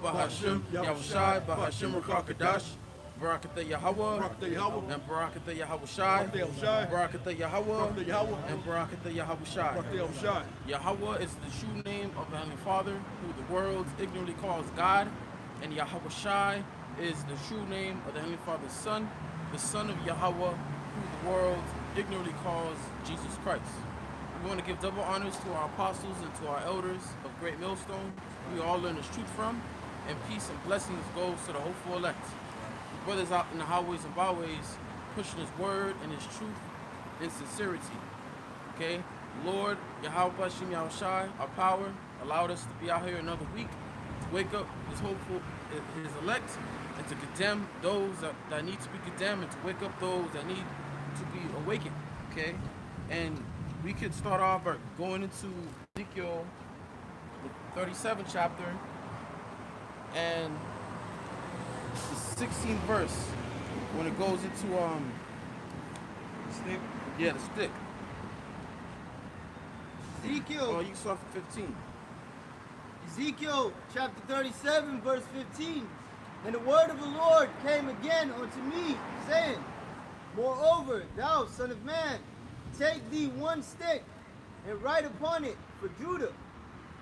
Bahashim, Yahushai, Bahashim Rakakadash, Barakatha Yahweh, and Barakatha Yahushai, Barakatha Yahweh, and Barakatha Yahushai. Yahweh is the true name of the Heavenly Father, who the world ignorantly calls God, and Yahushai is the true name of the Heavenly Father's Son, the Son of Yahweh, who the world ignorantly calls Jesus Christ. We want to give double honors to our apostles and to our elders of Great Millstone, who we all learn this truth from, and peace and blessings goes to the hopeful elect. The brothers out in the highways and byways, pushing his word and his truth in sincerity. Okay? Lord, Yahweh Bashim Yahushai, our power, allowed us to be out here another week, to wake up his hopeful, his elect, and to condemn those that need to be condemned, and to wake up those that need to be awakened. Okay? And we could start off by going into Ezekiel, the 37th chapter, and the 16th verse, when it goes into Stick. yeah, the stick. Ezekiel. Oh, you can start from 15. Ezekiel chapter 37, verse 15. And the word of the Lord came again unto me, saying, Moreover, thou son of man, take thee one stick, and write upon it for Judah,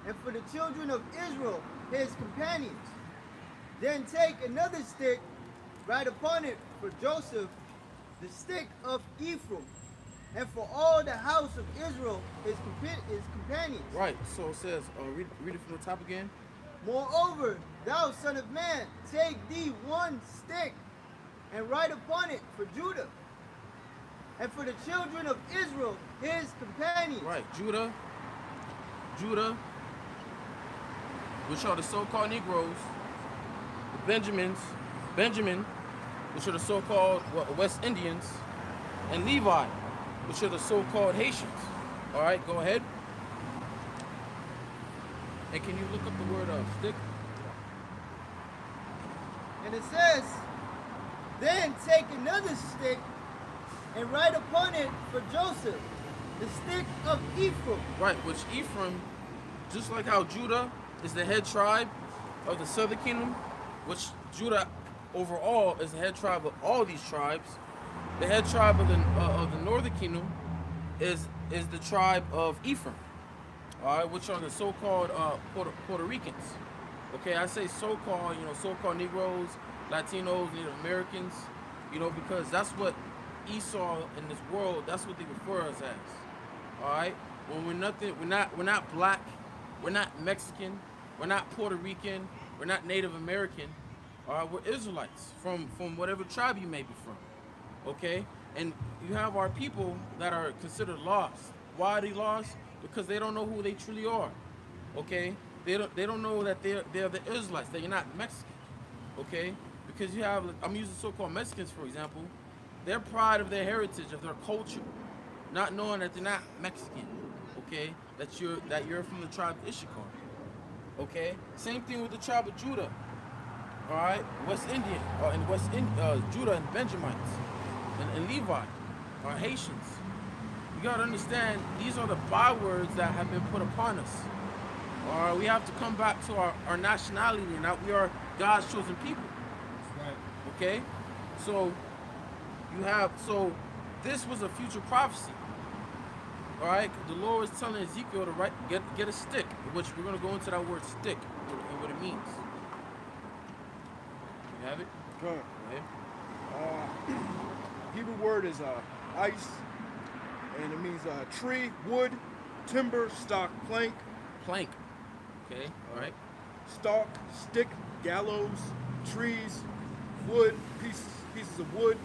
and for the children of Israel, his companions. Then take another stick, write upon it for Joseph, the stick of Ephraim, and for all the house of Israel, his companions. Right, so it says, read it from the top again. Moreover, thou son of man, take thee one stick, and write upon it for Judah, and for the children of Israel, his companions. Right, Judah, which are the so-called Negroes, the Benjamin, which are the so-called West Indians, and Levi, which are the so-called Haitians. All right, go ahead. And can you look up the word stick? And it says, Then take another stick, and write upon it for Joseph, the stick of Ephraim. Right, which Ephraim, just like how Judah is the head tribe of the southern kingdom, which Judah overall is the head tribe of all these tribes. The head tribe of the northern kingdom is the tribe of Ephraim, all right, which are the so-called Puerto Ricans. Okay, I say so-called, so-called Negroes, Latinos, Native Americans, because that's what Esau in this world, that's what they refer us as. All right, when we're not black, we're not Mexican, we're not Puerto Rican, we're not Native American. All right, we're Israelites from whatever tribe you may be from. Okay, and you have our people that are considered lost. Why are they lost? Because they don't know who they truly are. Okay, they don't know that they're the Israelites. That you're not Mexican. Okay, because you have, I'm using so-called Mexicans for example. Their pride of their heritage, of their culture, not knowing that they're not Mexican. Okay, that you're from the tribe of Issachar. Okay, same thing with the tribe of Judah. All right, West Indian, Judah and Benjamites, and Levi, are Haitians. You gotta understand, these are the bywords that have been put upon us. All right, we have to come back to our nationality, and that we are God's chosen people. Right. Okay, so this was a future prophecy. All right, the Lord is telling Ezekiel to get a stick, which we're gonna go into that word stick and what it means. You have it? Good. Okay. Hebrew word is ice, and it means tree, wood, timber, stock, plank. Plank. Okay. All right. Stalk, stick, gallows, trees, wood, pieces of wood,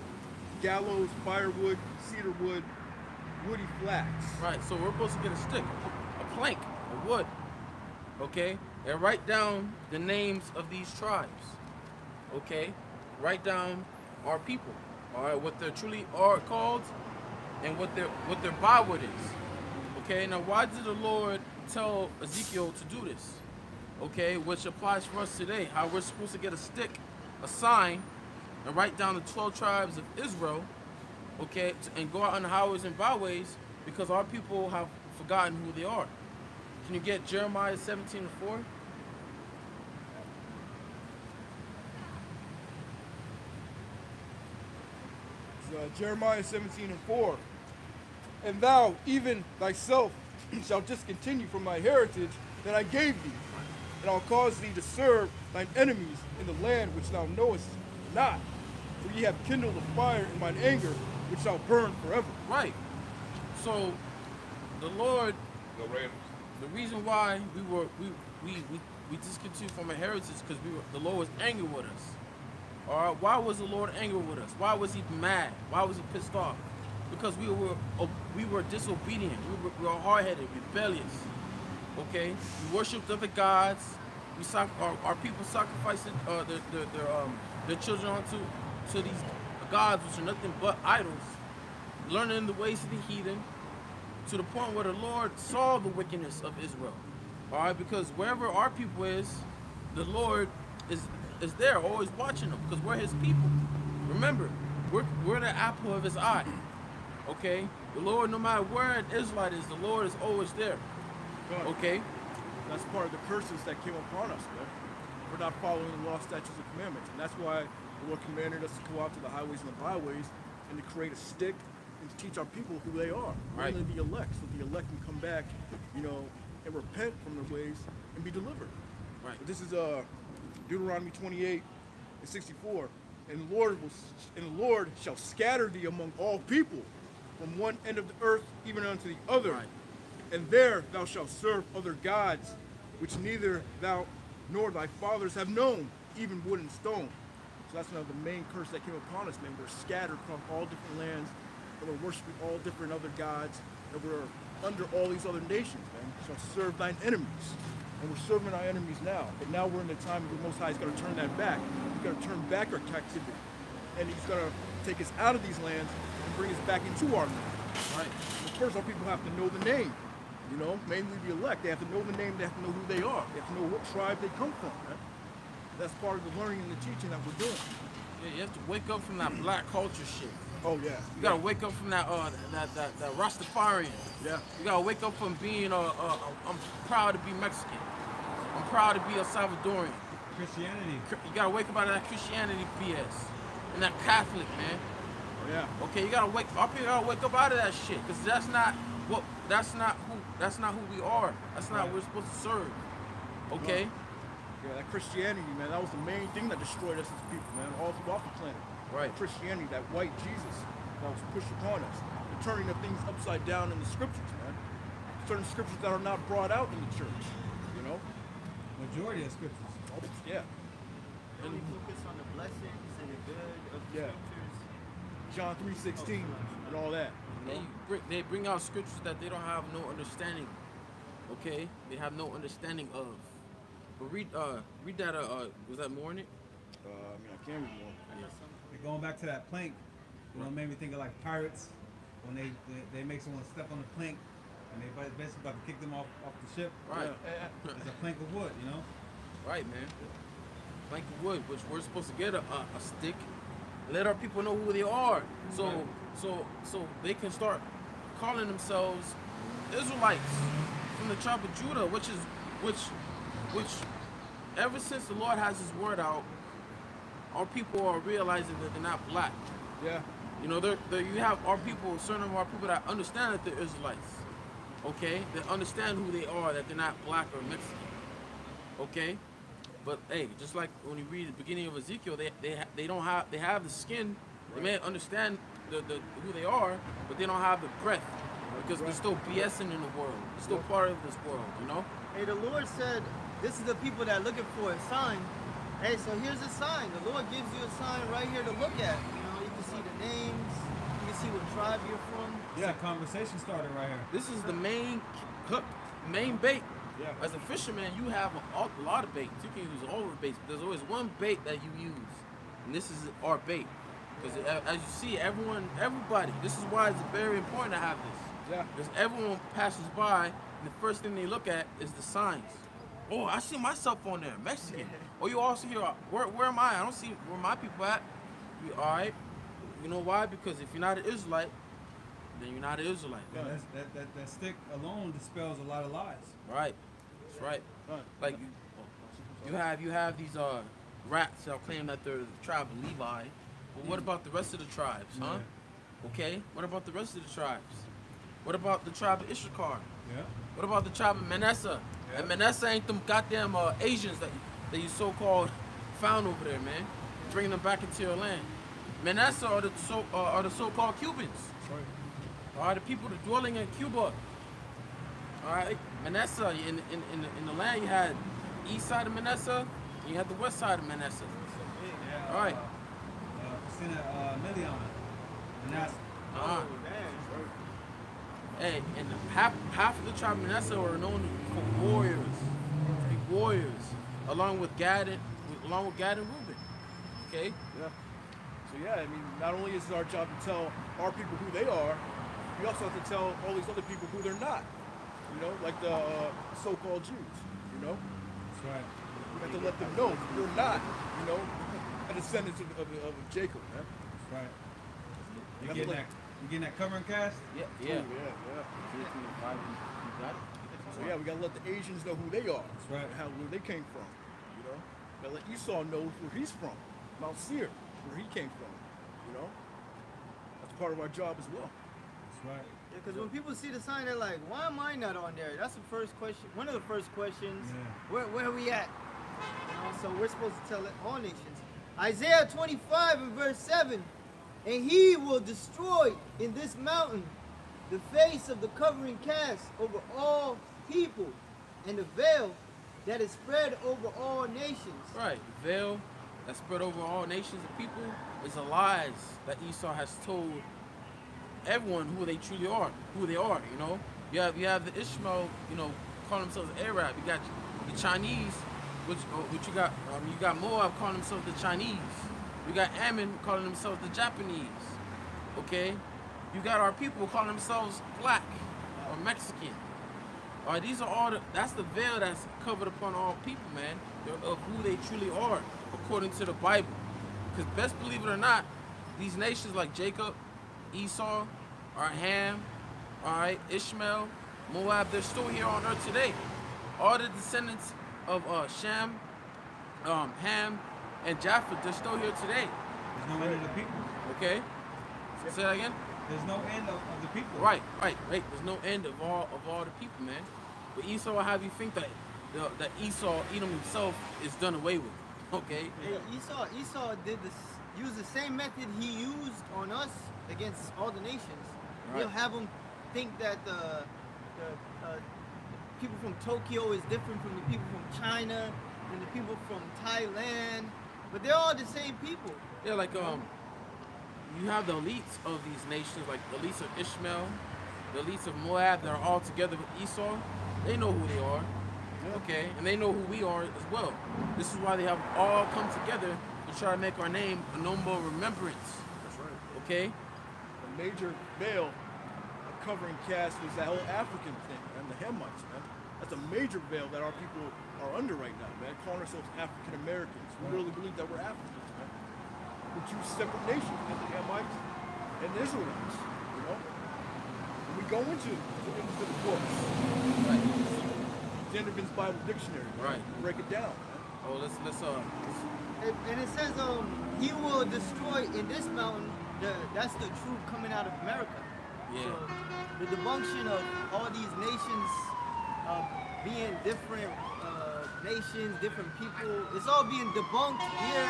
gallows, firewood, cedar wood, woody flax. Right. So we're supposed to get a stick, a plank, a wood. Okay. And write down the names of these tribes. Okay. Write down our people. All right. What they truly are called, and what their byword is. Okay. Now, why did the Lord tell Ezekiel to do this? Okay, which applies for us today. How we're supposed to get a stick, a sign, and write down the 12 tribes of Israel. Okay, and go out on the highways and byways because our people have forgotten who they are. Can you get Jeremiah 17:4? Jeremiah 17:4. And thou, even thyself, shalt discontinue from thy heritage that I gave thee, and I'll cause thee to serve thine enemies in the land which thou knowest not. For ye have kindled a fire in mine anger, which shall burn forever. Right. So the Lord, the reason why we discontinued from our heritage is because the Lord was angry with us. All right. Why was the Lord angry with us? Why was he mad? Why was he pissed off? Because we were disobedient. We were hard-headed, rebellious. Okay. We worshipped other gods. Our people sacrificed their children to these gods, which are nothing but idols. Learning the ways of the heathen, to the point where the Lord saw the wickedness of Israel. All right, because wherever our people is, the Lord is there, always watching them, because we're his people. Remember, we're the apple of his eye. Okay? The Lord, no matter where an Israelite is, the Lord is always there. Okay? That's part of the curses that came upon us, man. We're not following the law, statutes, and commandments. And that's why the Lord commanded us to go out to the highways and the byways and to create a stick and to teach our people who they are. Right. Only the elect, so the elect can come back, and repent from their ways and be delivered. Right. But this is Deuteronomy 28:64. And the Lord shall scatter thee among all people, from one end of the earth even unto the other. Right. And there thou shalt serve other gods, which neither thou nor thy fathers have known, even wood and stone. So that's one of the main curse that came upon us, man. We're scattered from all different lands, and we're worshiping all different other gods, and we're under all these other nations, man. Shall serve thine enemies. And we're serving our enemies now. But now we're in the time where the Most High is going to turn that back. He's going to turn back our captivity. And he's going to take us out of these lands and bring us back into our land. Right. But first, our people have to know the name. Mainly the elect. They have to know the name. They have to know who they are. They have to know what tribe they come from, man. That's part of the learning and the teaching that we're doing. Yeah, you have to wake up from that black culture shit. Oh, yeah. You gotta wake up from that Rastafarian. Yeah. You gotta wake up from being I'm proud to be Mexican. I'm proud to be a Salvadorian. Christianity. You gotta wake up out of that Christianity BS and that Catholic, man. Oh, yeah. Okay, you gotta wake up. You gotta wake up out of that shit, cause that's not who we are. That's not what we're supposed to serve. Okay. Yeah, that Christianity, man, that was the main thing that destroyed us as people, man, all throughout the planet. Right. Christianity, that white Jesus that was pushed upon us. The turning of things upside down in the scriptures, man. Certain scriptures that are not brought out in the church, Majority of scriptures. Oh, yeah. And we focus on the blessings and the good of the Yeah. scriptures. John 3:16 and all that. They bring out scriptures that they don't have no understanding. Okay, they have no understanding of. But read that. Was that more in it? I can't read more. Going back to that plank, it made me think of like pirates when they make someone step on the plank and they basically about to kick them off the ship. Right. It's a plank of wood, Right, man. Plank of wood, which we're supposed to get a stick. Let our people know who they are, so they can start calling themselves Israelites from the tribe of Judah, which ever since the Lord has His word out, our people are realizing that they're not black. Yeah. You have our people, certain of our people that understand that they're Israelites. Okay, they understand who they are, that they're not black or Mexican. Okay, but hey, just like when you read the beginning of Ezekiel, they have the skin. They may understand who they are, but they don't have the breath because they're still BSing in the world. They're still part of this world, Hey, the Lord said, this is the people that are looking for a sign. Hey, so here's a sign. The Lord gives you a sign right here to look at. You can see the names. You can see what tribe you're from. Yeah, conversation started right here. This is the main hook, main bait. Yeah. As a fisherman, you have a lot of baits. You can use all of the baits, but there's always one bait that you use, and this is our bait. Because as you see, everybody, this is why it's very important to have this. Yeah. Because everyone passes by, and the first thing they look at is the signs. Oh, I see myself on there, Mexican. Oh, you also hear, where am I? I don't see where my people at. All right. You know why? Because if you're not an Israelite, then you're not an Israelite. Yeah, that stick alone dispels a lot of lies. Right. That's right. Right. Like you have these rats that claim that they're the tribe of Levi. But what about the rest of the tribes, huh? Okay? What about the rest of the tribes? What about the tribe of Issachar? Yeah. What about the tribe of Manasseh? Yeah. And Manasseh ain't them goddamn Asians that you so-called found over there, man. Bringing them back into your land. Manasseh are the so-called Cubans. All right, the people that dwelling in Cuba. All right, Manasseh in the land you had east side of Manasseh, and you had the west side of Manasseh. Yeah. All right. Christina Milian. And that's Uh-huh. Oh, man. Hey, and half of the tribe of Manasseh were known for warriors, to be warriors, along with Gad and Reuben. Okay. Yeah. So yeah, I mean, not only is it our job to tell our people who they are, we also have to tell all these other people who they're not. You know, like the so-called Jews. You know, that's right. we have to let them know you're not. You know, a descendant of Jacob. Man. That's right. You That's getting like- that? You getting that covering cast? Yeah. Oh, yeah. So yeah, we gotta let the Asians know who they are. That's right. And where they came from. You know, gotta let Esau know where he's from. Mount Seir, where he came from. You know, that's part of our job as well. That's right. Yeah, because when people see the sign, they're like, why am I not on there? That's the first question. One of the first questions. Yeah. Where are we at? You know, so we're supposed to tell all nations. Isaiah 25 and verse 7. And he will destroy in this mountain the face of the covering cast over all people, and the veil that is spread over all nations. Right. The veil that spread over all nations of people is a lies that Esau has told everyone who they truly are, who they are. You know, you have the Ishmael, you know, calling themselves Arab. You got the Chinese, which you got Moab calling themselves the Chinese. You got Ammon calling themselves the Japanese. Okay, you got our people calling themselves black or Mexican. All right, these are that's the veil that's covered upon all people, man, of who they truly are, according to the Bible. Because best believe it or not, these nations like Jacob, Esau, or Ham, all right, Ishmael, Moab, they're still here on earth today. All the descendants of Shem, Ham, and Japheth, they're still here today. There's no end of the people. Okay? Say that again? There's no end of the people. Right. There's no end of all the people, man. But Esau will have you think that Esau, Edom himself, is done away with. Okay? Hey, Esau used the same method he used on us against all the nations. Right. He'll have them think that the people from Tokyo is different from the people from China and the people from Thailand, but they're all the same people. Yeah, like you have the elites of these nations, like the elites of Ishmael, the elites of Moab, that are all together with Esau. They know who they are, okay, and they know who we are as well. This is why they have all come together to try to make our name a no more remembrance. That's right. Okay, The major veil covering cast was that whole African thing, and the Hamites, man. That's a major veil that our people are under right now, man. Calling ourselves African Americans. We really believe that we're Africans, man. We're two separate nations, man. The Hamites and the Israelites, you know? And we go into the books. right. Zendervin's Bible Dictionary, man. Right. Break it down, man. Oh, let's And it says, he will destroy in this mountain. That's the truth coming out of America. Yeah. So the debunction of all these nations being different nations, different people, it's all being debunked here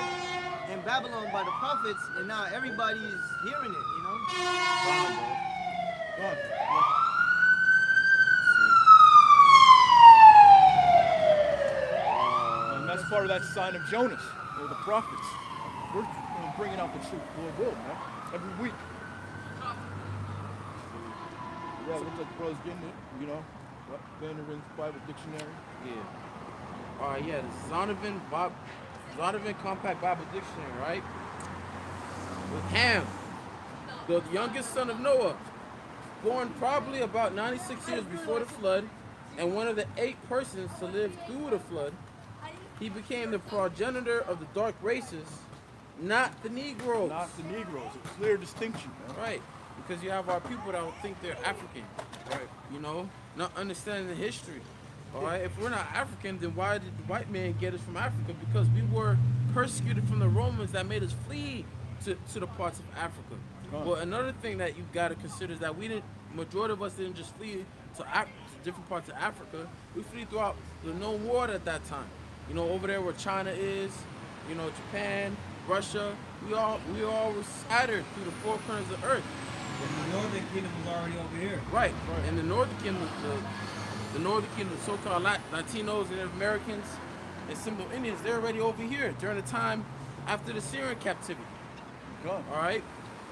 in Babylon by the prophets, and now everybody's hearing it, you know? God, and that's part of that sign of Jonas, or the prophets. We're bringing out the truth, Lord will, man, every week. Yeah, looks like the brother's getting it, you know. Zendervin's Bible Dictionary. Yeah. All right, yeah, the Zondervan Compact Bible Dictionary, right? With Ham, the youngest son of Noah, born probably about 96 years before the flood, and one of the 8 persons to live through the flood, he became the progenitor of the dark races, not the Negroes. Not the Negroes, a clear distinction, man. Right, because you have our people that don't think they're African. Right. You know, not understanding the history. All right, if we're not African, then why did the white man get us from Africa? Because we were persecuted from the Romans that made us flee to the parts of Africa. Huh. But another thing that you got to consider is that majority of us didn't just flee to different parts of Africa. We flee throughout the known world at that time. You know, over there where China is, you know, Japan, Russia. We all were scattered through the four corners of the earth. And the Northern Kingdom was already over here. Right. And the Northern Kingdom, the Northern Kingdom, the so-called Latinos and Americans and Simple Indians, they're already over here during the time after the Syrian captivity. Huh. All right.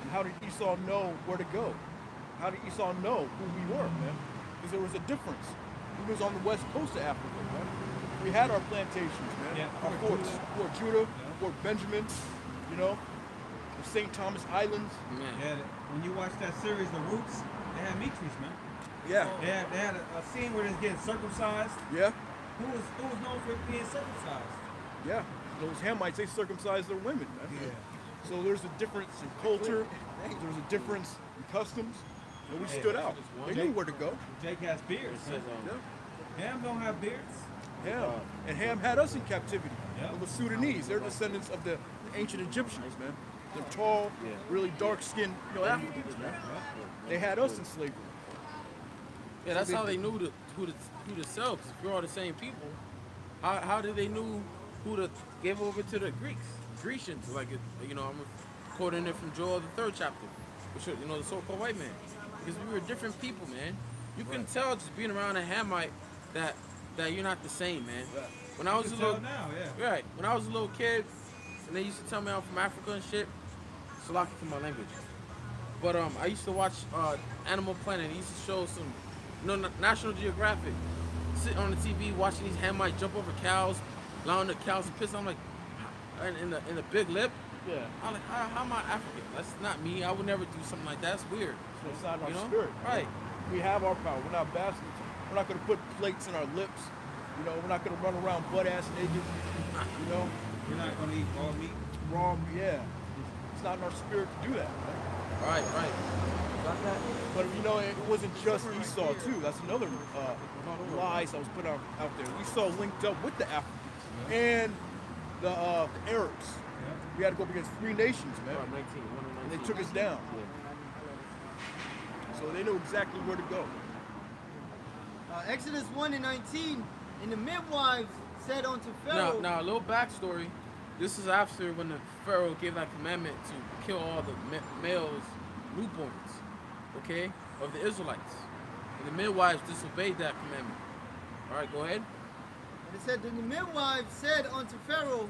And how did Esau know where to go? How did Esau know who we were, man? Because there was a difference. We was on the west coast of Africa, man. We had our plantations, man. Yeah, Our Fort forts, Judah. Fort Judah, Fort Benjamin, you know, the St. Thomas Islands. Man. Yeah, when you watch that series, The Roots, they had meat trees, man. Yeah. They had a scene where they're getting circumcised. Yeah. Who was known for being circumcised? Yeah. Those Hamites, they circumcised their women, man. Yeah. So there's a difference in culture. There's a difference in customs. And we stood out. They knew where to go. Jake has beards. It says, Yeah. Ham don't have beards. Yeah. And Ham had us in captivity. Yeah. The Sudanese, they're descendants of the ancient Egyptians, man. They're tall, really dark-skinned, you know, Africans, man. They had us in slavery. yeah, that's how they knew who to sell. Because if you're all the same people, how did they knew who to give over to the Grecians? Like, you know, I'm quoting it from Joel the 3rd chapter, which you know the so-called white man. Because we were different people, man. You can tell just being around a Hamite that you're not the same, man. Right. When I was a little now, yeah. right, when I was a little kid, and they used to tell me I'm from Africa and shit. Salaki for my language. But I used to watch Animal Planet. They used to show some, you know, National Geographic. Sitting on the TV watching these Hamites jump over cows, allowing the cows to piss. I'm like, in the big lip. Yeah. I'm like, how am I African? That's not me. I would never do something like that. It's weird. So it's not in our You know? spirit. Right. We have our power. We're not bastards. We're not going to put plates in our lips. You know, we're not going to run around butt-ass naked. You know, You're not gonna eat raw meat. raw, yeah. It's not in our spirit to do that, man. Right. But you know, it wasn't just Esau too. That's another lies that was put out there. Esau linked up with the Africans and the Arabs. We had to go up against 3 nations, man. Right, 19, one of And they 19. took us down. So they knew exactly where to go. Exodus 1:19, and the midwives said unto Pharaoh, Now, a little backstory. This is after when the Pharaoh gave that commandment to kill all the males, newborns, okay, of the Israelites. And the midwives disobeyed that commandment. All right, go ahead. and it said, then the midwives said unto Pharaoh,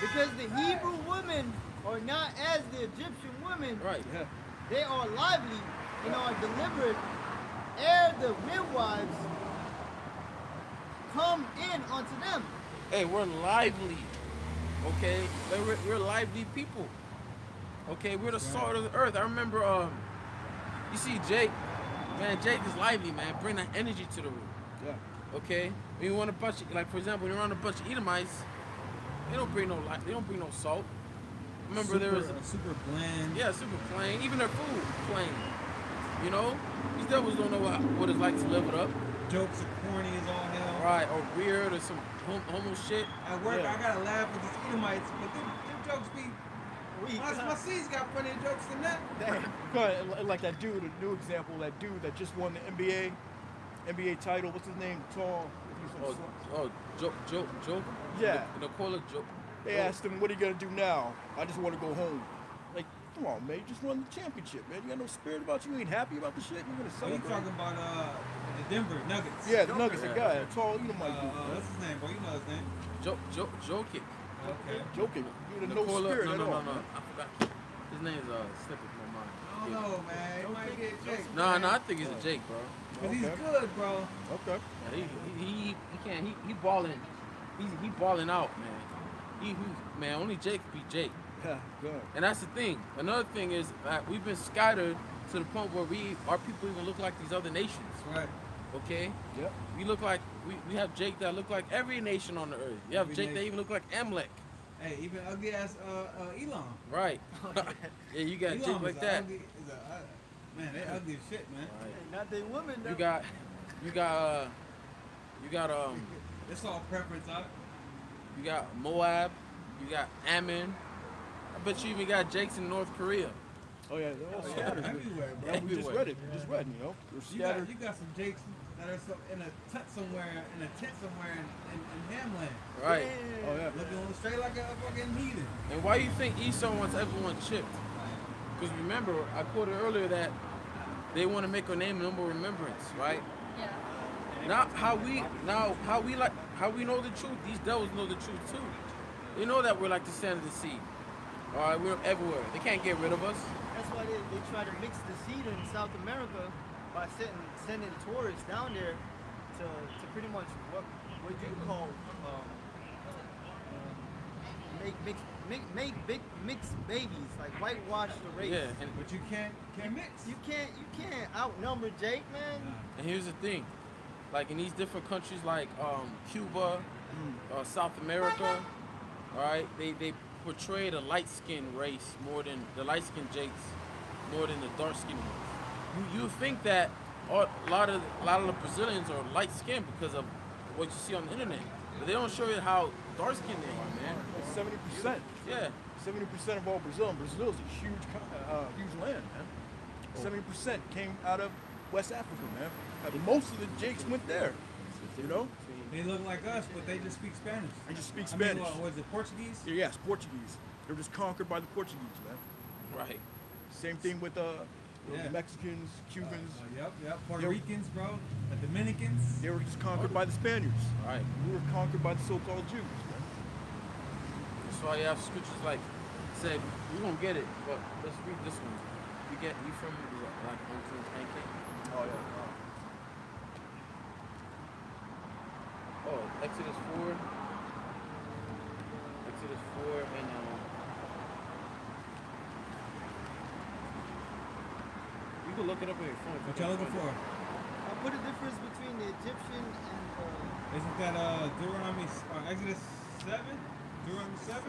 because the Hebrew women are not as the Egyptian women, Right. Yeah. they are lively and are delivered ere the midwives come in unto them. Hey, we're lively, okay? We're lively people, okay? We're the salt of the earth. I remember, you see Jake, man, Jake is lively, man. Bring that energy to the room, Yeah. okay? When you want a bunch of, like for example, when you're around a bunch of Edomites, they don't bring no light, they don't bring no salt. Remember there was, super bland. yeah, super plain. Even their food, plain. You know, these devils don't know what it's like to live it up, Jokes are corny as all hell. right? Or weird, or some homo shit. At work, Yeah. I gotta laugh with these Edomites, but them jokes be. My C's got plenty of jokes than that. Dang. Like that dude, a new example, that dude that just won the NBA title. What's his name? Tall. Joke. Yeah. Nicola Joke. They asked him, what are you going to do now? I just want to go home. Like, come on, man. You just won the championship, man. You got no spirit about you. You ain't happy about the shit. You're going to So you celebrate. talking about the Denver Nuggets? Yeah, the Nuggets, the Yeah. guy, a tall Edomite dude. What's his name, bro? You know his name. Joke it. Okay. Joking. You had no spirit no, at no, all. no, no. I forgot. His name is slipping from my mind. I don't know, man. He might get Jake. No, I think it's a Jake, bro. But he's Okay. good, bro. Okay. Yeah, he can't. He balling. He balling out, man. Man, only Jake can be Jake. Yeah, good. And that's the thing. Another thing is that we've been scattered to the point where our people even look like these other nations. Right. Okay? Yep. We look like we have Jake that look like every nation on the earth. You have Every Jake that nation. even look like Amalek. Hey, even ugly ass Elon. Right. Yeah, you got Jake like that. Man, they ugly as shit, man. Right. Not they women, though. You got It's all preference, huh? you got Moab, you got Ammon, bet you even got Jakes in North Korea. Oh yeah, they're all scattered. Everywhere, bro. Yeah, we just Everywhere. read it. We just read, you know. They're scattered. You got some Jakes that are in a tent somewhere, in Hamland. Right. Oh yeah. Looking straight like a fucking heathen. And why you think Esau wants everyone chipped? Because remember, I quoted earlier that they want to make a name and number remembrance, right? Yeah. Not how we know the truth. These devils know the truth too. They know that we're like the sand of the sea. All right, we're everywhere. They can't get rid of us. That's why they try to mix the seed in South America by sending tourists down there to pretty much what you call make big mixed babies, like whitewash the race. Yeah, and But you can't mix. You can't outnumber Jake, man. And here's the thing, like in these different countries like Cuba, South America, all right, they portray the light-skinned race more than the light-skinned Jakes, more than the dark-skinned ones. You think that a lot of the Brazilians are light-skinned because of what you see on the internet, but they don't show you how dark-skinned they are, man. It's 70%. Yeah, 70% of all Brazil, and Brazil is a huge land, man. 70% came out of West Africa, man. And most of the Jakes went there, you know? They look like us, but they just speak Spanish. They just speak I mean, Spanish. what is it, Portuguese? Yes, Portuguese. They were just conquered by the Portuguese, man. right. Same thing with Yeah. Mexicans, Cubans. Yep. Puerto Yep. Ricans, bro. The Dominicans. They were just conquered by the Spaniards. Right. We were conquered by the so-called Jews, man. That's why you have scriptures like said, we won't get it, but let's read this one. You from like pancake? Oh yeah. Oh, Exodus 4. Exodus 4 and you can look it up on your phone. What y'all looking for? What the difference between the Egyptian and Isn't that Deuteronomy, Exodus 7? Deuteronomy 7?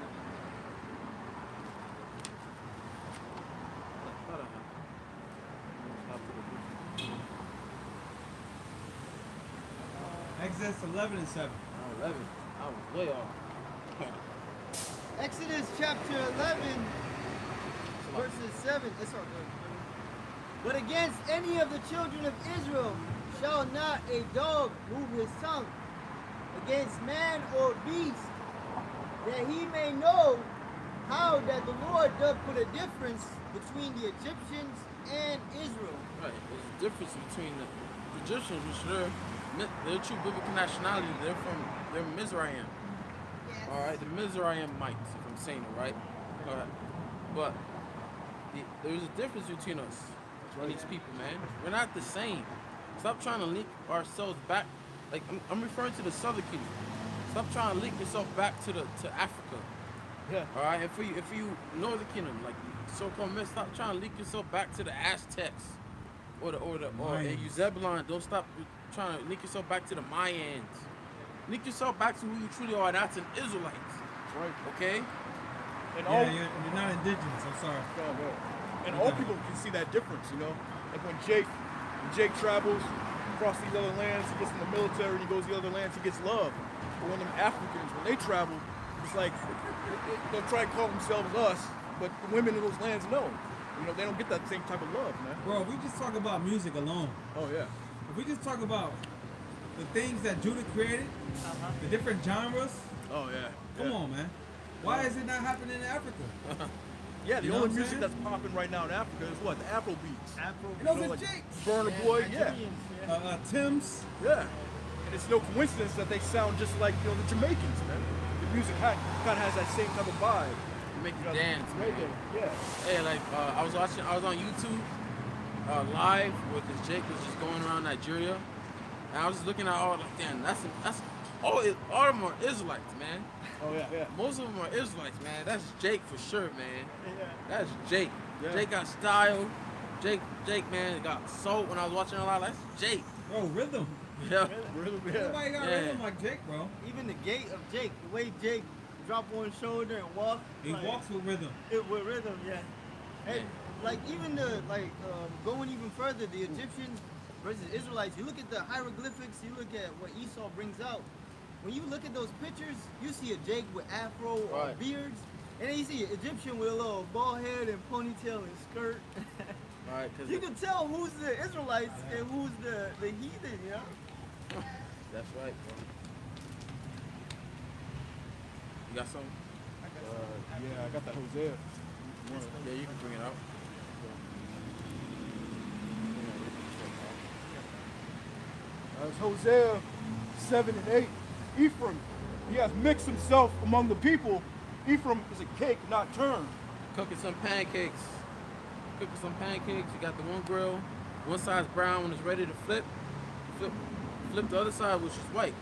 Exodus 11 and 7. Oh, 11. I was way off. Exodus chapter 11, verses 7. It's all good. But against any of the children of Israel shall not a dog move his tongue against man or beast, that he may know how that the Lord doth put a difference between the Egyptians and Israel. Right. There's a difference between the Egyptians, which they're true biblical nationality. They're Mizraim. Yes. All right, the Mizraimites, if I'm saying it right. All right. But there's a difference between us and these people, man. We're not the same. Stop trying to link ourselves back. Like I'm referring to the Southern Kingdom. Stop trying to link yourself back to Africa. Yeah. All right, and for you Northern Kingdom, like so-called men, stop trying to link yourself back to the Aztecs or Mayans. Zebulon. Don't stop trying to link yourself back to the Mayans. Link yourself back to who you truly are. That's an Israelite. That's right. Okay? And Yeah, you're not indigenous. I'm sorry. And all people can see that difference, you know? Like when Jake travels across these other lands, he gets in the military, and he goes to the other lands, he gets love. But when them Africans, when they travel, it's like, they'll try to call themselves us, but the women in those lands know. You know, they don't get that same type of love, man. Bro, if we just talk about music alone, Oh, yeah. if we just talk about the things that Judah created, the different genres, Oh, yeah. come on, man. Why is it not happening in Africa? Yeah, the You know only what I'm music saying? that's popping right now in Africa is what? The Afro beats. And those are Jakes. Burna Boy, yeah. Tim's. Yeah. And it's no coincidence that they sound just like, you know, the Jamaicans, man. The music kind of has that same type of vibe. You make you You know, dance, man. reggae, yeah. Hey, like I was on YouTube live with this Jake was just going around Nigeria, and I was just looking at all like, damn, that's all of them are Israelites, man. Oh, yeah, yeah. Most of them are Israelites, man. That's Jake for sure, man. Yeah. That's Jake. Yeah. Jake got style. Jake, man, got soul. When I was watching a lot, that's Jake. Bro, rhythm. Yeah. Really, yeah. Nobody got Yeah. rhythm like Jake, bro. Even the gait of Jake, the way Jake drop one shoulder and walk. He like, walks with rhythm. it with rhythm, yeah. And like even going even further, the Egyptians versus Israelites. You look at the hieroglyphics. You look at what Esau brings out. When you look at those pictures, you see a Jake with afro or Right. beards. And then you see an Egyptian with a little bald head and ponytail and skirt. Right, because You can tell who's the Israelites and who's the heathen, yeah? that's right, bro. You got something? Yeah, I got that Hosea. Yeah, you can bring it out. It's Hosea 7 and 8. Ephraim, he has mixed himself among the people. Ephraim is a cake not turned. Cooking some pancakes. Cooking some pancakes. You got the one grill. One side's brown when it's ready to flip. Flip the other side, which is white.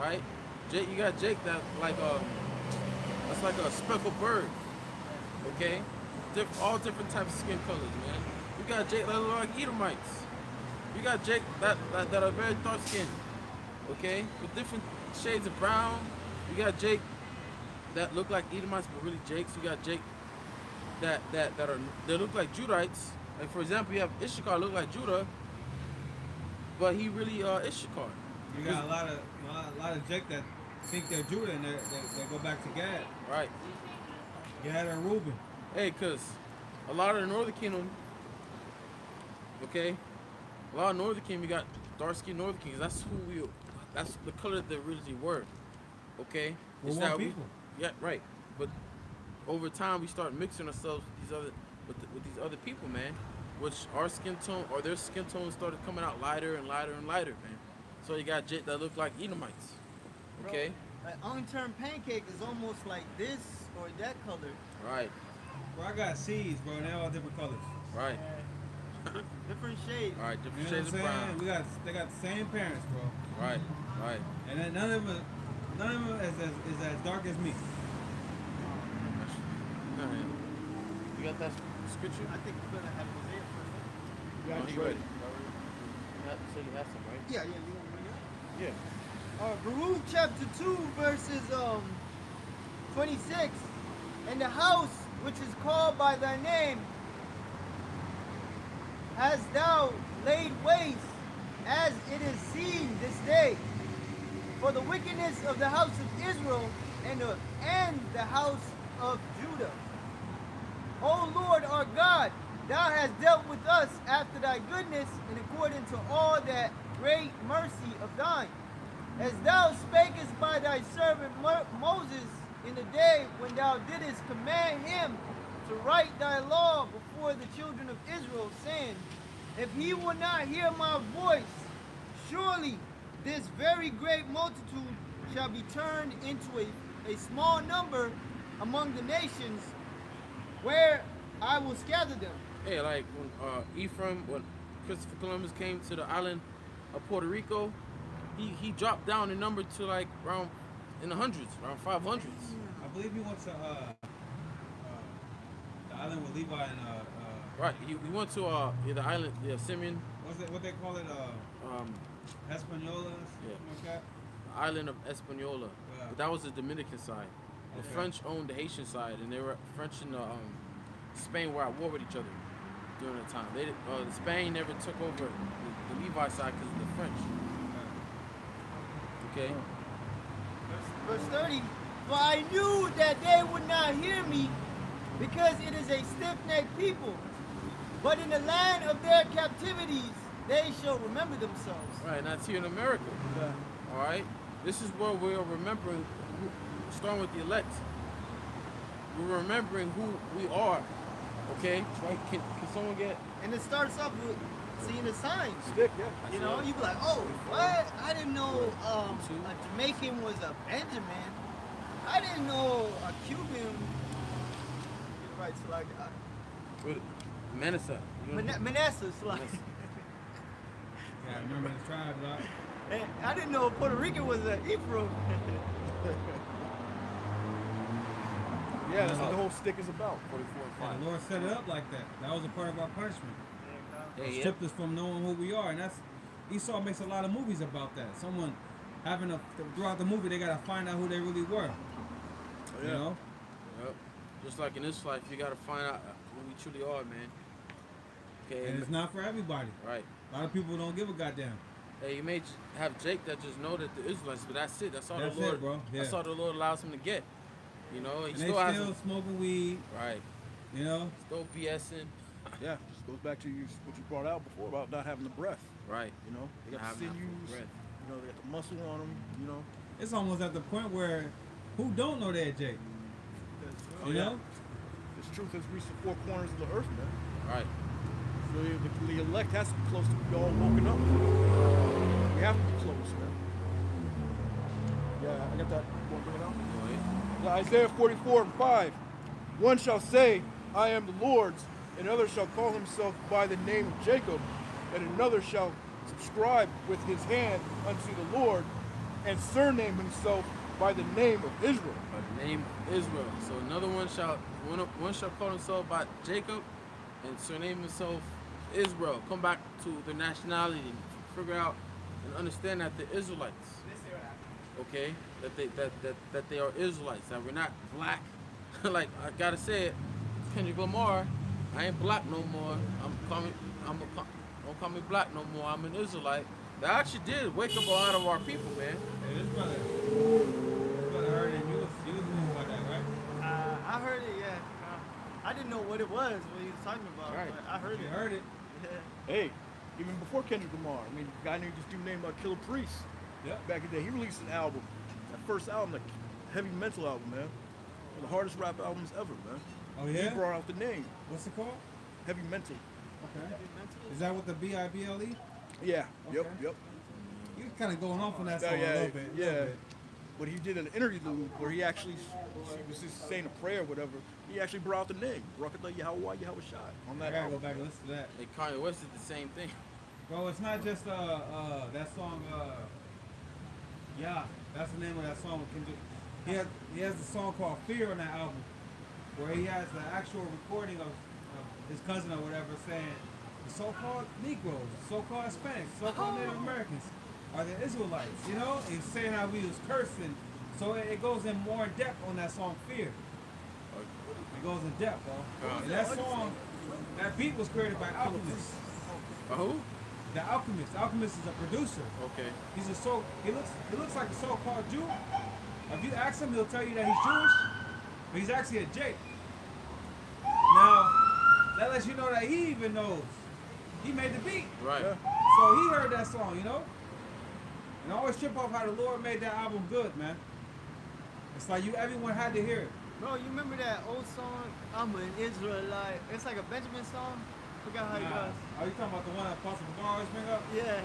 Right? Jake, you got Jake that like that's like a speckled bird. Okay? All different types of skin colors, man. You got Jake that look like Edomites. You got Jake that are very dark skinned. Okay? With different shades of brown. You got Jake that look like Edomites but really Jakes. You got Jake that look like Judites. Like for example, you have Issachar look like Judah, but he really Issachar. You got a lot of Jake that think they're Judah and they go back to Gad. Right. Gad and Reuben. Hey, cause a lot of the Northern Kingdom, okay, a lot of Northern Kingdom, you got dark skinned Northern Kings. That's the color that they really were. Okay. We're It's one that people. Yeah, right. But over time, we start mixing ourselves with these other people, man. Which our skin tone or their skin tone started coming out lighter and lighter and lighter, man. So you got Jake that look like Edomites. Okay. Bro, an unturned pancake is almost like this or that color. Right. Bro, I got seeds, bro, and they're all different colors. Right. Different shades. All right. You Different know shades what of I'm brown. saying? They got the same parents, bro. Right. Right. And then none of them is as dark as me. Alright. You got that scripture? I think we're gonna have Hosea first. Yeah, Oh, it's you ready. You said you had some, right? Yeah, you want to bring it up? Yeah. Baruch chapter 2 verses 26. And the house which is called by thy name hast thou laid waste, as it is seen this day, for the wickedness of the house of Israel and the house of Judah. O Lord our God, thou hast dealt with us after thy goodness and according to all that great mercy of thine, as thou spakest by thy servant Moses in the day when thou didst command him to write thy law before the children of Israel, saying, if he will not hear my voice, surely this very great multitude shall be turned into a small number among the nations where I will scatter them. Hey, like when Christopher Columbus came to the island of Puerto Rico, he dropped down the number to like around in the hundreds, around 500s. I believe he went to the island with Levi and Right. He went to the island, Simeon, what they call it, Hispaniola, Yeah. something like that. the island of Hispaniola. Yeah. But that was the Dominican side. The Okay. French owned the Haitian side, and they were French and Spain were at war with each other during the time. Spain never took over the Levi side because of the French. Okay. Verse 30, for I knew that they would not hear me, because it is a stiff-necked people. But in the land of their captivities, they shall remember themselves. Right, and that's here in America. All right. This is where we are remembering, starting with the elect. We're remembering who we are. Okay. Right. Can someone get? And it starts off with seeing the signs. Stick, yeah. You know, you be like, oh, what? I didn't know a Jamaican was a Benjamin. I didn't know a Cuban. Right, so like Manasseh. You know? Manasseh, so like. Yeah, I remember the tribe, dog. And I didn't know Puerto Rican was an Ephraim. Yeah, that's what the whole stick is about. 44 and Yeah, 5. the Lord set it up like that. That was a part of our punishment. Hey, Stripped us from knowing who we are, and that's Esau makes a lot of movies about that. Someone throughout the movie, they gotta find out who they really were. You know? Yep. Just like in this life, you gotta find out who we truly are, man. Okay. And it's not for everybody. Right. A lot of people don't give a goddamn. Hey, you may have Jake that just know that the Israelites, but that's it. That's all That's the Lord. it, bro. Yeah. That's all the Lord allows him to get. You know, he And they still still hasn't. smoking weed, Right. you know. Still BSing. Yeah, just goes back to what you brought out before about not having the breath. Right. You know, they got Not the having that full sinews. breath. You know, they got the muscle on them. You know. It's almost at the point where who don't know they're Jake? Oh, You yeah. know? This truth has reached the four corners of the earth, man. Right. So the elect has to be close to be all woken up. We have to be close, man. Yeah, I got that. You want to bring it out? Go ahead. Yeah, Isaiah 44:5. One shall say, I am the Lord's, and another shall call himself by the name of Jacob, and another shall subscribe with his hand unto the Lord, and surname himself by the name of Israel. By the name Israel. So another one shall call himself by Jacob, and surname himself Israel. Come back to their nationality, and figure out and understand that the Israelites. Okay, that they are Israelites. That we're not black. Like I gotta say it, Kendrick Lamar. I ain't black no more. Don't call me black no more. I'm an Israelite. That actually did wake up a lot of our people, man. Hey, this brother heard it. You was moving about that, right? I heard it, yeah. I didn't know what it was, what he was talking about, Right. but I heard You it. heard it. Yeah. Hey, even before Kendrick Lamar, I mean, a guy named this dude named Killer Priest. Yep. Back in the day, he released an album. That first album, like heavy mental album, man. One of the hardest rap albums ever, man. Oh yeah. He brought out the name, What's it called? Heavy Mental. Okay. Is that with the BIBLE? Yeah. Yep. Okay. Yep. You kind of going off on that Oh, song yeah, a little bit. yeah. A little bit. But he did an interlude where he was just saying a prayer or whatever. He actually brought out the name, Rakata Yahweh Yahushai, on I that gotta album. go back and listen to that. Hey, Kanye West did the same thing. Bro, it's not just that song. Yeah, that's the name of that song with Kendrick. He has a song called Fear on that album, where he has the actual recording of his cousin or whatever saying the so-called Negroes, so-called Hispanics, so-called Native Americans are the Israelites. You know, he's saying how we was cursing. So it goes in more in depth on that song Fear. It goes in depth, bro. And that song, that beat was created by Alchemist. Who? The Alchemist. Alchemist is a producer. Okay. He's he looks like a so-called Jew. If you ask him, he'll tell you that he's Jewish, but he's actually a Jake. Now, that lets you know that he even knows. He made the beat. Right. Yeah. So he heard that song, you know? And I always trip off how the Lord made that album good, man. It's like everyone had to hear it. Bro, you remember that old song, I'm an Israelite? It's like a Benjamin song. Forgot how it Nah. goes. Are you talking about the one that Apostle Bar always bring up? Yeah.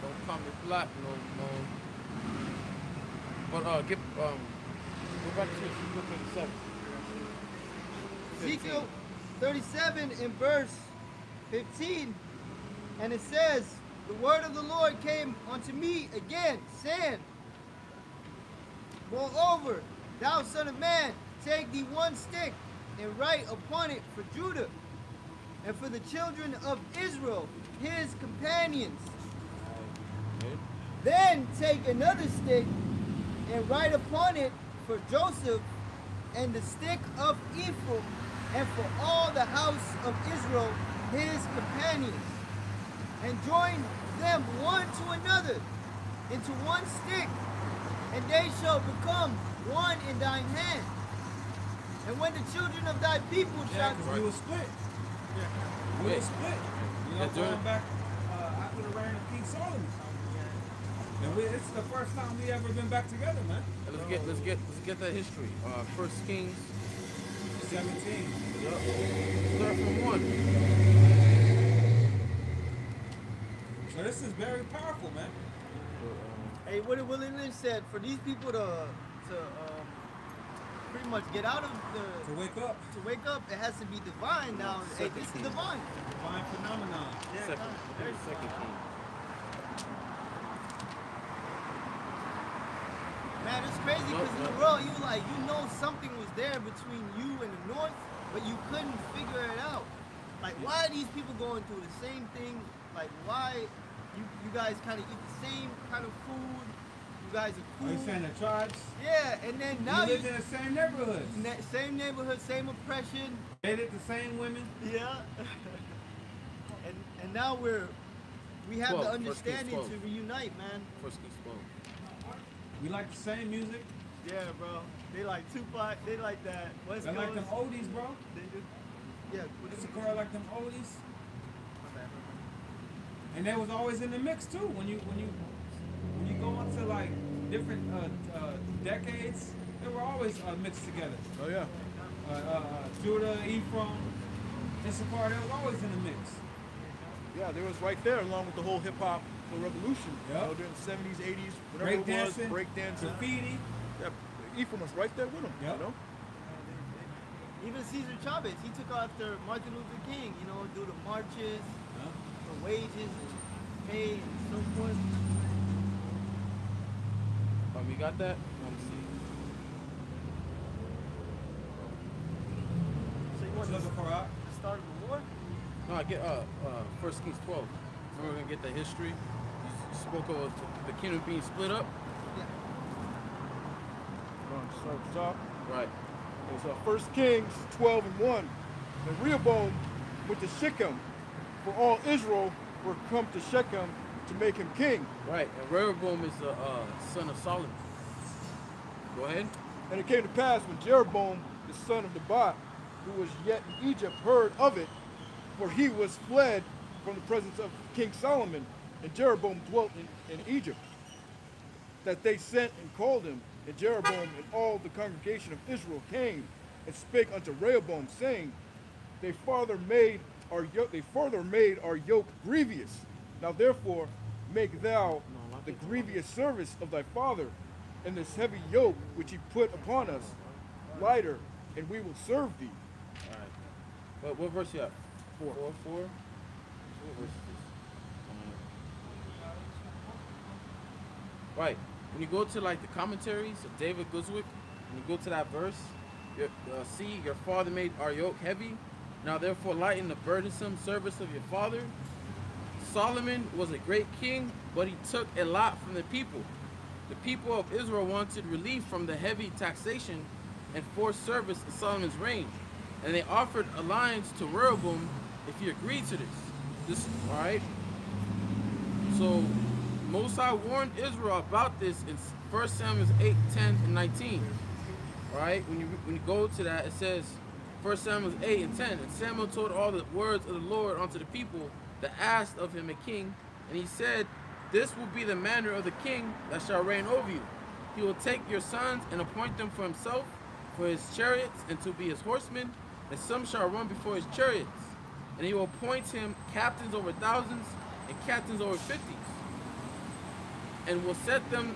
Don't call me black no more. But go back to Ezekiel 37. Ezekiel 37 in verse 15. And it says, the word of the Lord came unto me again, saying, moreover, thou son of man, take thee one stick, and write upon it for Judah, and for the children of Israel, his companions. Then take another stick, and write upon it for Joseph, and the stick of Ephraim, and for all the house of Israel, his companions. And join them one to another into one stick, and they shall become one in thine hand. And when the children of thy people Yeah, shall... because we was split. We Wait. was split. You know, Yeah, going during- back after the reign of King Solomon. And it's the first time we ever been back together, man. Let's get that history. First Kings 17. Yup. Start from 1. So this is very powerful, man. Hey, what did Willie Lynch said, for these people to pretty much get out of To the... wake up, To wake up, it has to be divine now. Hey, this is divine. divine phenomenon. Yeah, Second King. man, it's crazy because in the world, you know something was there between you and the North, but you couldn't figure it out. Like, why are these people going through the same thing? Like, why you guys kind of eat the same kind of food? You guys are Are cool. you saying the tribes? Yeah, and then now We lived in the same neighborhoods. same neighborhood, same oppression. Dated the same women. Yeah. and now we have 12, the First Kings understanding 12. to reunite, man. First Kings 12. We like the same music. Yeah, bro. They like Tupac. They like that West They Coast. like them oldies, bro. They do. Yeah. What is it? Issachar like them oldies. My bad. And they was always in the mix too. When you go into like different decades, they were always mixed together. Oh yeah. Judah, Ephraim, Issachar, they was always in the mix. Yeah, they was right there along with the whole hip hop revolution. Yep. You know, during the 70s, 80s, whatever it was, Breakdancing, breakdancing. graffiti. Yeah, Ephraim was right there with them. Yep. You know? Even Cesar Chavez, he took after Martin Luther King, you know, do the marches Huh? for wages and pay and so forth. You got that? Let me see. So you What want you to looking for, Rock? start of the war? No, I get 1 Kings 12. We're gonna get the history. You spoke of the kingdom being split up. Yeah. Going to start the top. Right. It's 1 Kings 12:1. And Rehoboam went to Shechem, for all Israel were come to Shechem to make him king. Right. And Rehoboam is the son of Solomon. Go ahead. And it came to pass when Jeroboam, the son of Nebat, who was yet in Egypt, heard of it, for he was fled from the presence of King Solomon, and Jeroboam dwelt in Egypt, that they sent and called him. And Jeroboam and all the congregation of Israel came and spake unto Rehoboam, saying, They further made our yoke grievous. Now therefore make thou the grievous service of thy father, and this heavy yoke which he put upon us lighter, and we will serve thee. All right. What verse you have? 4. 4. What verse is this? Right. When you go to like the commentaries of David Guzwick, when you go to that verse, see, your father made our yoke heavy. Now therefore lighten the burdensome service of your father. Solomon was a great king, but he took a lot from the people. The people of Israel wanted relief from the heavy taxation and forced service in Solomon's reign. And they offered alliance to Rehoboam if he agreed to this. All right. So Mosai warned Israel about this in 1 Samuel 8, 10, and 19. All right. When you go to that, it says 1 Samuel 8 and 10. And Samuel told all the words of the Lord unto the people that asked of him a king. And he said, This will be the manner of the king that shall reign over you. He will take your sons and appoint them for himself, for his chariots, and to be his horsemen, and some shall run before his chariots. And he will appoint him captains over thousands and captains over 50s, and will set them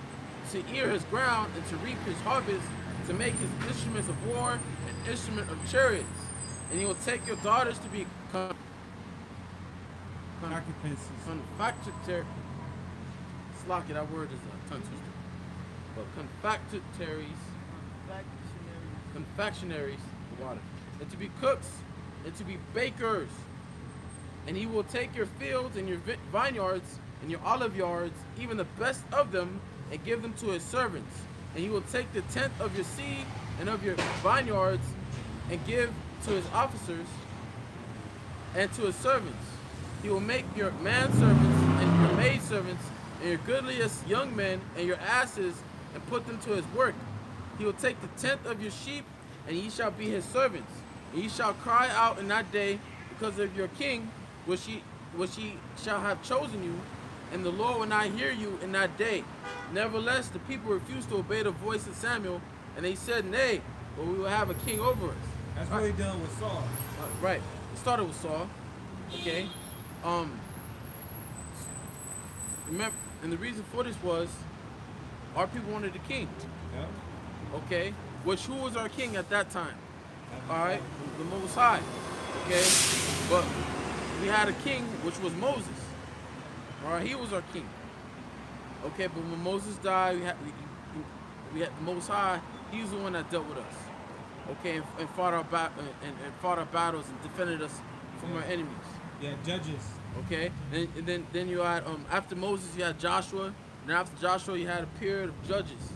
to ear his ground and to reap his harvest, to make his instruments of war and instrument of chariots. And he will take your daughters to be confactory. Slocky, that word is a tongue twister. But confectionaries, water, and to be cooks, and to be bakers. And he will take your fields and your vineyards and your olive yards, even the best of them, and give them to his servants. And he will take the tenth of your seed and of your vineyards, and give to his officers and to his servants. He will make your manservants and your maidservants and your goodliest young men and your asses, and put them to his work. He will take the tenth of your sheep, and ye shall be his servants. And ye shall cry out in that day because of your king, which he shall have chosen you, and the Lord will not hear you in that day. Nevertheless, the people refused to obey the voice of Samuel, and they said, Nay, but we will have a king over us. That's what he done with Saul. Right. It started with Saul. Okay. Remember, and the reason for this was our people wanted a king. Yep. Okay. Who was our king at that time? All right. The Most High. Okay. But we had a king, which was Moses. All right. He was our king. Okay. But when Moses died, we had the Most High. He's the one that dealt with us. Okay, and fought our fought our battles and defended us from our enemies. Yeah, judges. Okay, and then you had after Moses you had Joshua, and after Joshua you had a period of judges.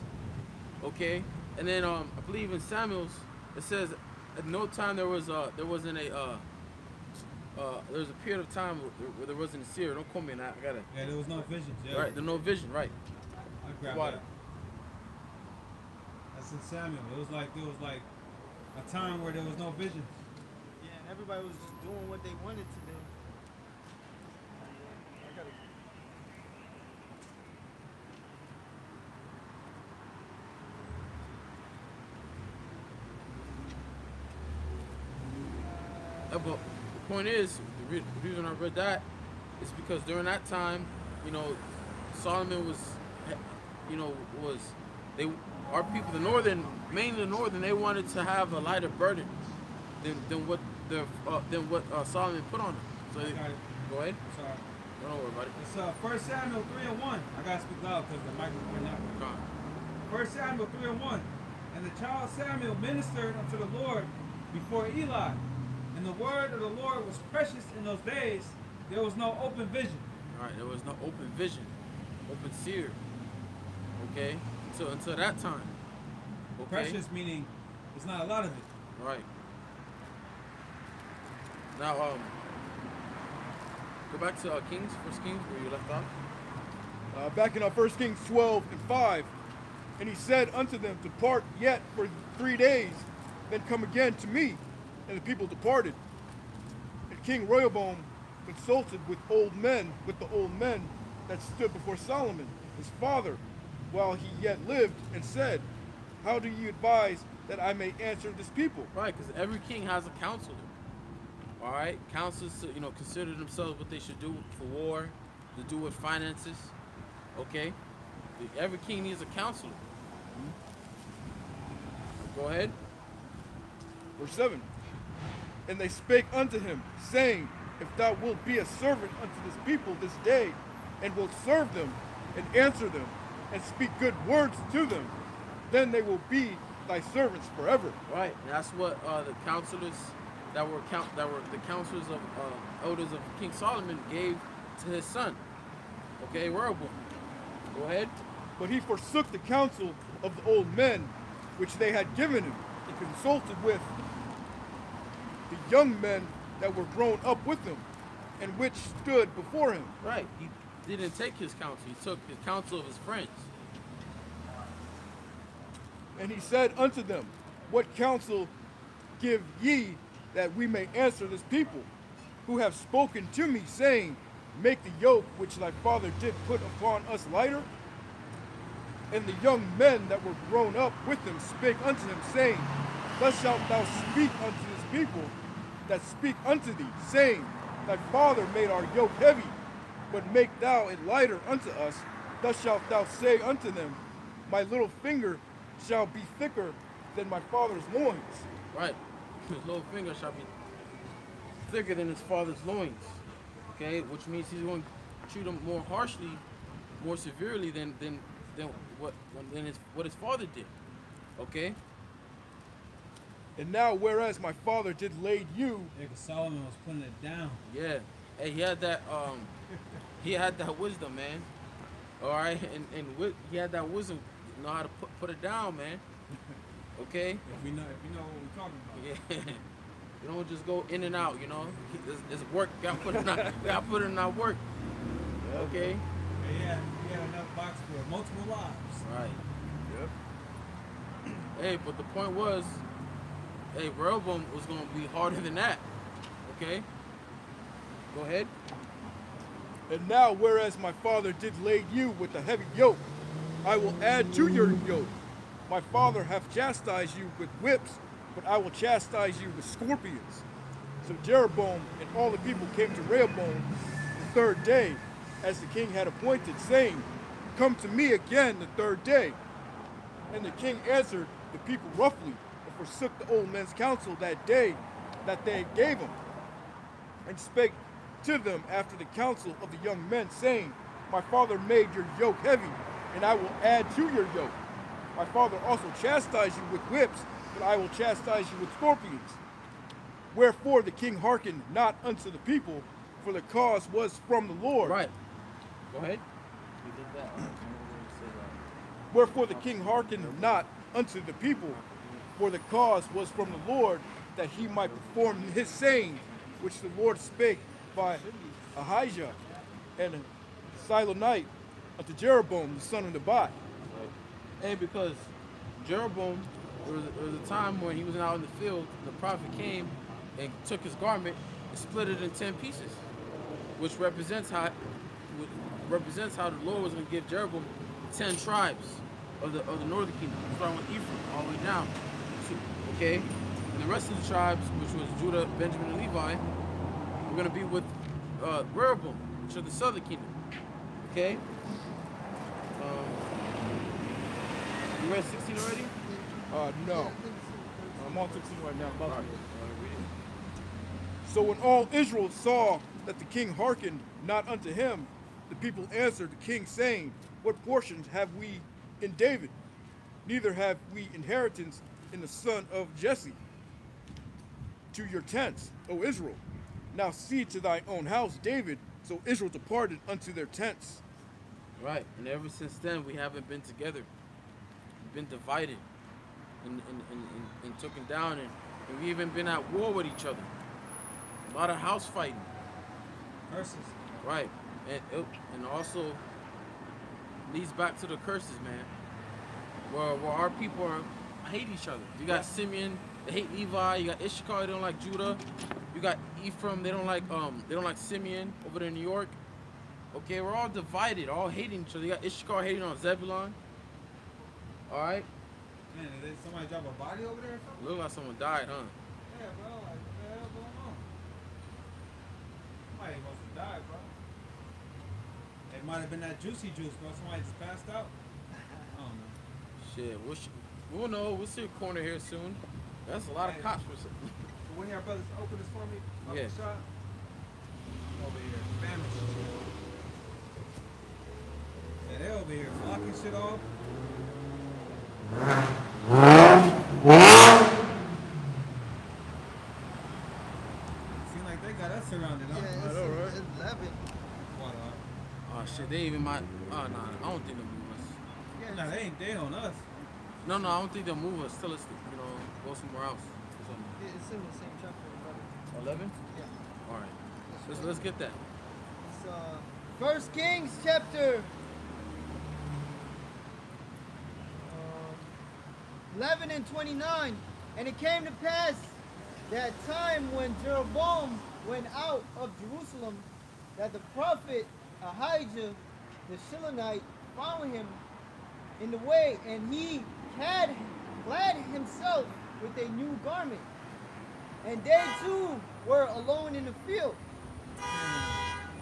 Okay, and then I believe in Samuel's it says at no time there was a period of time where there wasn't a seer. Don't quote me on that. I gotta. Yeah, there was no vision. Yeah. Right, there's no vision. Right. I grabbed Water. that. That's in Samuel. It was like there was like a time where there was no vision. Yeah, and everybody was just doing what they wanted to do. I gotta. But the point is, the reason I read that is because during that time, you know, Solomon was, you know, our people, the northern, mainly the northern, they wanted to have a lighter burden than what Solomon put on them. So I got it. go ahead. Sorry. Don't worry about it. It's 1 Samuel 3:1. I gotta speak loud because the microphone not. Come on. 1 Samuel 3:1. And the child Samuel ministered unto the Lord before Eli. And the word of the Lord was precious in those days. There was no open vision. All right, there was no open vision, open seer. Okay, until that time. Okay. Precious meaning there's not a lot of it. Right. Now, go back to Kings, First Kings, where you left off. Back in 1 Kings 12:5, and he said unto them, Depart yet for 3 days, then come again to me. And the people departed. And King Rehoboam consulted with the old men that stood before Solomon, his father, while he yet lived, and said, How do you advise that I may answer this people? Right, because every king has a counselor. All right, counselors, you know, consider themselves what they should do for war, to do with finances. Okay, every king needs a counselor. Go ahead. Verse 7. And they spake unto him, saying, If thou wilt be a servant unto this people this day, and wilt serve them, and answer them, and speak good words to them, then they will be thy servants forever. Right, and that's what the counselors that were the counselors of elders of King Solomon gave to his son. Okay, Rehoboam. Go ahead. But he forsook the counsel of the old men, which they had given him, and consulted with the young men that were grown up with him, and which stood before him. Right, he didn't take his counsel; he took the counsel of his friends. And he said unto them, What counsel give ye that we may answer this people, who have spoken to me, saying, Make the yoke which thy father did put upon us lighter? And the young men that were grown up with him spake unto him, saying, Thus shalt thou speak unto this people that speak unto thee, saying, Thy father made our yoke heavy, but make thou it lighter unto us. Thus shalt thou say unto them, My little finger shall be thicker than my father's loins. Right, his little finger shall be thicker than his father's loins. Okay, which means he's going to treat him more harshly, more severely than what his father did. Okay. And now, whereas my father did lay you, Yeah, 'cause Solomon was putting it down. Yeah. Hey, he had that wisdom, man. All right, and he had that wisdom, know how to put it down, man. Okay. If you know what we're talking about. Yeah. You don't just go in and out, you know. It's work. Got to put in our work. Okay. Yeah, he had enough box for multiple lives. Right. Yep. Hey, but the point was, hey, Rehoboam was going to be harder than that. Okay. Go ahead. And now, whereas my father did lay you with a heavy yoke, I will add to your yoke. My father hath chastised you with whips, but I will chastise you with scorpions. So Jeroboam and all the people came to Rehoboam the third day, as the king had appointed, saying, Come to me again the third day. And the king answered the people roughly, and forsook the old men's counsel that day that they gave him, and spake to them after the counsel of the young men, saying, My father made your yoke heavy, and I will add to your yoke. My father also chastised you with whips, but I will chastise you with scorpions. Wherefore the king hearkened not unto the people, for the cause was from the Lord. Right. Go ahead. You did that. I don't know where you say that. Wherefore the king hearkened not unto the people, for the cause was from the Lord, that he might perform his saying, which the Lord spake by Ahijah and Silonite unto Jeroboam the son of Nebat. And because Jeroboam, there was a time when he was out in the field, the prophet came and took his garment and split it in 10 pieces, which represents how the Lord was going to give Jeroboam 10 tribes of the northern kingdom, starting with Ephraim all the way down. Okay? And the rest of the tribes, which was Judah, Benjamin, and Levi, were going to be with Rehoboam, which are the southern kingdom. Okay? You read 16 already? No. I'm on 16 right now. About to. So when all Israel saw that the king hearkened not unto him, the people answered the king, saying, What portions have we in David? Neither have we inheritance in the son of Jesse. To your tents, O Israel. Now see to thy own house, David. So Israel departed unto their tents. Right. And ever since then, we haven't been together. We've been divided and taken down, and we even been at war with each other. A lot of house fighting. Curses. Right. And also leads back to the curses, man. Where our people hate each other. You got Simeon, they hate Levi. You got Issachar, they don't like Judah. You got Ephraim, they don't like Simeon over there in New York. Okay, we're all divided, all hating each other. You got Issachar hating on Zebulon. All right. Man, did somebody drop a body over there or something? Look like someone died, huh? Yeah, bro. Like, what the hell going on? Somebody must have died, bro. It might have been that juicy juice, bro. Somebody just passed out. I don't know. Shit, we'll know. We'll see a corner here soon. That's a lot of cops for something. When your brothers open this for me, open Yeah. the shot. Over here, famished. Yeah, they over here flocking shit off. Seem like they got us surrounded, huh? Yeah, I know, right? it's 11. What, Oh shit, they even might. Oh nah, I don't think they'll move us. Yeah, Nah, they on us. No, I don't think they'll move us till it's go somewhere else. or something. it's in the same chapter, brother. 11? Yeah. All right. Let's get that. It's 1 Kings chapter 11 and 29. And it came to pass that time when Jeroboam went out of Jerusalem, that the prophet Ahijah the Shilonite found him in the way, and he had clad himself with a new garment. And they too were alone in the field.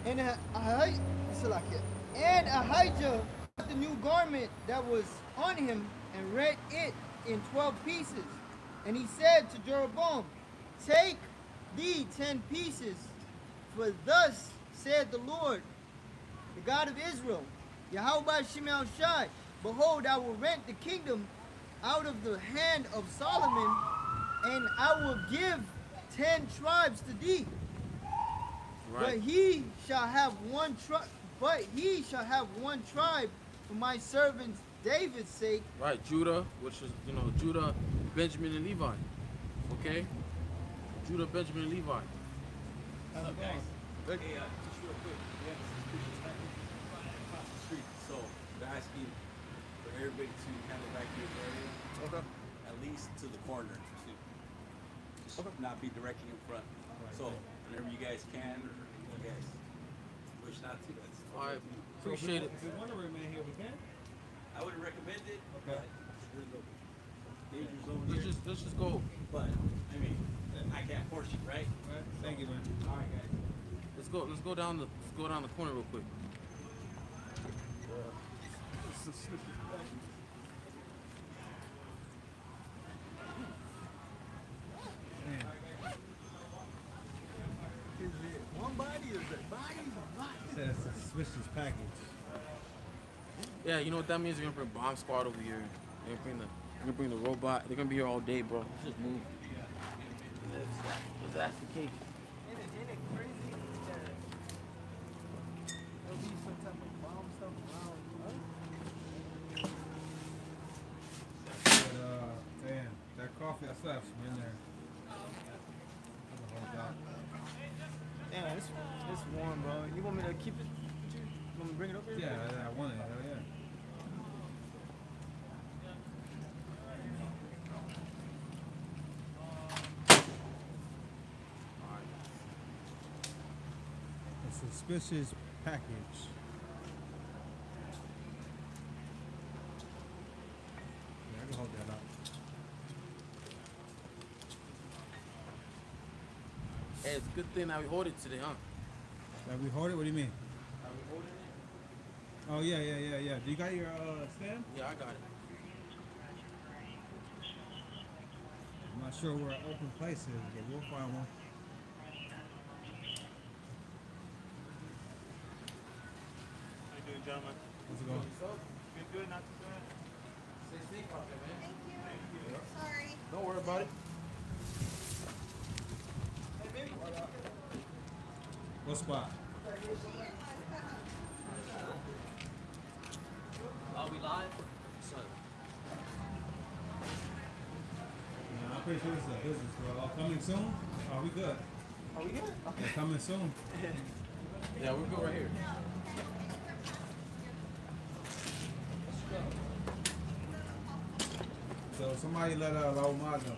And Ahijah took the new garment that was on him and rent it in 12 pieces. And he said to Jeroboam, Take thee 10 pieces, for thus said the Lord, the God of Israel, Yahweh Shemel Shai, behold, I will rent the kingdom out of the hand of Solomon, and I will give 10 tribes to thee. But Right. he shall have one tribe. But he shall have one tribe for my servant David's sake. Right. Judah, which is Judah, Benjamin, and Levi. Okay. Judah, Benjamin, and Levi. What's up, guys? Hey, just real quick, we have a suspicious package across the street, so they're asking for everybody to kind of evacuate the area, Okay. at least to the corner, to just not be directly in front. So, whenever you guys can, or you guys wish not to, that's All right. fine. Appreciate it. If we want to remain here, we can. I wouldn't recommend it, Okay. but there's a danger zone Let's here. just go. But, I mean, I can't force you, right? All right. Thank you, man. All right, guys. Let's go down the corner real quick. Is it one body or is it bodies or bodies? Said it's a suspicious package. Yeah, you know what that means? They're gonna bring bomb squad over here. They're gonna bring the robot. They're gonna be here all day, bro. Let's just move. If that's the case. Ain't it crazy that there'll be some type of bomb stuff around, huh? But, damn, that coffee, I still have some in there. Damn, it's warm, bro. You want me to keep it? You want me to bring it over here? Yeah, I want it. Hell yeah. Suspicious package. Yeah, I can hold that up. Hey, it's a good thing that we hold it today, huh? Like we hold it? What do you mean? Are we holding it? Oh yeah. Do you got your stand? Yeah, I got it. I'm not sure where an open place is, but we'll find one. How you doing, gentlemen? How's it going? Good, not too bad. Stay safe out there, man. Thank you. Sorry. Don't worry about it. What spot? Are we live? Son. Yeah, I'm pretty sure this is a business, bro. Coming soon? Are we good? Are we good? Yeah, coming soon. Yeah, we're good right here. So somebody let Raul Maz know.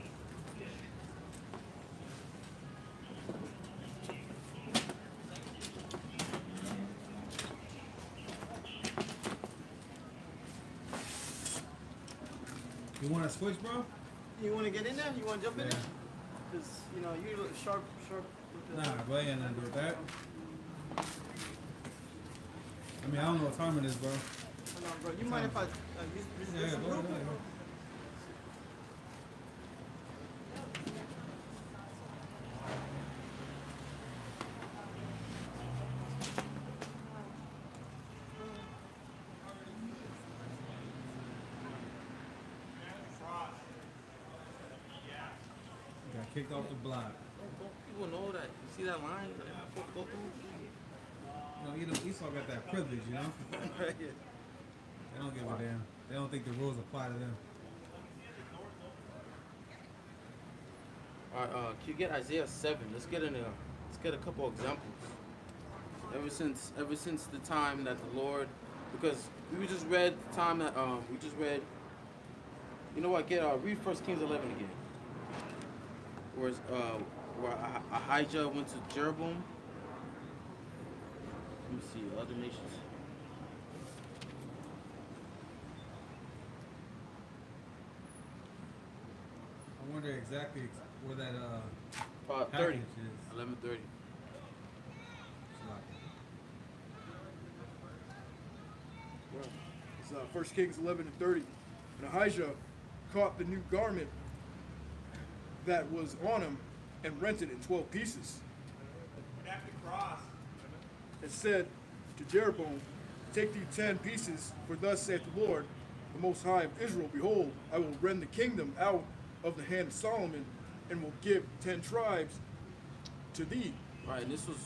You want to switch, bro? You want to get in there? You want to jump in Yeah. there? Because, you know, you look sharp with the... Nah, bro, ain't nothing to do with that. I mean, I don't know what time it is, bro. Hold on, bro. You mind if I... Yeah, go ahead, bro. Got kicked off the block. Don't people know that? You see that line? That I'm supposed to go through? You know, Esau got that privilege, you know? They don't give a damn. They don't think the rules apply to them. All right, can you get Isaiah 7? Let's get in there. Let's get a couple examples. Ever since the time that the Lord, because we just read the time that we just read. You know what? Read 1 Kings 11 again. Where Ahijah went to Jeroboam. Let me see other nations. I wonder exactly where that 30. package is. 11:30. It's 1 Kings 11 and 30. And Ahijah caught the new garment that was on him and rent it in 12 pieces. And said to Jeroboam, take thee 10 pieces, for thus saith the Lord, the Most High of Israel, behold, I will rend the kingdom out of the hand of Solomon, and will give 10 tribes to thee. Right, and this was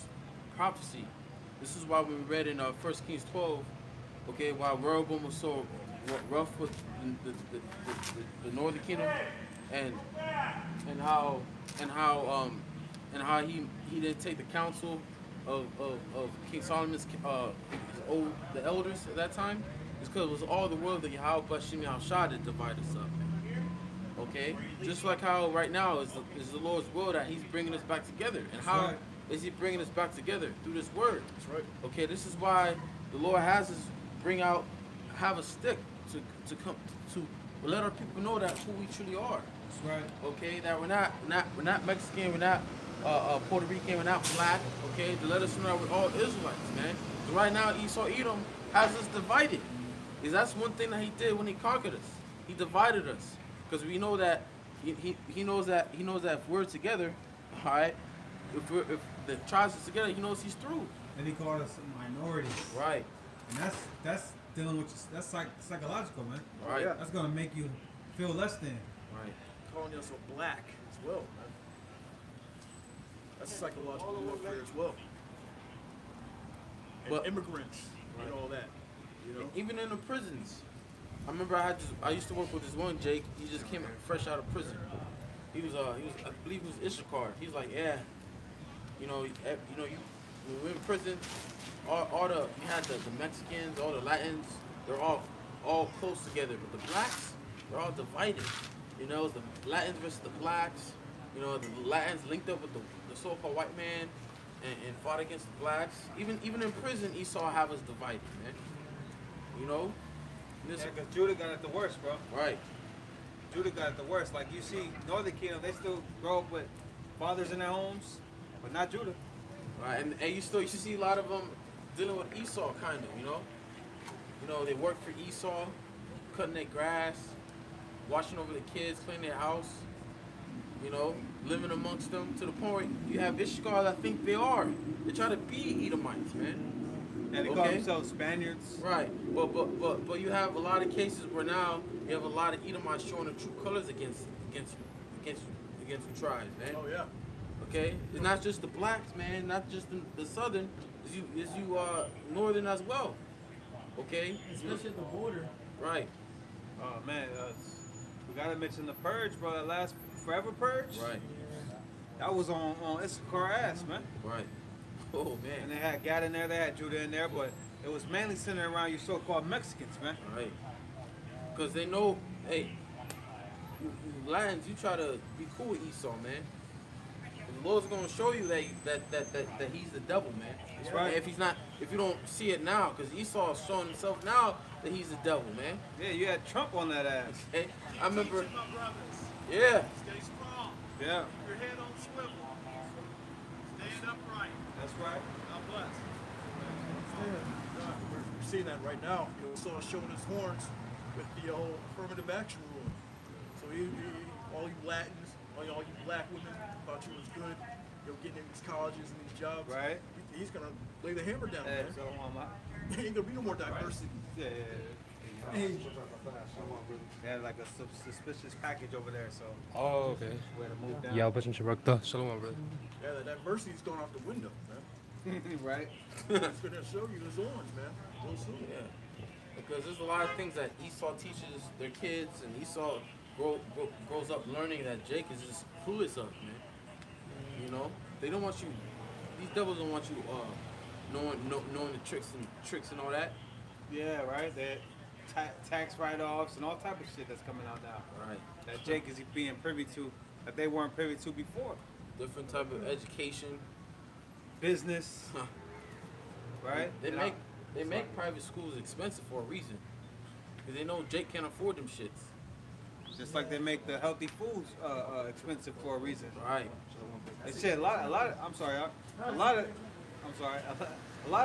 prophecy. This is why we read in 1 Kings 12, okay, while Rehoboam was so rough with the northern kingdom, and how he didn't take the counsel of King Solomon's the elders at that time. It's because it was all the will of the Yahweh Bashim Yahushua that divide us up. Okay, just like how right now is the Lord's will that He's bringing us back together, and how is He bringing us back together through this Word? That's right. Okay, this is why the Lord has us have a stick to come to let our people know that who we truly are. That's right. Okay, that we're not Mexican, we're not Puerto Rican, we're not black. Okay, to let us know that we're all Israelites, man. 'Cause right now Esau Edom has us divided. Is that's one thing that he did when he conquered us. He divided us. Because we know that he knows that if we're together, all right, if the tribes are together, he knows he's through. And he called us minorities. Right. And that's dealing with that's psychological, man. Right. Yeah. That's gonna make you feel less than. Right. Calling us a black as well, man. That's psychological warfare as well. And But- immigrants and all that. You know? Even in the prisons. I remember I used to work with this one Jake. He just came fresh out of prison. He was I believe he was Issachar. He's like, yeah, you when we're in prison, you had the Mexicans, all the Latins, they're all close together, but the blacks, they're all divided. You know, it's the Latins versus the blacks. You know, the Latins linked up with the so-called white man. and fought against the blacks. Even in prison, Esau have us divided, man. You know? This, Yeah, because Judah got it the worst, bro. right. Judah got it the worst. Like you see, Northern Kingdom, they still grow up with fathers in their homes, but not Judah. Right, and you see a lot of them dealing with Esau, kind of, you know. You know, they work for Esau, cutting their grass, watching over the kids, cleaning their house. You know, living amongst them to the point where you have Ishkar that think they are. They try to be Edomites, man. And they call themselves Spaniards. Right, but you have a lot of cases where now you have a lot of Edomites showing the true colors against the tribes, man. Oh yeah. Okay, it's not just the blacks, man, not just the southern, it's you northern as well. Okay, Especially at the border. right, Oh man, we gotta mention the purge, bro. That last forever purge. right, That was on Issachar ass, man. right. Oh And man, they had Gad in there, they had Judah in there, but it was mainly centered around your so-called Mexicans, man. right. Because they know, hey, you Latins, you try to be cool with Esau, man. The Lord's gonna show you that he's the devil, man. That's right. And if you don't see it now, because Esau is showing himself now that he's the devil, man. Yeah, you had Trump on that ass. Okay, I remember, My brothers, yeah, stay strong. Yeah, Keep your head on swivel. Stand upright. that's right. God bless. We're seeing that right now. You know, Saul showing his horns with the whole affirmative action rule. So all you Latins, all you black women thought you was good, you know, getting in these colleges and these jobs. Right. He's gonna lay the hammer down, Hey, man. so Ain't gonna be no more diversity. yeah. They had like a suspicious package over there, so Oh, okay. we had to move down. Yeah, but Shalom, brother. Yeah, the diversity's going out the window, man. Right? It's gonna show you his horns, man. Real soon. yeah. Because there's a lot of things that Esau teaches their kids, and Esau grows up learning that Jake is just clueless of, man. You know, they don't want you. These devils don't want you knowing the tricks and all that. Yeah, right. That tax write-offs and all type of shit that's coming out now. Right. That Jake is being privy to that they weren't privy to before. Different type of education. Business, Huh. right? They And make private schools expensive for a reason. Because they know Jake can't afford them shits. just like they make the healthy foods expensive for a reason. Right. And shit, a lot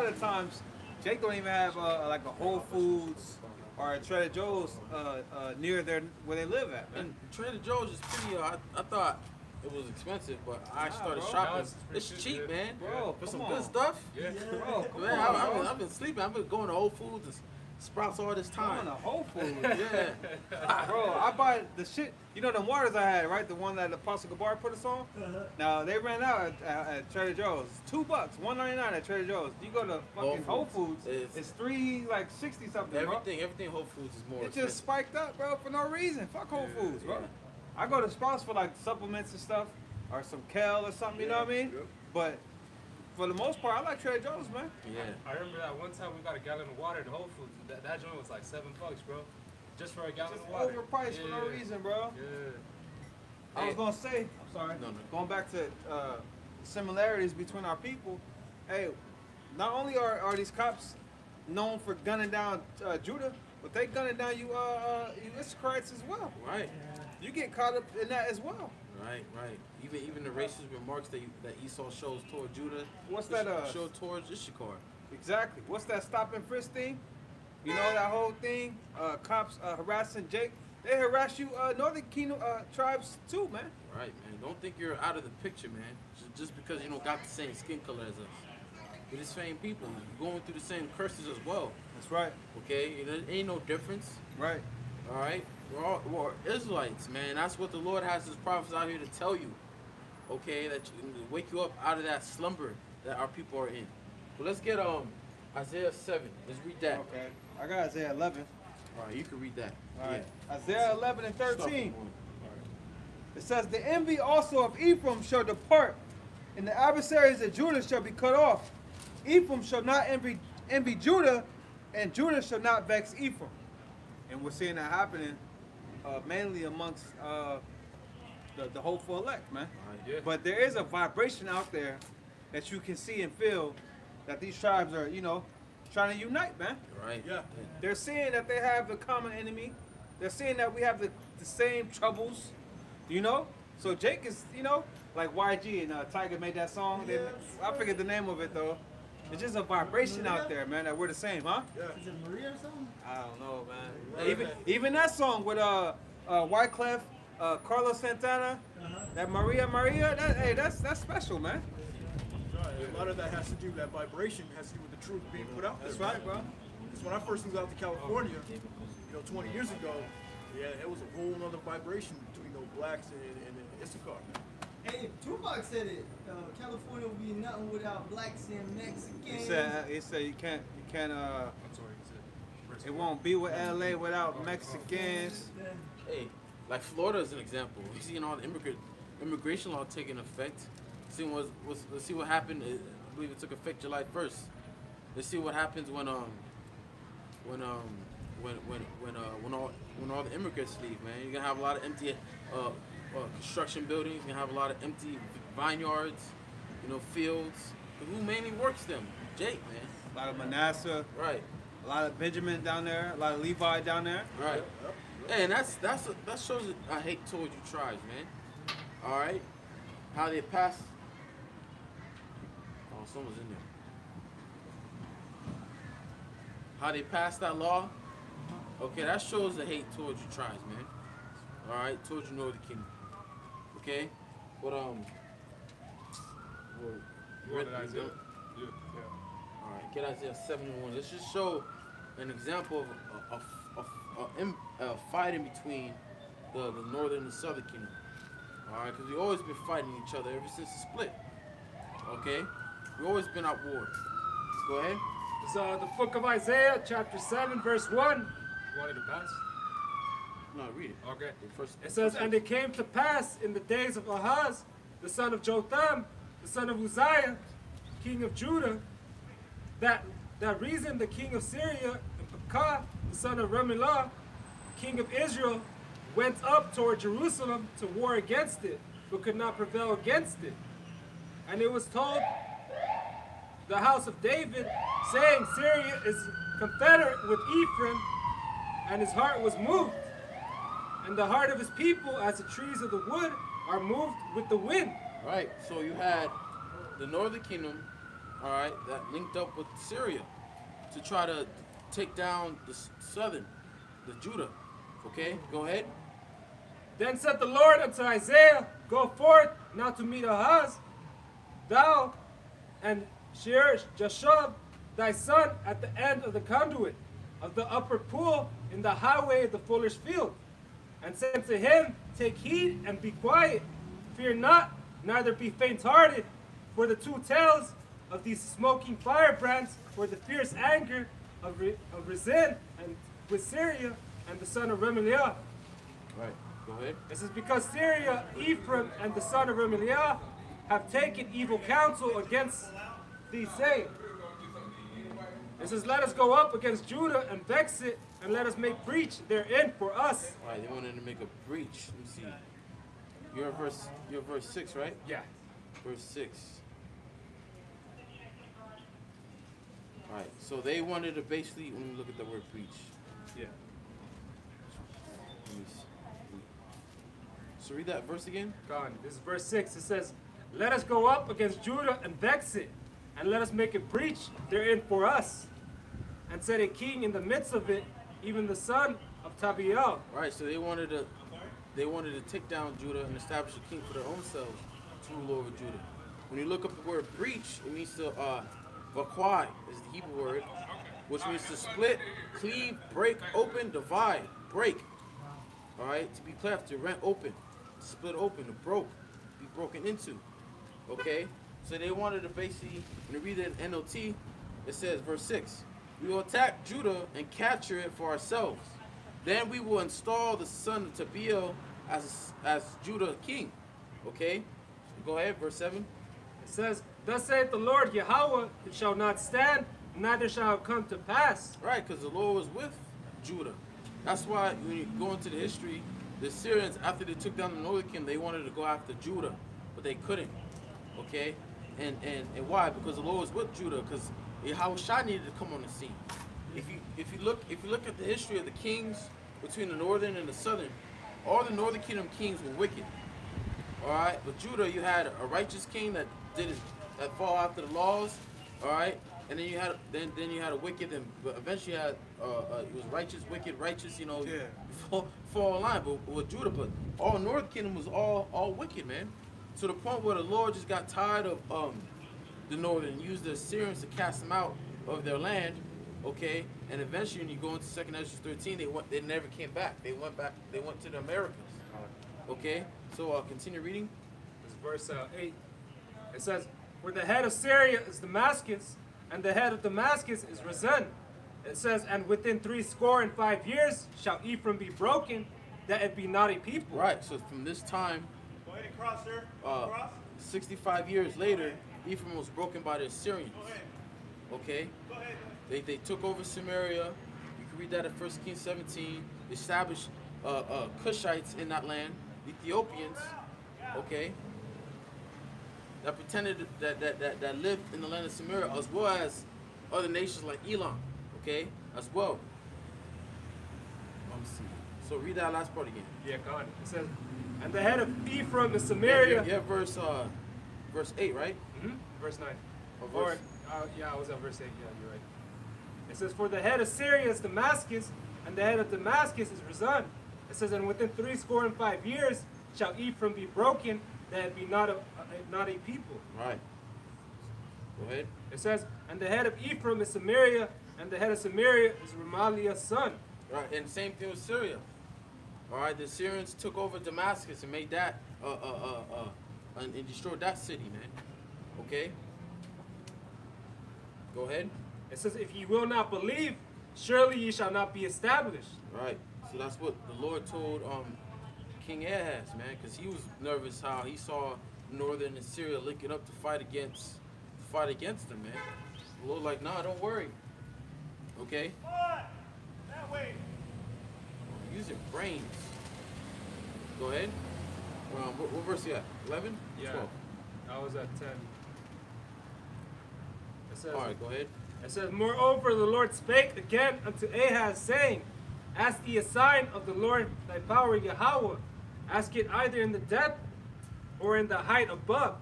of times, Jake don't even have like a Whole Foods or a Trader Joe's near where they live at, man. And Trader Joe's is pretty. I thought it was expensive, but I started bro. shopping. No, it's It's pretty cheap, good. man. Bro, For come some on. good stuff. Yeah. Bro, come Man, on, bro. I've been sleeping. I've been going to Whole Foods and Sprouts all this I'm on time. a Whole Foods. Yeah. Bro, I buy the shit. You know them waters I had, right? The one that Apostle Gabar put us on. Now they ran out at Trader Joe's. $2, $1.99 at Trader Joe's. You go to fucking Whole Foods, It's- it's $3.60 something, bro. Everything Whole Foods is more It expensive. just spiked up, bro, for no reason. Fuck Whole Foods, bro. yeah. I go to Sprouts for like supplements and stuff, or some kale or something. You know what I mean? Yep. But for the most part, I like Trader Joe's, man. Yeah. I remember that one time we got a gallon of water at Whole Foods. That joint was like $7, bro. Just for a gallon Just of water. overpriced for no Yeah. reason, bro. Yeah. I was Hey. gonna say, I'm sorry, No, no. going back to similarities between our people. Hey, not only are these cops known for gunning down Judah, but they gunning down you Issacharites as well. Right. You get caught up in that as well. Right. Even the racist remarks that Esau shows toward Judah. What's that, Show towards Issachar. Exactly. What's that stop and frisk thing? You know that whole thing? Cops harassing Jake. They harass you Northern Kingdom tribes too, man. Right, man. Don't think you're out of the picture, man. Just because you don't got the same skin color as us. We're the same people. You're going through the same curses as well. That's right. Okay? There ain't no difference. Right. All right? We're Israelites, man. That's what the Lord has his prophets out here to tell you. Okay? That to wake you up out of that slumber that our people are in. But let's get Isaiah 7. Let's read that. Okay. I got Isaiah 11. All right, you can read that. All right. Yeah. Isaiah 11 and Start from 13. one. It says, "The envy also of Ephraim shall depart, and the adversaries of Judah shall be cut off. Ephraim shall not envy Judah, and Judah shall not vex Ephraim." And we're seeing that happening mainly amongst the hopeful elect, man. All right. Yeah. But there is a vibration out there that you can see and feel that these tribes are, you know, trying to unite, man. Right. Yeah. They're seeing that they have a common enemy. They're seeing that we have the same troubles, you know. So Jake is, you know, like YG and Tiger made that song. They, I forget the name of it though. It's just a vibration out there, man. That we're the same, huh? Yeah. Is it Maria or something? I don't know, man. Even that song with Wyclef, Carlos Santana, that Maria, that, hey, that's special, man. A lot of that has to do, that vibration has to do with the truth being put out there. That's right, bro. Because when I first moved out to California, 20 years ago, yeah, it was a whole other vibration between blacks and Issachar. Hey, Tupac said it. California would be nothing without blacks and Mexicans. He said you can't it won't be with LA without Mexicans. Hey, like Florida is an example. You see all the immigration law taking effect. Let's see what happened. I believe it took effect July 1st. Let's see what happens when all the immigrants leave, man. You're gonna have a lot of empty construction buildings. You're gonna have a lot of empty vineyards, fields. But who mainly works them? Jake, man. A lot of Manasseh. Right. A lot of Benjamin down there. A lot of Levi down there. Right. Hey, and that shows that I hate told you tribes, man. All right. How they pass. Oh, someone's in there. How they passed that law. Okay, that shows the hate towards you tribes, man. All right, towards you Northern Kingdom. Okay, but What did Isaiah? Yeah. All right, get Isaiah 71. Let's just show an example of a fighting between the Northern and the Southern Kingdom. All right, because we've always been fighting each other ever since the split. Okay, we've always been at war. Go ahead. It's the book of Isaiah, chapter 7, verse 1. You wanted to pass? No, read it. Okay. It says, "And it came to pass in the days of Ahaz, the son of Jotham, the son of Uzziah, king of Judah, that reason the king of Syria, and Pekah, the son of Remaliah, king of Israel, went up toward Jerusalem to war against it, but could not prevail against it. And it was told the house of David, saying, Syria is confederate with Ephraim, and his heart was moved. And the heart of his people, as the trees of the wood, are moved with the wind." Right, so you had the Northern Kingdom, all right, that linked up with Syria to try to take down the Southern, the Judah. Okay, go ahead. "Then said the Lord unto Isaiah, Go forth now to meet Ahaz, thou and Shear-Jashub, thy son, at the end of the conduit of the upper pool in the highway of the fuller's field. And said to him, Take heed and be quiet. Fear not, neither be faint-hearted, for the two tails of these smoking firebrands, for the fierce anger of Rezin and with Syria and the son of Remaliah." Right, go ahead. This is because Syria, Ephraim, and the son of Remaliah have taken evil counsel against thee, saying, It says, "Let us go up against Judah and vex it, and let us make breach therein for us." All right, they wanted to make a breach. Let me see. You're verse 6, right? Yeah. Verse 6. All right, so they wanted to basically, let me look at the word breach. Yeah. Let me see. So read that verse again. God, this is verse 6. It says, "Let us go up against Judah and vex it, and let us make a breach therein for us, and set a king in the midst of it, even the son of Tabiel." All right, so they wanted to take down Judah and establish a king for their own selves to rule over Judah. When you look up the word breach, it means to vakwai is the Hebrew word, which means to split, cleave, break, open, divide, break. All right, to be clear, to rent open, to split open, to be broken into. Okay, so they wanted to basically, when you read it in NLT, it says, verse 6, "We will attack Judah and capture it for ourselves. Then we will install the son of Tabiel as Judah king." Okay, go ahead, verse 7. It says, "Thus saith the Lord Yahweh, it shall not stand, neither shall it come to pass." Right, because the Lord was with Judah. That's why when you go into the history, the Syrians, after they took down the Northern Kingdom, they wanted to go after Judah, but they couldn't. Okay, And why? Because the Lord was with Judah. Because Yahushua needed to come on the scene. If you look at the history of the kings between the northern and the southern, all the northern kingdom kings were wicked. All right, but Judah, you had a righteous king that fall after the laws. All right, and then you had a wicked, and but eventually you had it was righteous, wicked, righteous. You know, fall in line. But with Judah, but all northern kingdom was all wicked, man. To the point where the Lord just got tired of the northern and used the Assyrians to cast them out of their land. Okay, and eventually when you go into 2nd Ezra 13, they never came back. They went to the Americas. Okay, so continue reading. This is verse 8. It says, "For the head of Syria is Damascus, and the head of Damascus is Rezin." It says, "And within 65 years shall Ephraim be broken, that it be not a people." Right. So from this time, Go ahead and cross, sir. Cross. 65 years later, Ephraim was broken by the Assyrians. Go ahead. Okay. Go ahead. They took over Samaria. You can read that in 1 Kings 17. They established Cushites in that land, Ethiopians, okay, that pretended that lived in the land of Samaria, as well as other nations like Elam, okay, as well. Let me see. So read that last part again. Yeah, go on. It says, "And the head of Ephraim is Samaria." Yeah, verse 8, right? Verse 9. Or verse- Yeah, I was at verse 8. Yeah, you're right. It says, "For the head of Syria is Damascus, and the head of Damascus is Rezin." It says, "And within 65 years shall Ephraim be broken, that it be not a people." Right. Go ahead. It says, "And the head of Ephraim is Samaria, and the head of Samaria is Remaliah's son." Right, and same thing with Syria. All right, the Syrians took over Damascus and made that and destroyed that city, man. Okay. Go ahead. It says, "If ye will not believe, surely ye shall not be established." Right. So that's what the Lord told King Ahaz, man, because he was nervous how he saw northern Assyria linking up to fight against them, man. The Lord like, nah, don't worry. Okay. What? That way. Use your brains. Go ahead. What verse you at? 11? Yeah. 12. I was at 10. It says, All right, go ahead. It says, "Moreover, the Lord spake again unto Ahaz, saying, Ask thee a sign of the Lord thy power, Yahweh. Ask it either in the depth or in the height above.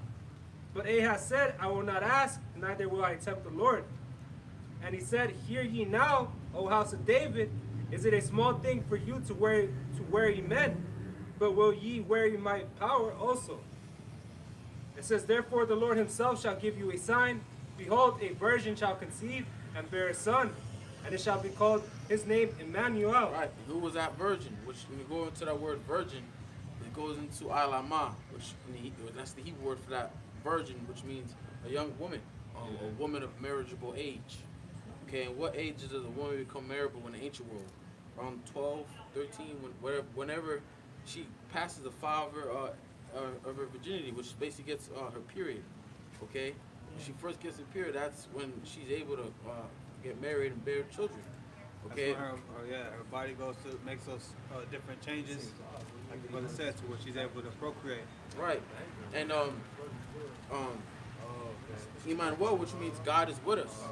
But Ahaz said, I will not ask, neither will I tempt the Lord. And he said, Hear ye now, O house of David, is it a small thing for you to weary men? But will ye weary my power also?" It says, "Therefore the Lord himself shall give you a sign. Behold, a virgin shall conceive and bear a son, and it shall be called his name Emmanuel." Right. Who was that virgin? Which, when you go into that word virgin, it goes into Alama, which that's the Hebrew word for that virgin, which means a young woman, a woman of marriageable age. Okay, and what age does a woman become marriageable in the ancient world? Around 12, 13, whenever she passes the 5 of her virginity, which basically gets her period. Okay, when she first gets her period, that's when she's able to get married and bear children. Okay. That's when her body makes those different changes, like the brother says, to where she's able to procreate. Right, and Emmanuel, which means God is with us.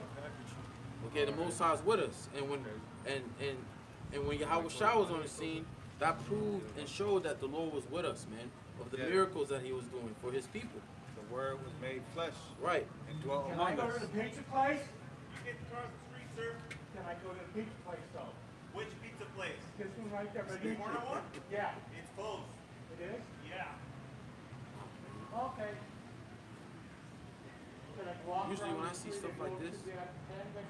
Okay, the Most High is with us, and when Yahweh Shah was on the scene, that proved and showed that the Lord was with us, man, of the miracles that He was doing for His people. The Word was made flesh Right. and dwelt Can I among go us. to the pizza place? You get across the street, sir. Can I go to the pizza place, though? Which pizza place? This one right there. The corner one? Yeah. It's closed. It is? Yeah. Okay. Can I walk Usually when around I the see street stuff and like go to this, the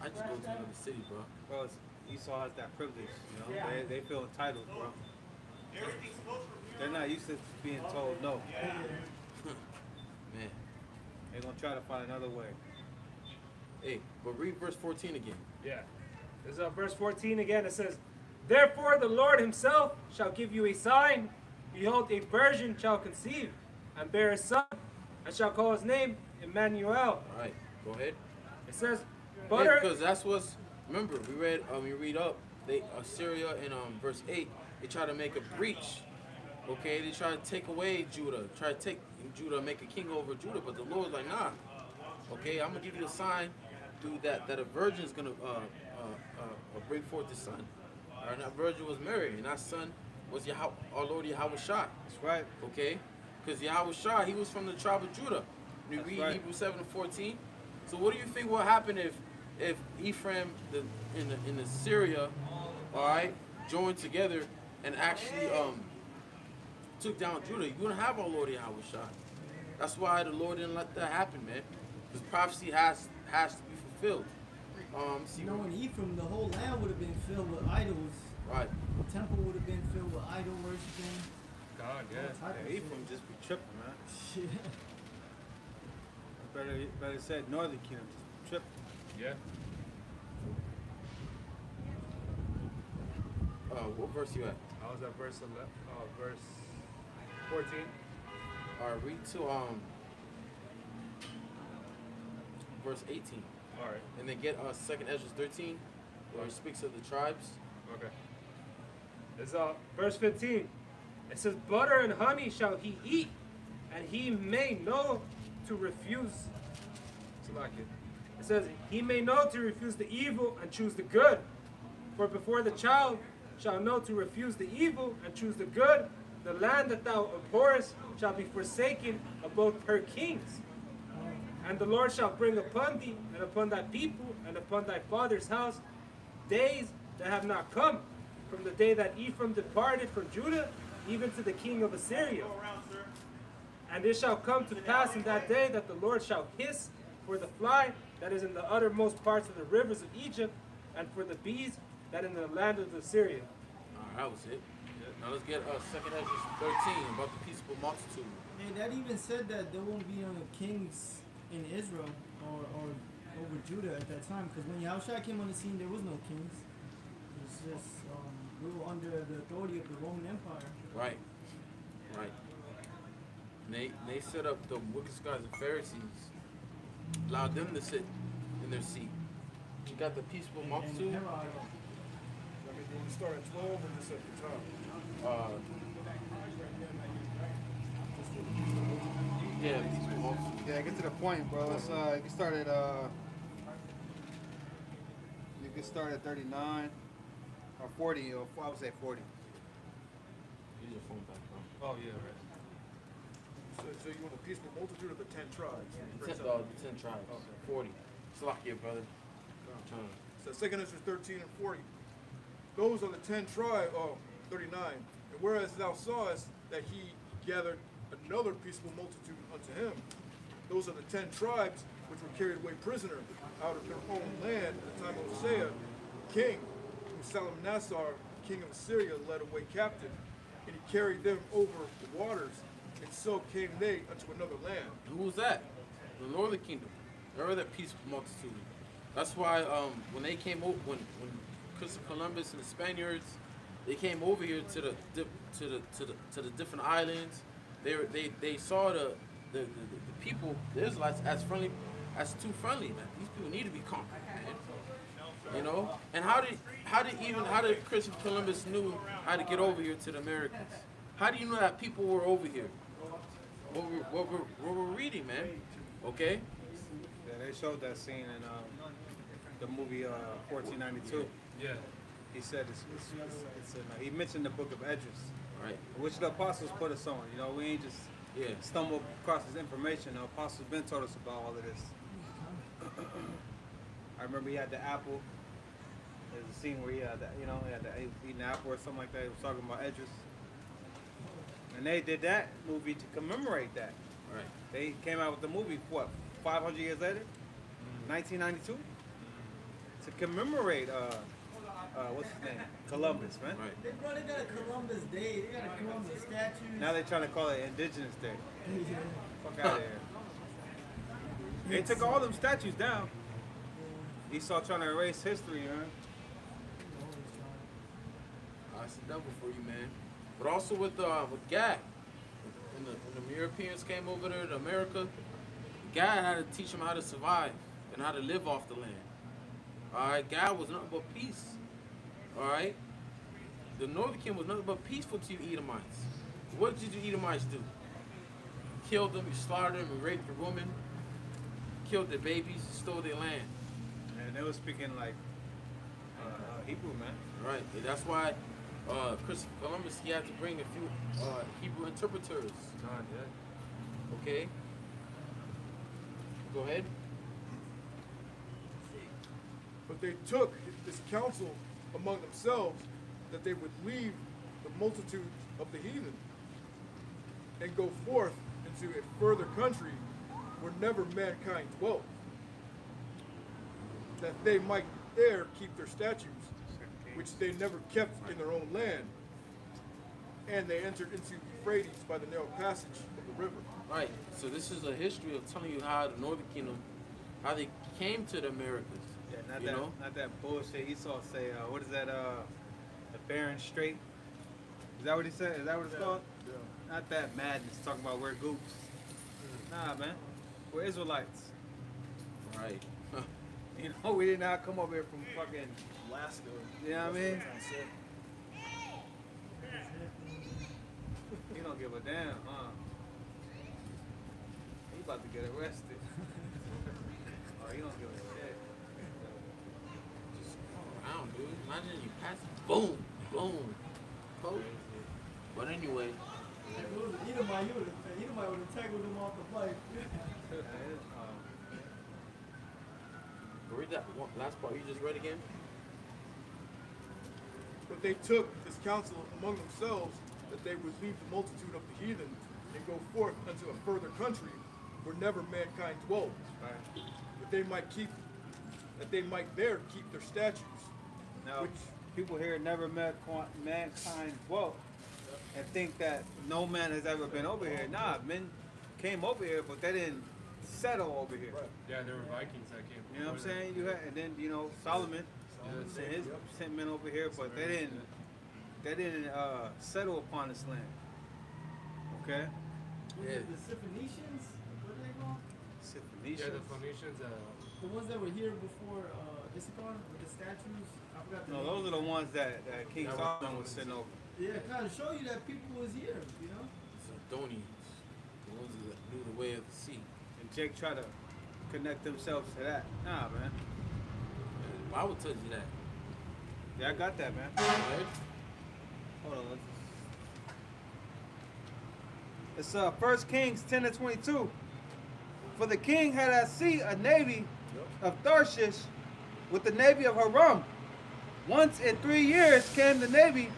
I just go to another city, bro. Well, Esau has that privilege, you know. Yeah. They feel entitled, bro. Everything's closed from here. They're not used to being told no. Yeah. Man. They're gonna try to find another way. Hey, but read verse 14 again. Yeah. This is verse 14 again. It says, "Therefore the Lord himself shall give you a sign. Behold, a virgin shall conceive and bear a son, and shall call his name Emmanuel." All right, go ahead. It says, Hey, "Butter." because that's what's, remember, we read up, Assyria in verse 8, they try to make a breach. Okay, they try to take away Judah, try to take Judah, make a king over Judah, but the Lord's like, nah, Okay, I'm gonna give you a sign through that a virgin is gonna bring forth the son. All right, and that virgin was Mary, and that son was our Lord Yahweh Shai. That's right. Okay, because Yahweh Shai, he was from the tribe of Judah. We That's read right. Hebrews 7:14. So what do you think will happen if Ephraim in the Syria, all right, joined together and actually took down Judah? You wouldn't have our Lord Yahweh Shai. That's why the Lord didn't let that happen, man. Because prophecy has to be fulfilled. See, You know, in Ephraim, the whole land would have been filled with idols. right. The temple would have been filled with idol worshiping. God, yeah. All type of Yeah, Ephraim just be tripping, man. shit. Better said, Northern Kingdom just be tripping. Yeah. What verse you at? I was at verse 14. All right, read to verse 18, All right. and then get 2nd Ezra 13, where it speaks of the tribes. Okay. It's verse 15. It says, "Butter and honey shall he eat, and he may know to refuse." So like it says, "He may know to refuse the evil and choose the good. For before the child shall know to refuse the evil and choose the good, the land that thou abhorrest shall be forsaken above her kings. And the Lord shall bring upon thee and upon thy people and upon thy father's house days that have not come, from the day that Ephraim departed from Judah, even to the king of Assyria. And it shall come to pass in that day that the Lord shall hiss for the fly that is in the uttermost parts of the rivers of Egypt, and for the bees that in the land of Assyria." All right, that was it. Now let's get 2nd Ezra 13 about the peaceable multitude. And that even said that there won't be any kings in Israel or over Judah at that time, because when Yahushua came on the scene, there was no kings. It was just we were under the authority of the Roman Empire. Right. Right. And they set up the wicked scribes and Pharisees, allowed them to sit in their seat. You got the peaceable And multitude. Herod, I mean, do we start at 12 or just at the top? Yeah, peaceable multitude. Yeah, get to the point, bro. Let's you can start at you can start at 39 or 40, or I would say 40. Use your phone back, bro. Oh, yeah, right. So you want the peaceful multitude of the 10 tribes? The 10 tribes. Okay. 40. Slovakia, brother. So 2nd Ezra 13 and 40. Those are the 10 tribes, 39. And whereas thou sawest that he gathered another peaceful multitude unto him, those are the 10 tribes which were carried away prisoner out of their own land at the time of Hosea, king, whom Salmanassar, king of Assyria, led away captive, and he carried them over the waters, and so came they unto another land. Who was that? The northern kingdom. They were that peaceful multitude. That's why when they came over, when Christopher Columbus and the Spaniards, they came over here to the different islands. They saw the people, the Israelites, as friendly, as too friendly, man. These people need to be conquered, man. You know. And how did Christopher Columbus knew how to get over here to the Americas? How do you know that people were over here? What we're reading, man. Okay. Yeah, they showed that scene in the movie 1492. Yeah. He said he mentioned the book of Esdras, Right. which the apostles put us on. You know, we ain't just stumble across this information. The apostles been told us about all of this. I remember he had the apple. There's a scene where he had eating an apple or something like that. He was talking about Esdras. And they did that movie to commemorate that. Right. They came out with the movie, what, 500 years later? 1992? To commemorate, what's his name? Columbus, man. Right. they got a Columbus Day. They got a Columbus statue. Now they're trying to call it Indigenous Day. Fuck out of here. They took all them statues down. Esau trying to erase history, man. That's the devil for you, man. But also with Gad, when the Europeans came over there to America, Gad had to teach them how to survive and how to live off the land. All right, Gad was nothing but peace. All right, the Northern Kingdom was nothing but peaceful to you Edomites. What did you Edomites do? You killed them, you slaughtered them, you raped your woman, killed their babies, stole their land. And they were speaking like Hebrew, man. Right. And that's why Christopher Columbus, he had to bring a few Hebrew interpreters. God, yeah. Okay? Go ahead. But they took this counsel among themselves that they would leave the multitude of the heathen and go forth into a further country where never mankind dwelt, that they might there keep their statutes, which they never kept in their own land. And they entered into Euphrates by the narrow passage of the river. Right. So this is a history of telling you how the Northern Kingdom, how they came to the Americas. Yeah, not that bullshit Esau say. What is that? The Barren Strait. Is that what he said? Is that what it's called? Yeah. Not that madness. Talking about we're goops. Nah, man. We're Israelites. Right. You know, we did not come over here from fucking. Alaska. You know what I mean? That's what He don't give a damn, huh? He about to get arrested. Oh, he don't give a shit. Just go around, dude. Imagine you pass it, boom, boom. Boom. But anyway, Edomite would have tackled him off the bike. read that last part you just read again. But they took this counsel among themselves that they would leave the multitude of the heathen and go forth unto a further country where never mankind dwelt, that they might there keep their statutes. Now, Which people here never met mankind dwelt and think that no man has ever been over here. Nah, men came over here, but they didn't settle over here. Right. Yeah, there were Vikings that came. You know what I'm saying? And then Solomon sent men over here, but they didn't settle upon this land. Okay. Yeah. The Phoenicians, what are they called? Yeah, the Phoenicians. The ones that were here before Issachar with the statues. I forgot the No, name. those are the ones that King Solomon was sent over. Yeah, kind of show you that people was here, you know. Sidonians, the ones that knew the way of the sea. And Jake tried to connect themselves to that. Nah, man. The Bible tells you that. Yeah, I got that, man. Right? Hold on. It's 1 Kings 10:22. For the king had at sea a navy of Tarshish with the navy of Haram. Once in 3 years came the navy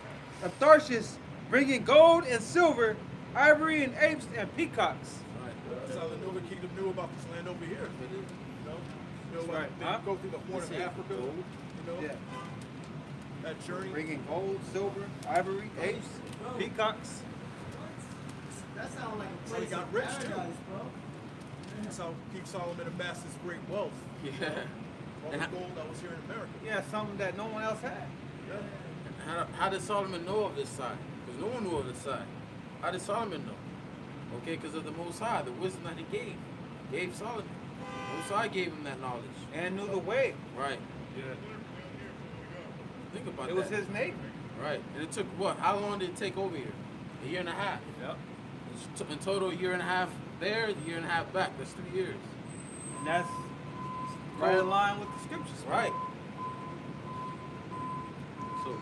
of Tarshish, bringing gold and silver, ivory and apes and peacocks. That's how the Northern Kingdom knew about this land over here. You know, Right. they Huh? go through the Horn of They say Africa. gold. You know, Yeah, that journey. bringing gold, silver, ivory, apes, peacocks. That sounds like a So he place got of rich, too. paradise, bro. That's how King Solomon amassed his great wealth. Yeah. All the And gold that was here in America. Yeah, something that no one else had. how did Solomon know of this side? Because no one knew of this side. How did Solomon know? Okay, because of the Most High, the wisdom that he gave Solomon. Most High gave him that knowledge. And knew the way. Right. Yeah. Think about It that. was his navy. Right. And it took what? How long did it take over here? A year and a half. Yep. In total, a year and a half there, a year and a half back. That's 3 years. And that's right in line with the scriptures. Right. So,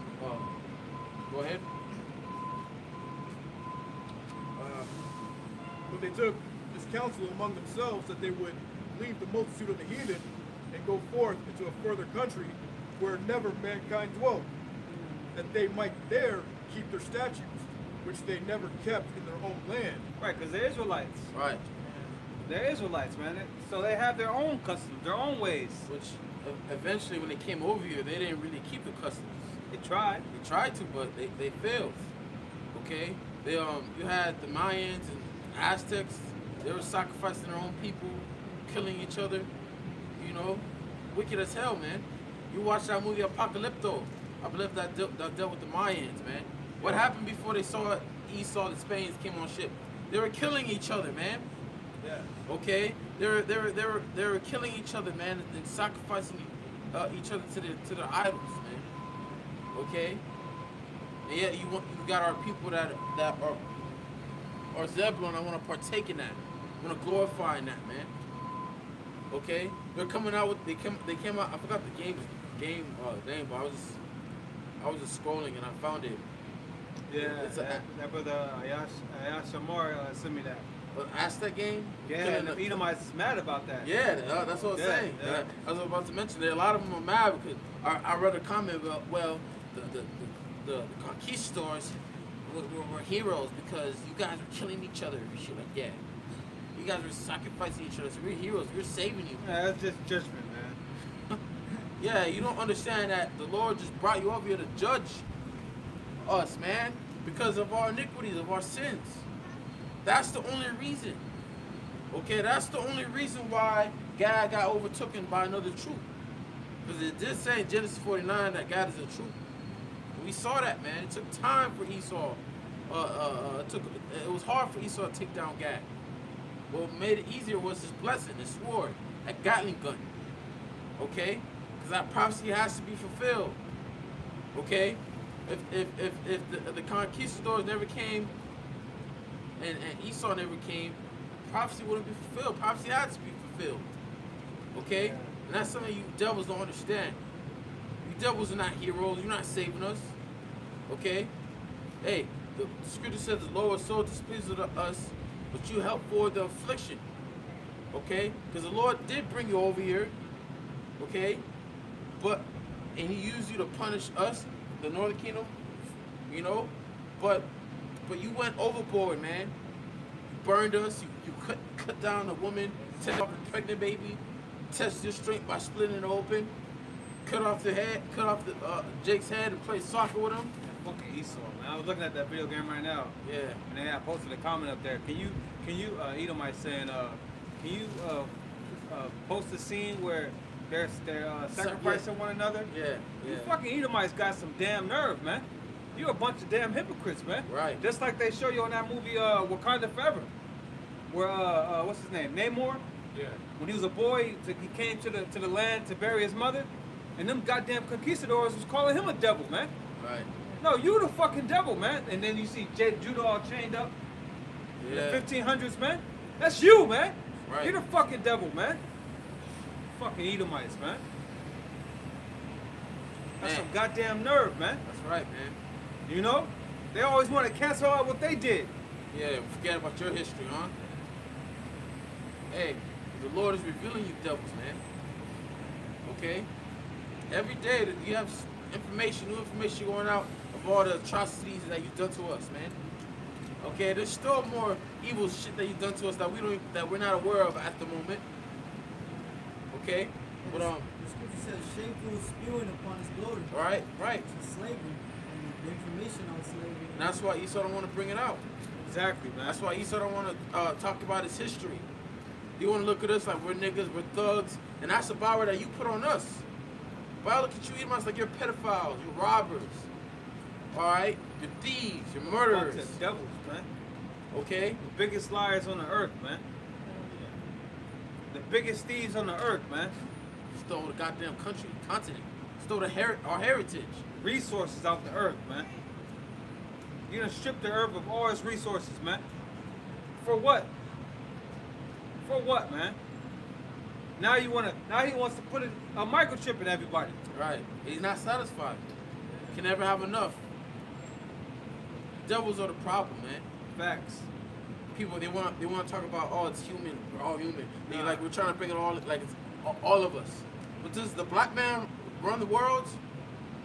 go ahead. But they took this counsel among themselves that they would leave the multitude of the heathen and go forth into a further country where never mankind dwelt, that they might there keep their statutes, which they never kept in their own land. Right, because they're Israelites. Right. They're Israelites, man. So they have their own customs, their own ways. Which eventually, when they came over here, they didn't really keep the customs. They tried. They tried to, but they failed. Okay. They you had the Mayans and Aztecs. They were sacrificing their own people, killing each other. You know, wicked as hell, man. You watch that movie Apocalypto. I believe that dealt with the Mayans, man. What happened before they saw Esau, the Spaniards came on ship? They were killing each other, man. Yeah. Okay, they were killing each other, man, and sacrificing each other to their idols, man. Okay, and yet you got our people that are Zebulon. I want to partake in that. I want to glorify in that, man. Okay, they're coming out with they came out. I forgot the game name, but I was just scrolling and I found it. Yeah, It's that brother Ayash Shamar sent me that. Aztec game. Yeah, Killing and the Edomites is mad about that. Yeah, that's what I was Yeah, saying. yeah. I was about to mention that a lot of them are mad because I read a comment about, well, the conquistadors were heroes because you guys were killing each other and shit like that. You guys were sacrificing each other, so we're heroes. We're saving you. Yeah, that's just judgment, man. Yeah, you don't understand that the Lord just brought you over here to judge us, man, because of our iniquities, of our sins. That's the only reason. Okay, that's the only reason why God got overtaken by another troop. Because it did say in Genesis 49 that God is a troop. We saw that, man. It took time for Esau. It was hard for Esau to take down God. What made it easier was his blessing, his sword, that Gatling gun. Okay? Because that prophecy has to be fulfilled. Okay? If the conquistadors never came and Esau never came, prophecy wouldn't be fulfilled. Prophecy had to be fulfilled. Okay? And that's something you devils don't understand. You devils are not heroes. You're not saving us. Okay? Hey, the scripture says the Lord was so displeased with us, but you help for the affliction. Okay? Because the Lord did bring you over here. Okay? And he used you to punish us, the Northern Kingdom. You know? But you went overboard, man. You burned us. You cut down a woman, take off a pregnant baby, test your strength by splitting it open, cut off Jake's head and play soccer with him. Fucking Esau, man. I was looking at that video game right now. Yeah. And then I posted a comment up there. Can you Edomite saying, can you post a scene where they're sacrificing one another? Yeah. You fucking Edomites got some damn nerve, man. You a bunch of damn hypocrites, man. Right. Just like they show you on that movie Wakanda Forever, where what's his name, Namor. Yeah. When he was a boy, he came to the land to bury his mother, and them goddamn conquistadors was calling him a devil, man. Right. No, you the fucking devil, man. And then you see Judah all chained up in the 1500s, man. That's you, man. Right. You're the fucking devil, man. Fucking Edomites, man. That's some goddamn nerve, man. That's right, man. You know? They always want to cancel out what they did. Yeah, forget about your history, huh? Hey, the Lord is revealing you devils, man. Okay? Every day that you have new information going out of all the atrocities that you've done to us, man. Okay, there's still more evil shit that you've done to us that we're not aware of at the moment. Okay? But the scripture says shameful spewing upon his glory. Right. Slavery and the information on slavery. And that's why Esau don't want to bring it out. Exactly, man. That's why Esau don't want to talk about his history. He want to look at us like we're niggas, we're thugs, and that's the power that you put on us. But I look at you, Edomites, like you're pedophiles, you're robbers, all right? You're thieves, you're murderers. Bunch of devils, man. Okay? The biggest liars on the earth, man. The biggest thieves on the earth, man. Stole the goddamn continent. Stole our heritage. Resources out the earth, man. You done stripped the earth of all its resources, man. For what? For what, man? Now he wants to put a microchip in everybody. Right. He's not satisfied. Can never have enough. Devils are the problem, man. Facts. People they want to talk about, oh, it's human, we're all human. Like we're trying to bring it all, like it's all of us. But does the black man run the world?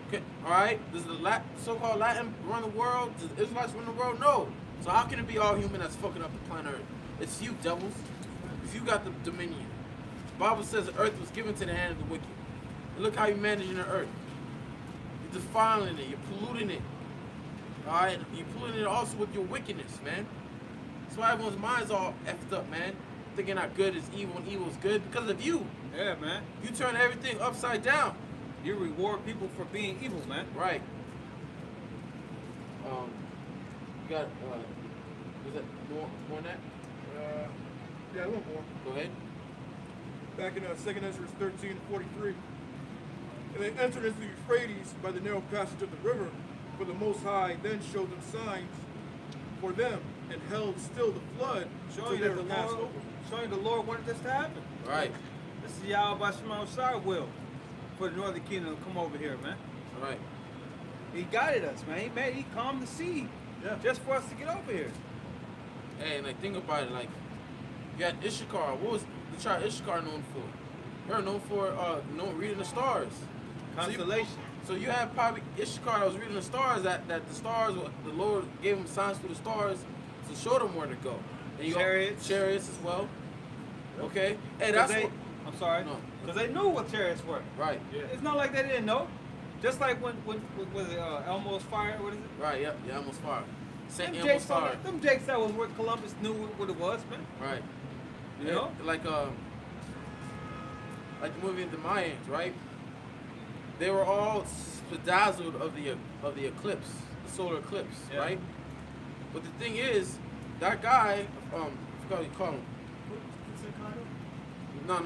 Okay, all right. Does the so-called Latin run the world? Does the Israelites run the world? No. So how can it be all human that's fucking up the planet Earth? It's you, devils. Because you got the dominion. The Bible says the earth was given to the hand of the wicked. And look how you're managing the earth. You're defiling it. You're polluting it. All right. You're polluting it also with your wickedness, man. That's why everyone's mind's all effed up, man. Thinking that good is evil and evil is good because of you. Yeah, man. You turn everything upside down. You reward people for being evil, man. Right. You got, was that more than that? Yeah, a little more. Go ahead. Back in 2nd Ezra 13:43. And they entered into the Euphrates by the narrow passage of the river, for the Most High then showed them signs for them and held still the flood Showing till they that were the passed Lord, over. showing the Lord wanted this to happen. Right. This is Yahweh Shema Shai will for the Northern Kingdom to come over here, man. Right. He guided us, man. He calmed the sea just for us to get over here. Hey, and like think about it, like you had Issachar. What was the tribe Issachar known for? They're known for reading the stars. Constellation. So you have probably Issachar that was reading the stars. That the stars, the Lord gave him signs through the stars to show them where to go. And you Chariots. Chariots as well. Okay. Hey, 'Cause that's I'm sorry. No. Because they knew what chariots were. right. It's not like they didn't know. Just like when was it Elmo's fire? What is it? Right. Yep. Yeah. Almost fire. Saint Them Elmo's Jakes, fire. them Jakes that was where Columbus knew what it was, man. Right. You know? Like the movie The Mayans, right? They were all bedazzled of the eclipse, the solar eclipse, Yeah. right? But the thing is, that guy, I forgot what you call him. No.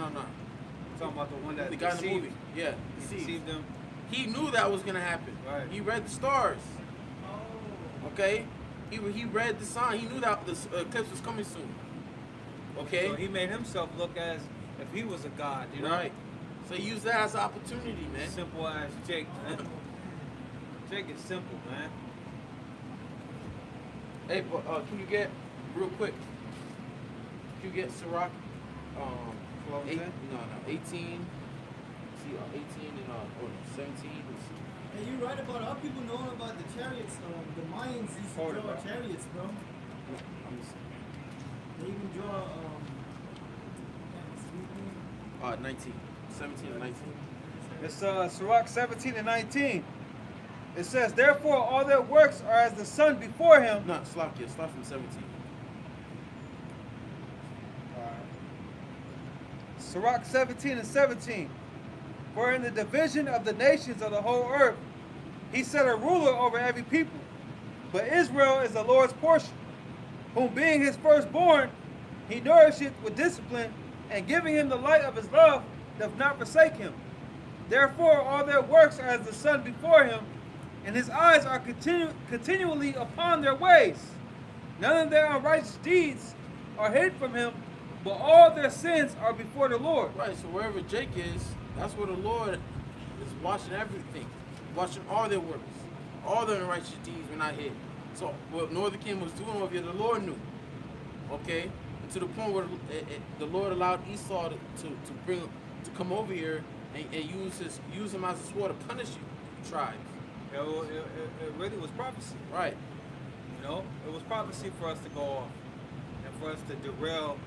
Talking about the one that The guy in the deceived. movie. Yeah, He deceived. deceived them. He knew that was gonna happen. Right. He read the stars. Okay? He read the sign. He knew that the eclipse was coming soon. Okay? So he made himself look as if he was a god, you know? Right. So he used that as an opportunity, man. Simple as Jake, man. Jake is simple, man. Hey, but can you get real quick? Can you get Sirach? 12 and 10? No, 18. See, 18 and 17. Hey, you're right about our people knowing about the chariots. The Mayans used to Hold draw it, bro. chariots, bro. I'm just, They even draw 19, 17 and 19. It's Sirach 17 and 19. It says, therefore all their works are as the sun before him. No, start from 17. Sirach 17 and 17. For in the division of the nations of the whole earth, he set a ruler over every people. But Israel is the Lord's portion, whom being his firstborn, he nourisheth with discipline, and giving him the light of his love, doth not forsake him. Therefore all their works are as the sun before him, and his eyes are continually upon their ways. None of their unrighteous deeds are hid from him, but all their sins are before the Lord. Right, so wherever Jake is, that's where the Lord is watching everything, watching all their works, all their unrighteous deeds were not hid. So what Northern Kingdom was doing over here, the Lord knew. Okay, and to the point where the Lord allowed Esau to come over here and use him as a sword to punish you tribes. It really was prophecy. Right. You know, it was prophecy for us to go off and for us to derail,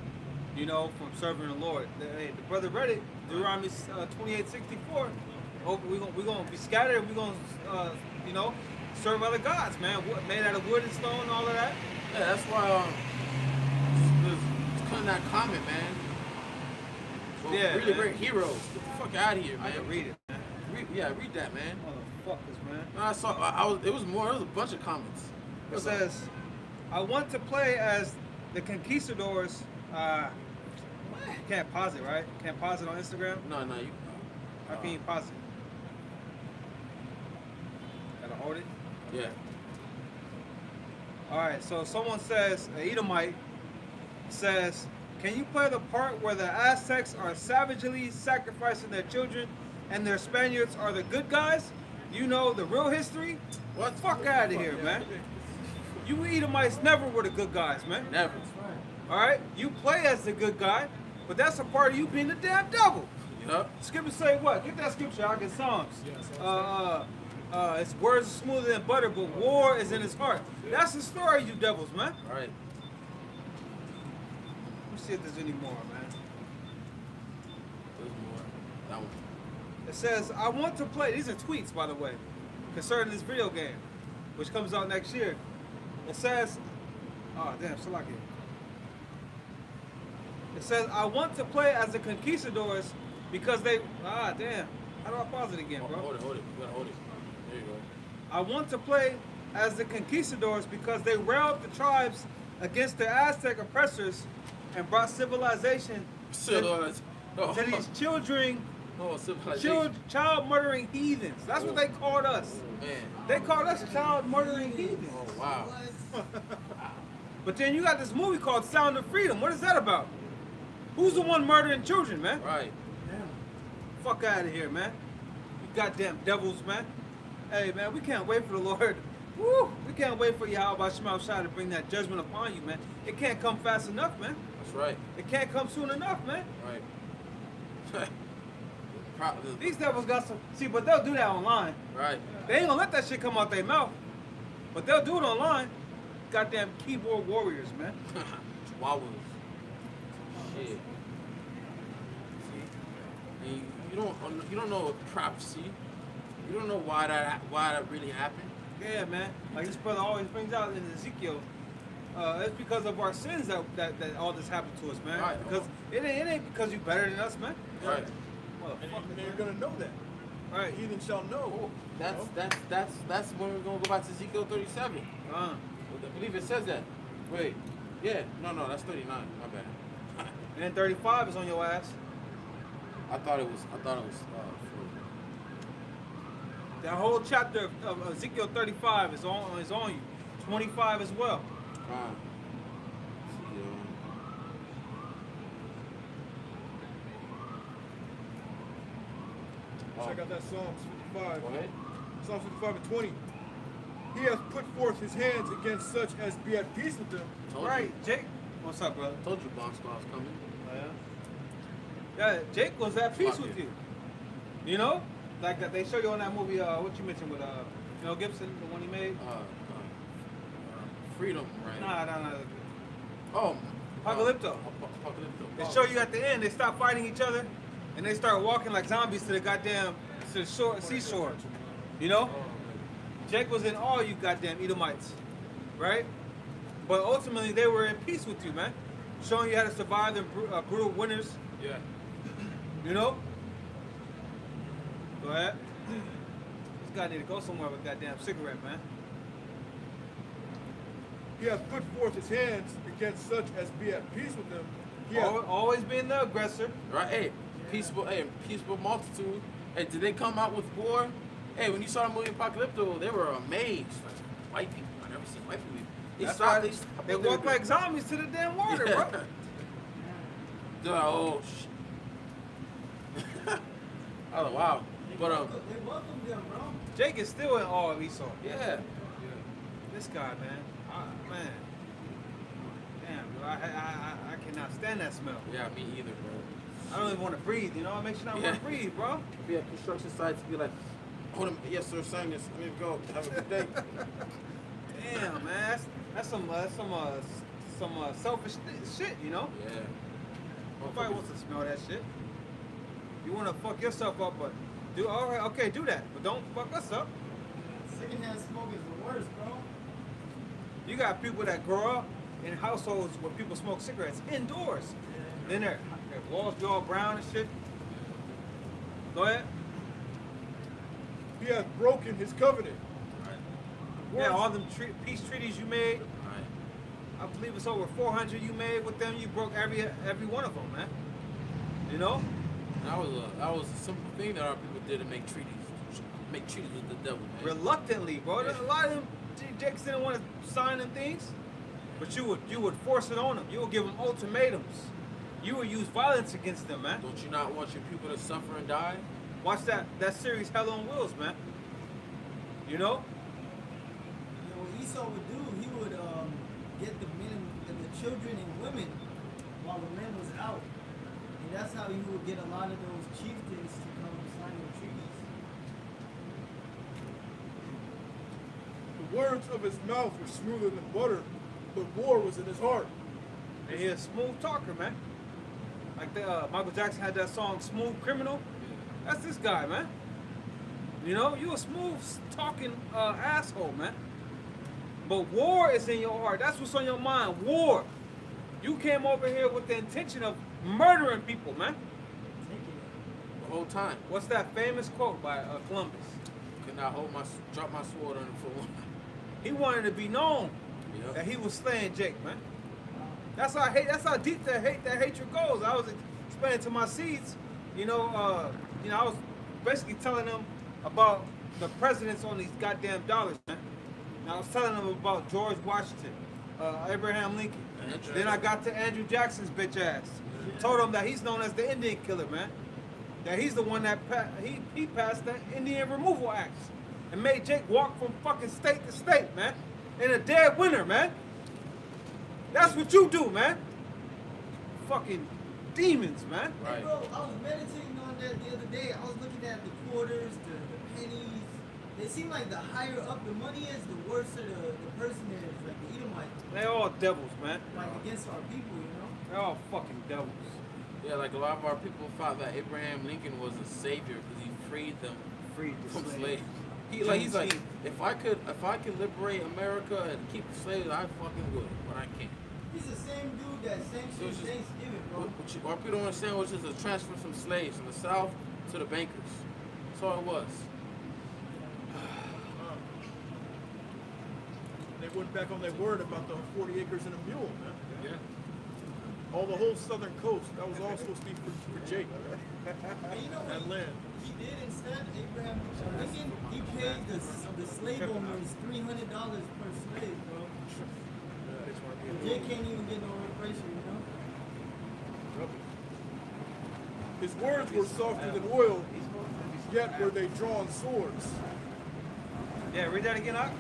you know, from serving the Lord. The brother read it, Deuteronomy 28:64. Oh, we're gonna be scattered. And we're gonna, you know, serve other gods, man. Made out of wood and stone, all of that. Yeah, that's why just cutting that comment, man. Well, Yeah, really man. great heroes. Get the fuck out of here, man. I can read it, man. Read that, man. Motherfuckers, man. No, I saw. It was a bunch of comments. It says, I want to play as the conquistadors. Can't pause it, right? Can't pause it on Instagram? No, you. How can you pause it? Gotta hold it? Yeah. Alright, so someone says, an Edomite says, can you play the part where the Aztecs are savagely sacrificing their children and their Spaniards are the good guys? You know the real history? What? Fuck out of here, man. You Edomites never were the good guys, man. Never. Alright? You play as the good guy, but that's a part of you being the damn devil. Yup. Scripture say what? Get that scripture out in Psalms. His words are smoother than butter, but war is in his heart. That's the story, you devils, man. All right. Let me see if there's any more, man. There's more. That one. It says, I want to play, these are tweets, by the way, concerning this video game, which comes out next year. It says, oh, damn, Salaki. It says, I want to play as the conquistadors because they, damn. How do I pause it again, bro? Hold it. You gotta hold it. There you go. I want to play as the conquistadors because they railed the tribes against the Aztec oppressors and brought civilization to these child murdering heathens. That's what they called us. Man. They called us child murdering heathens. Oh, wow. But then you got this movie called Sound of Freedom. What is that about? Who's the one murdering children, man? Right. Fuck out of here, man. You goddamn devils, man. Hey, man, we can't wait for the Lord. Woo! We can't wait for Yahweh Shema Shai to bring that judgment upon you, man. It can't come fast enough, man. That's right. It can't come soon enough, man. Right. These devils got some. See, but they'll do that online. Right. They ain't gonna let that shit come out their mouth. But they'll do it online. Goddamn keyboard warriors, man. Chihuahuas. Shit. See, and you don't know prophecy. You don't know why that really happened. Yeah, man. Like this brother always brings out in Ezekiel. It's because of our sins that all this happened to us, man. Right. Because it ain't because you better than us, man. Right. And they're gonna know that. Right. Heathen shall know. That's when we're gonna go back to Ezekiel 37. I believe it says that. Wait. Yeah. No, that's 39. My bad. And then 35 is on your ass. I thought it was. That whole chapter of Ezekiel 35 is on you. 25 as well. Check out that Psalms 55. Go ahead. Psalms 55 and 20. He has put forth his hands against such as be at peace with them. Told Right, you. Jake. What's up, brother? Told you bomb squad's coming. Yeah, Jake was at peace with you. You know? Like that they show you on that movie, what you mentioned with Mel Gibson, the one he made? Freedom, right? Nah. Oh. Apocalypto. Apocalypto. They show you at the end, they stop fighting each other, and they start walking like zombies to the seashore. You know? Jake was in all you goddamn Edomites, right? But ultimately, they were in peace with you, man. Showing you how to survive the brutal winters. Yeah. You know? Go ahead. This guy need to go somewhere with a goddamn cigarette, man. He has put forth his hands against such as be at peace with them. He has, Always being the aggressor. Right. Hey, peaceful multitude. Hey, did they come out with war? Hey, when you saw the movie Apocalypto, they were amazed. Like, white people. I never seen white people. They walk like zombies to the damn water, bro. They're like, oh shit. Oh wow. But They welcome them, bro. Jake is still in awe of Esau. yeah. This guy, man. Man. Damn, bro. I cannot stand that smell. Yeah, me either, bro. I don't even want to breathe, you know? It makes you not want to breathe, bro. Be at construction sites, be like, hold him. Yes, sir, sign this. I need to go. Have a good day. Damn, man. That's some selfish shit, you know? Yeah. Nobody wants to smell that shit. You want to fuck yourself up, but do all right, okay, do that, but don't fuck us up. Secondhand smoke is the worst, bro. You got people that grow up in households where people smoke cigarettes indoors. Then their walls be all brown and shit. Go ahead. he has broken his covenant. Yeah, all them peace treaties you made. Right. I believe it's over 400 you made with them. You broke every one of them, man. You know? That was a simple thing that our people did to make treaties with the devil, man. Reluctantly, bro. There's a lot of them. Jakes didn't want to sign them things, but you would force it on them. You would give them ultimatums. You would use violence against them, man. Don't you not want your people to suffer and die? Watch that series Hell on Wheels, man. You know? You know, what Esau would do, he would get the men and the children and women while the men was out. And that's how he would get a lot of those chieftains to come sign the treaties. The words of his mouth were smoother than butter, but war was in his heart. And he's a smooth talker, man. Like Michael Jackson had that song Smooth Criminal. That's this guy, man. You know, you a smooth talking asshole, man. But war is in your heart. That's what's on your mind. War. You came over here with the intention of murdering people, man. The whole time. What's that famous quote by Columbus? Could not drop my sword on him for one. He wanted to be known Yep. that he was slaying Jake, man. That's how deep that hatred goes. I was explaining to my seeds, I was basically telling them about the presidents on these goddamn dollars, man. And I was telling them about George Washington, Abraham Lincoln. Then I got to Andrew Jackson's bitch ass. Told him that he's known as the Indian killer, man. that he's the one that he passed the Indian Removal Act and made Jake walk from fucking state to state, man, in a dead winter, man. That's what you do, man. Fucking demons, man. Hey, Right. bro, I was meditating on that the other day. I was looking at the quarters, the pennies. They seem like the higher up the money is, the worse the person is. Like the Edomite, They're all devils, man. like against our people, you know? They're all fucking devils. Yeah, like a lot of our people thought that Abraham Lincoln was a savior because he freed them Freed the from slaves. slaves. He's like, if I could liberate America and keep the slaves, I fucking would, but I can't. He's the same dude that sanctioned So it's just- Thanksgiving, bro. What people don't understand was just a transfer from slaves from the South to the bankers. That's all it was. They went back on their word about the 40 acres and a mule, man. Yeah. All the whole southern coast, that was all supposed to be for Jake. And you know That what land. he did instead? Abraham Lincoln, he paid the slave owners $300 per slave, bro. Jay can't even get no reparation, you know? His words were softer than oil, yet were they drawn swords. Yeah, read that again, Doc.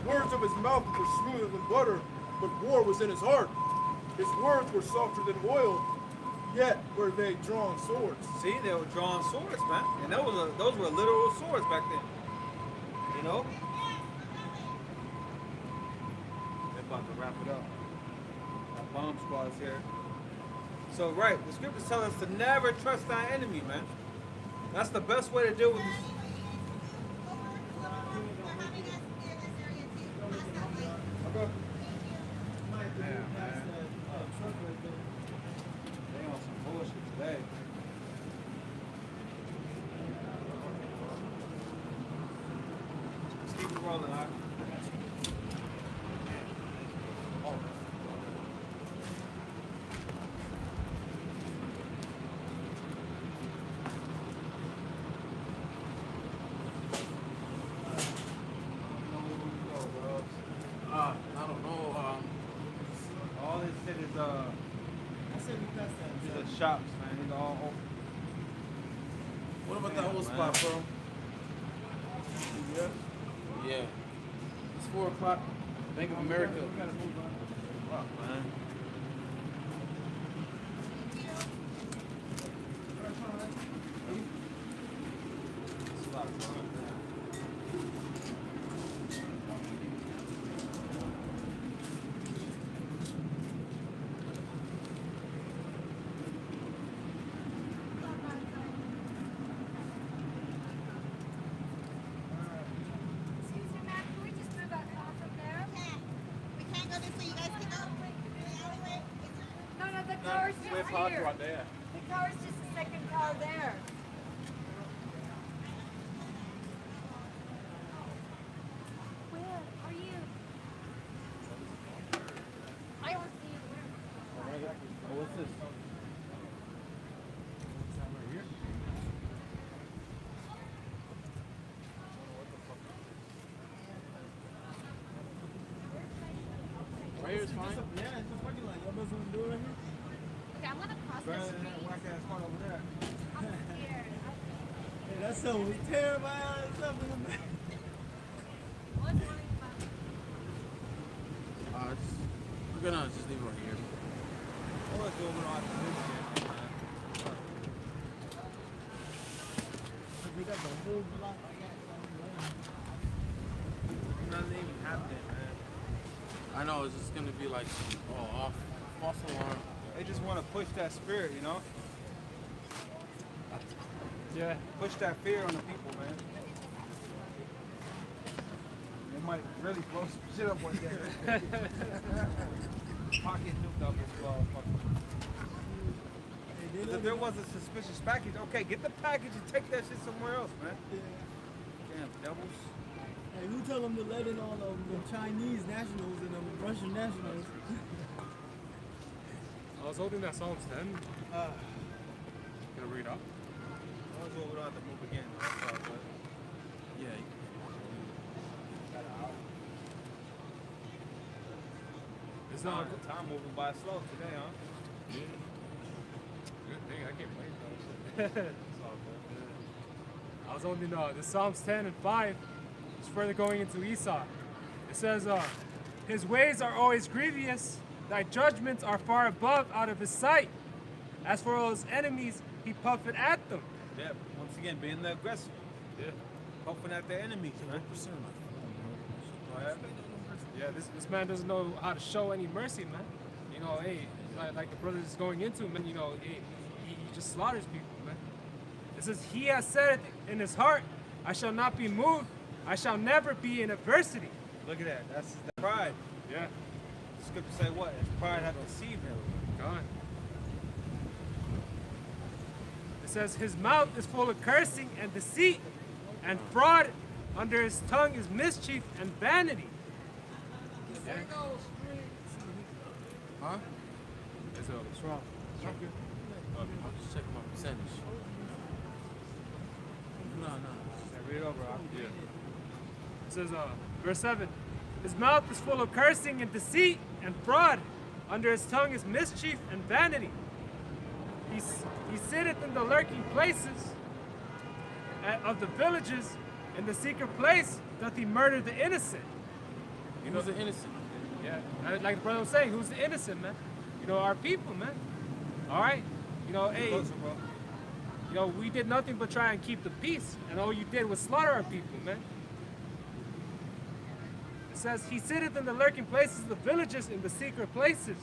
The words of his mouth were smoother than butter, but war was in his heart. His words were softer than oil, yet were they drawn swords. See, they were drawing swords, man. And those were literal swords back then. You know? They're about to wrap it up. Our bomb squad is here. So, right, the scriptures tell us to never trust our enemy, man. That's the best way to deal with this. Okay. Might have to move past that truck right there. They on some bullshit today. Let's keep it rolling, huh? I don't know. All this shit is I said we passed that. the shops, man. These are all open. What about that old man. spot, bro? Yeah. Yeah. It's 4 o'clock. Bank of America. Fuck, man. It's a lot of fun. Excuse me, ma'am, can we just move that car from there? We can't go this way. You guys can go the alleyway. No, the car's just here. there. The car's just the second car there. Where are you? I don't see you. What's this? Right here is fine. Yeah, it's the parking lot. Y'all boys want to do it right here? Okay, I'm gonna cross the Better than street. that whack ass part over there. I'm scared. Hey, that son was terrified out of stuff in the back. What's worrying about? We're gonna just leave it right here. What's going on after this shit, man? We got the whole block. Nothing even happening, man. I know it's just gonna be like off false alarm. They just want to push that spirit, you know? Yeah. Push that fear on the people, man. They might really blow some shit up one day. Pocket nuked up this motherfucker. If there was a suspicious package, okay, get the package and take that shit somewhere else, man. Damn devils. Hey, who tell them to let in all of the Chinese nationals and the Russian nationals? I was holding that Psalms 10. Gonna read off. I was over to move again. Yeah. It's not. Time moving by slow today, huh? Good thing I can't play though. I was only the Psalms 10 and 5. It's further going into Esau. It says, his ways are always grievous, thy judgments are far above out of his sight. As for all his enemies, he puffeth at them. Yeah, once again, being the aggressor. Yeah. Puffing at their enemies, man. Yeah, this man doesn't know how to show any mercy, man. You know, hey, like the brother is going into, man, you know, he just slaughters people, man. It says, he has said in his heart, I shall not be moved, I shall never be in adversity. Look at that. That's the pride. Yeah. The scripture say what? His pride hath deceived him. God. It says, his mouth is full of cursing and deceit, and fraud under his tongue is mischief and vanity. Yeah. Huh? What's wrong? I'm just checking my percentage. No. Read it over. Yeah. It says, verse 7, his mouth is full of cursing and deceit and fraud. Under his tongue is mischief and vanity. He sitteth in the lurking places of the villages. In the secret place doth he murder the innocent. You know the innocent. Yeah, like the brother was saying, who's the innocent, man? You know, our people, man. All right? You know, hey, you know, we did nothing but try and keep the peace, and all you did was slaughter our people, man. It says, he sitteth in the lurking places of the villages, in the secret places.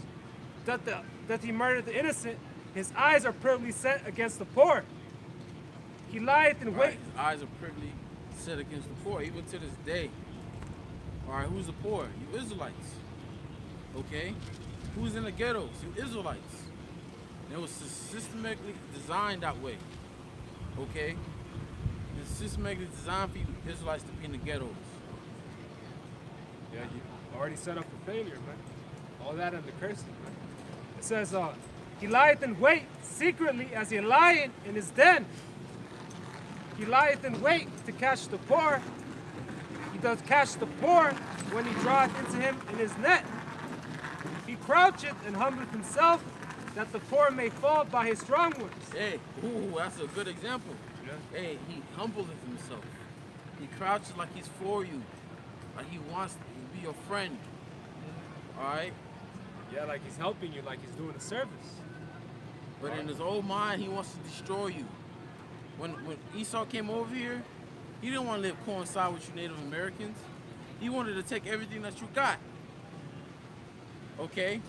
Doth he murder the innocent? His eyes are privily set against the poor. He lieth in wait. His eyes are privily set against the poor, even to this day. All right, who's the poor? You Israelites. Okay? Who's in the ghettos? You Israelites. And it was systematically designed that way. Okay? It's systematically designed for you Israelites to be in the ghettos. Yeah, you already set up for failure, man. All that and the cursing, man. It says, he lieth in wait secretly as a lion in his den. He lieth in wait to catch the poor. He doth catch the poor when he draweth into him in his net. He croucheth and humbleth himself, that the poor may fall by his strong ones. Hey, that's a good example. Yeah. Hey, he humbleth himself. He crouches like he's for you. Like he wants to be your friend. Alright? Yeah, like he's helping you, like he's doing a service. But in his old mind, he wants to destroy you. When Esau came over here, he didn't want to live coincide with you Native Americans. He wanted to take everything that you got. Okay?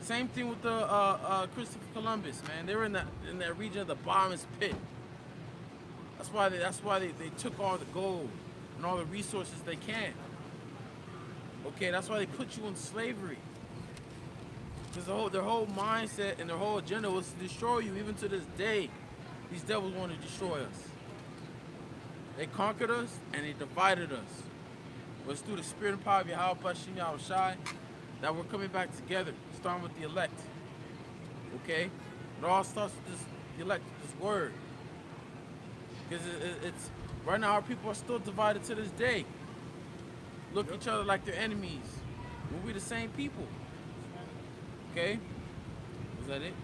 Same thing with the Christopher Columbus, man. They were in that region of the bottomless pit. That's why they took all the gold and all the resources they can. Okay, that's why they put you in slavery. Because their whole mindset and their whole agenda was to destroy you. Even to this day, these devils want to destroy us. They conquered us and they divided us. But it's through the spirit and power of Yahweh Bashim Yahushai that we're coming back together, starting with the elect. Okay? It all starts with the elect, this word. Because it's right now our people are still divided to this day. Look at each other like they're enemies. When we're the same people. Okay? Was that it?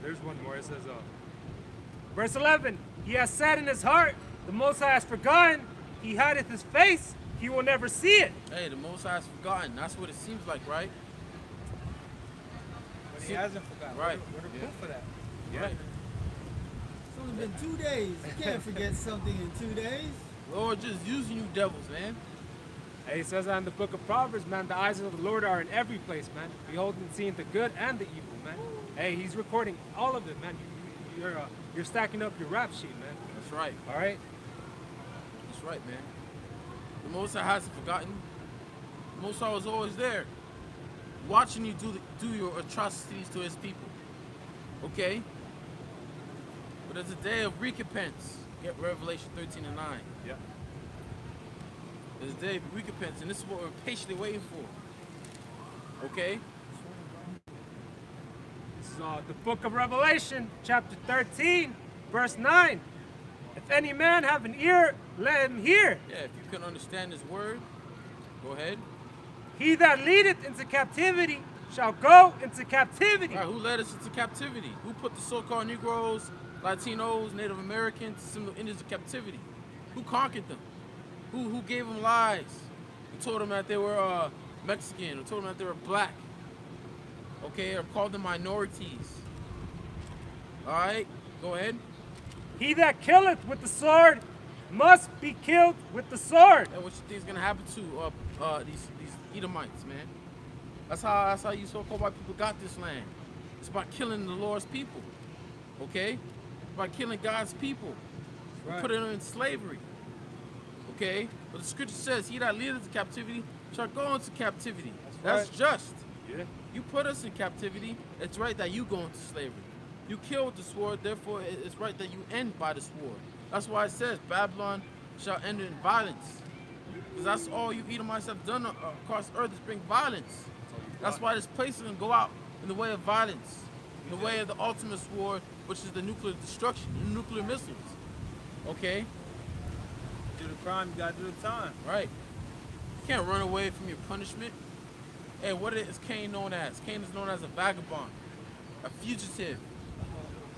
There's one more. It says, verse 11, he has said in his heart, the Most High has forgotten, he hideth his face, he will never see it. Hey, the Most High has forgotten. That's what it seems like, right? But he hasn't forgotten. Right. What a proof for that? Yeah. Right. It's only been 2 days. You can't forget something in 2 days. Lord, just using you devils, man. Hey, it says that in the book of Proverbs, man, the eyes of the Lord are in every place, man. Beholding and seeing the good and the evil, man. Hey, he's recording all of it, man. You're stacking up your rap sheet, man. That's right. All right? That's right, man. The Most High hasn't forgotten. The Most High was always there, watching you do your atrocities to his people. Okay? But it's a day of recompense. Get Revelation 13 and 9. Yeah. It's a day of recompense, and this is what we're patiently waiting for. Okay? This is the book of Revelation, chapter 13, verse 9. If any man have an ear, let him hear. Yeah, if you can understand this word, go ahead. He that leadeth into captivity shall go into captivity. All right, who led us into captivity? Who put the so-called Negroes Latinos, Native Americans, Seminole Indians in captivity. Who conquered them? Who gave them lies? Who told them that they were Mexican? Who told them that they were black? Okay, or called them minorities. All right, go ahead. He that killeth with the sword must be killed with the sword. And what you think is gonna happen to these Edomites, man? That's how you so-called white people got this land. It's about killing the Lord's people. Okay, by killing God's people, Right. putting them in slavery. Okay, but the scripture says, "He that leadeth into captivity shall go into captivity." That's right. just. Yeah. You put us in captivity. It's right that you go into slavery. You kill with the sword. Therefore, it's right that you end by the sword. That's why it says, "Babylon shall end in violence," because that's all you Edomites have done across the earth is bring violence. That's why this place is gonna go out in the way of violence, in the way of the ultimate sword, which is the nuclear destruction, the nuclear missiles. Okay, Do the crime, you gotta do the time. right. You can't run away from your punishment. Hey, what is Cain known as? Cain is known as a vagabond, a fugitive,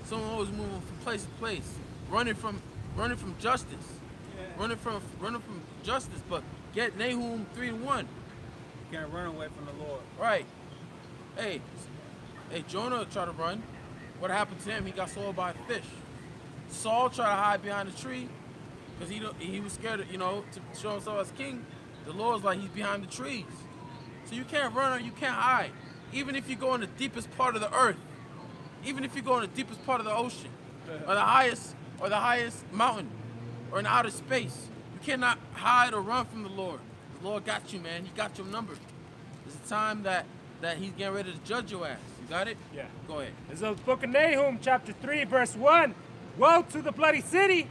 someone always moving from place to place, running from justice, running from justice. But get Nahum 3:1. You can't run away from the Lord. Right. Hey, Jonah tried to run. What happened to him? He got swallowed by a fish. Saul tried to hide behind a tree because he was scared, to show himself as king. The Lord's like, he's behind the trees. So you can't run or you can't hide. Even if you go in the deepest part of the earth, even if you go in the deepest part of the ocean, or the highest mountain, or in outer space, you cannot hide or run from the Lord. The Lord got you, man. He got your number. It's a time that he's getting ready to judge your ass. You got it? Yeah. Go ahead. It's the book of Nahum, chapter 3, verse 1. Woe to the bloody city.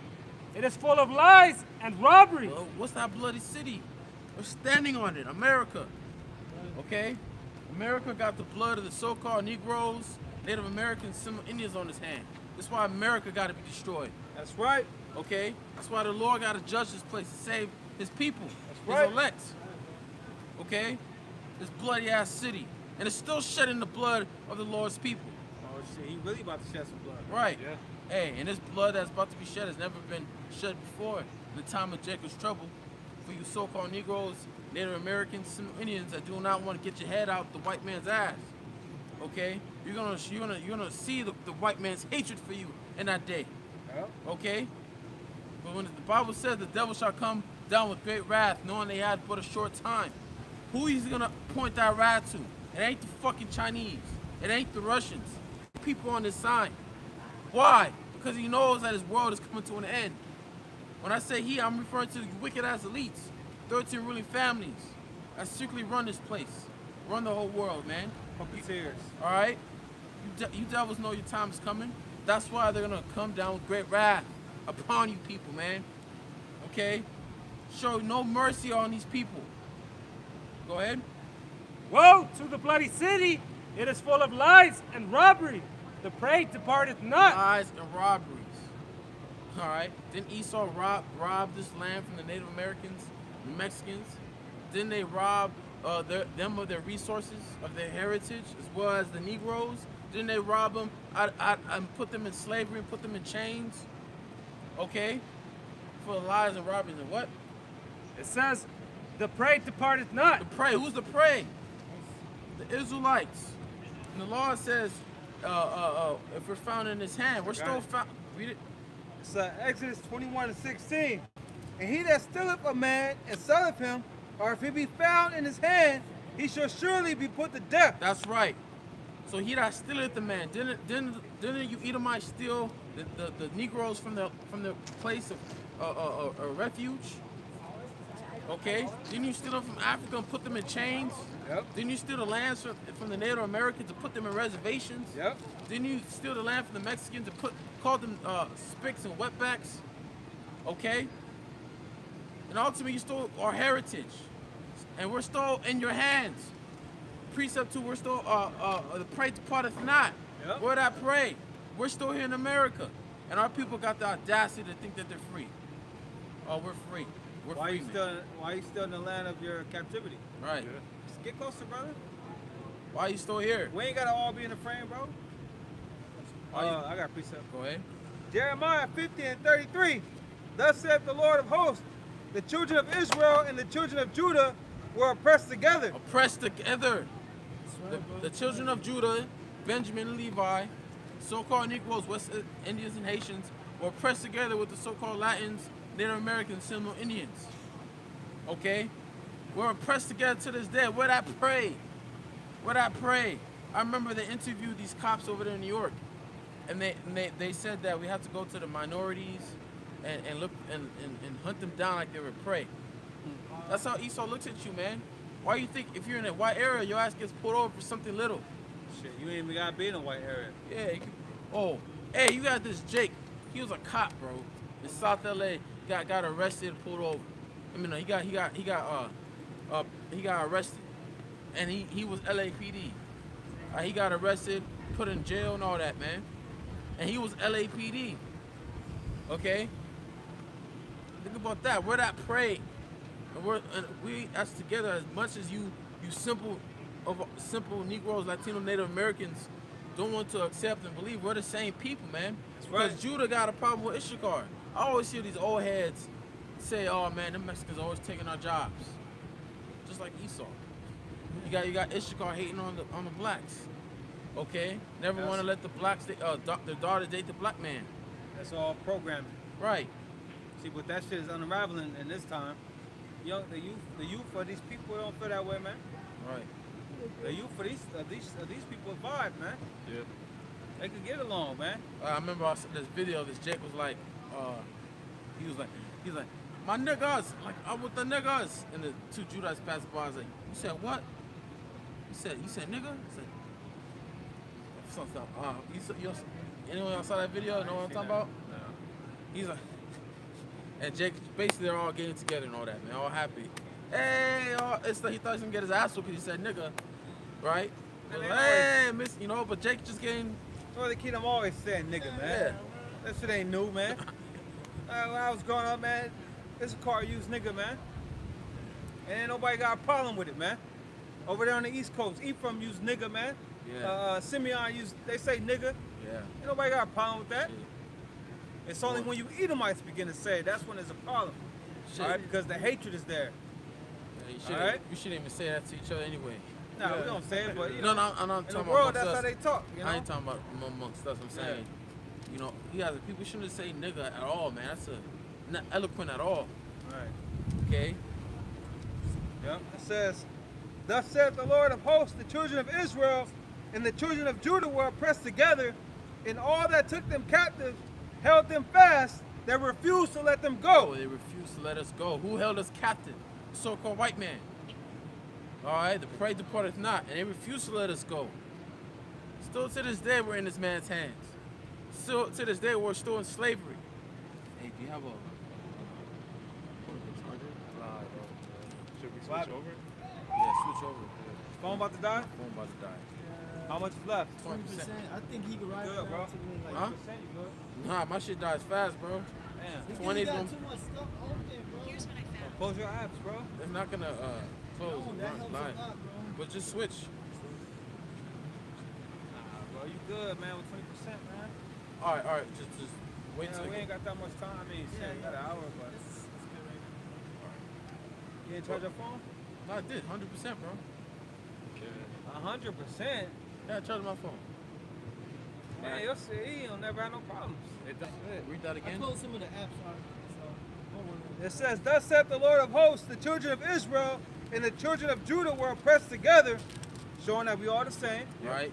It is full of lies and robbery. Well, what's that bloody city? We're standing on it. America. Okay? America got the blood of the so-called Negroes, Native Americans, Seminole Indians on his hand. That's why America got to be destroyed. That's right. Okay? That's why the Lord got to judge this place to save his people, his right. elect. Okay? This bloody ass city. And it's still shedding the blood of the Lord's people. Oh shit, he really about to shed some blood. Right. Yeah. Hey, and this blood that's about to be shed has never been shed before in the time of Jacob's trouble. For you so-called Negroes, Native Americans, Seminole Indians that do not want to get your head out the white man's ass. Okay? You're gonna see the white man's hatred for you in that day. Yep. Okay? But when the Bible says the devil shall come down with great wrath, knowing they had but a short time, who he's gonna point that wrath to? It ain't the fucking Chinese. It ain't the Russians. People on this side. Why? Because he knows that his world is coming to an end. When I say he, I'm referring to wicked ass elites, 13 ruling families that secretly run this place, run the whole world, man. Puppeteers. All right? You devils know your time is coming. That's why they're gonna come down with great wrath upon you people, man. Okay? Show no mercy on these people. Go ahead. Woe to the bloody city. It is full of lies and robbery. The prey departeth not. Lies and robberies. All right. Didn't Esau rob this land from the Native Americans, the Mexicans? Didn't they rob them of their resources, of their heritage, as well as the Negroes? Didn't they rob them and put them in slavery and put them in chains? Okay? For lies and robberies and what? It says, the prey departeth not. The prey. Who's the prey? The Israelites. And the law says, if we're found in his hand, we're still found. Read it. It's Exodus 21:16. And he that stealeth a man and selleth him, or if he be found in his hand, he shall surely be put to death. That's right. So he that stealeth the man. Didn't you Edomites steal the Negroes from the place of refuge? Okay. Didn't you steal them from Africa and put them in chains? Yep. Didn't you steal the lands from the Native Americans and put them in reservations? Yep. Didn't you steal the land from the Mexicans and call them spicks and wetbacks? Okay. And ultimately, you stole our heritage, and we're still in your hands. Precept 2, we're still the prey departeth not. Yep. We're that prey. We're still here in America, and our people got the audacity to think that they're free. Oh, we're free. We're Why free. you still in the land of your captivity? Right. Just get closer, brother. Why are you still here? We ain't gotta all be in the frame, bro. Why you- I got a precept. Go ahead. Jeremiah 50:33. Thus saith the Lord of hosts, the children of Israel and the children of Judah were oppressed together. Oppressed together. The children of Judah, Benjamin and Levi, so-called Negroes, West Indians and Haitians, were oppressed together with the so-called Latins, Native Americans, Seminole Indians. Okay? We're oppressed together to this day. Where'd I pray? Where'd I pray? I remember they interviewed these cops over there in New York, and they said that we have to go to the minorities and look and hunt them down like they were prey. That's how Esau looks at you, man. Why you think if you're in a white area, your ass gets pulled over for something little? Shit, you ain't even gotta be in a white area. Yeah. Oh, hey, you got this Jake. He was a cop, bro, in South LA. Got arrested and pulled over. I mean, no, he got arrested, and he was LAPD. He got arrested, put in jail, and all that, man. And he was LAPD. Okay. Think about that. We're that prey. And we as together as much as you simple Negroes, Latino, Native Americans don't want to accept and believe we're the same people, man. That's because right. Judah got a problem with Issachar. I always hear these old heads say, "Oh man, the Mexicans always taking our jobs," just like Esau. You got Issachar hating on the blacks. Okay, never want to let the blacks their daughters date the black man. That's all programming. Right. See, but that shit is unraveling in this time. The youth for these people don't feel that way, man. Right. The youth for these people vibe, man. Yeah. They could get along, man. I remember I saw this video. This Jake was like, he was like, my niggas, like I'm with the niggas, and the two Judas passed by. I was like, you said what? You said nigga? I said, something. Anyone else saw that video? Know what I'm talking about? No. He's like, and Jake, basically they're all getting together and all that, man, all happy. Hey, it's like he thought he was gonna get his ass whooped because he said nigga, right? But, hey, miss, but Jake just getting. Well, the kid, I'm always saying nigga, man. Yeah. That shit ain't new, man. When I was growing up, man, this car used nigga, man. And ain't nobody got a problem with it, man. Over there on the East Coast, Ephraim used nigga, man. Yeah. Simeon they say nigga. Yeah. Ain't nobody got a problem with that. Shit. It's only when you Edomites begin to say it, that's when there's a problem. Shit. All right, because the hatred is there. Yeah, you shouldn't even say that to each other anyway. Nah, we don't say it, but I'm talking in the about world, that's us. how they talk. You know? I ain't talking about amongst us. I'm saying, people shouldn't say nigga at all, man. That's not eloquent at all. Right. Okay. Yep. It says, thus saith the Lord of hosts, the children of Israel and the children of Judah were oppressed together, and all that took them captive held them fast, that refused to let them go. Oh, they refused to let us go. Who held us captive? The so-called white man. All right, the prey departeth not, and they refused to let us go. Still to this day, we're in this man's hands. Still to this day, we're still in slavery. Hey, do you have a charger? Should we What? switch over? Yeah, switch over. Phone about to die? Phone about to die. How much is left? 20%. I think he could ride Good, around bro. to me like Huh? You good? Nah, my shit dies fast, bro. Damn. 20's got gonna. too much stuff open, bro. Here's what I found. Close your apps, bro. It's not gonna close. No, that helps live. a lot, bro. But just switch. Nah, bro, you good, man, with 20%, man. All right. Just wait Yeah, till. we ain't got that much time. I mean, shit, we got an hour, but you didn't charge your phone? No, I did 100%, bro. 100%. Yeah, I charged my phone. Man, you'll see, you'll never have no problems. Read that I again. closed some of the apps on so don't worry. It says, thus saith the Lord of hosts, the children of Israel and the children of Judah were oppressed together, showing that we are the same. Right.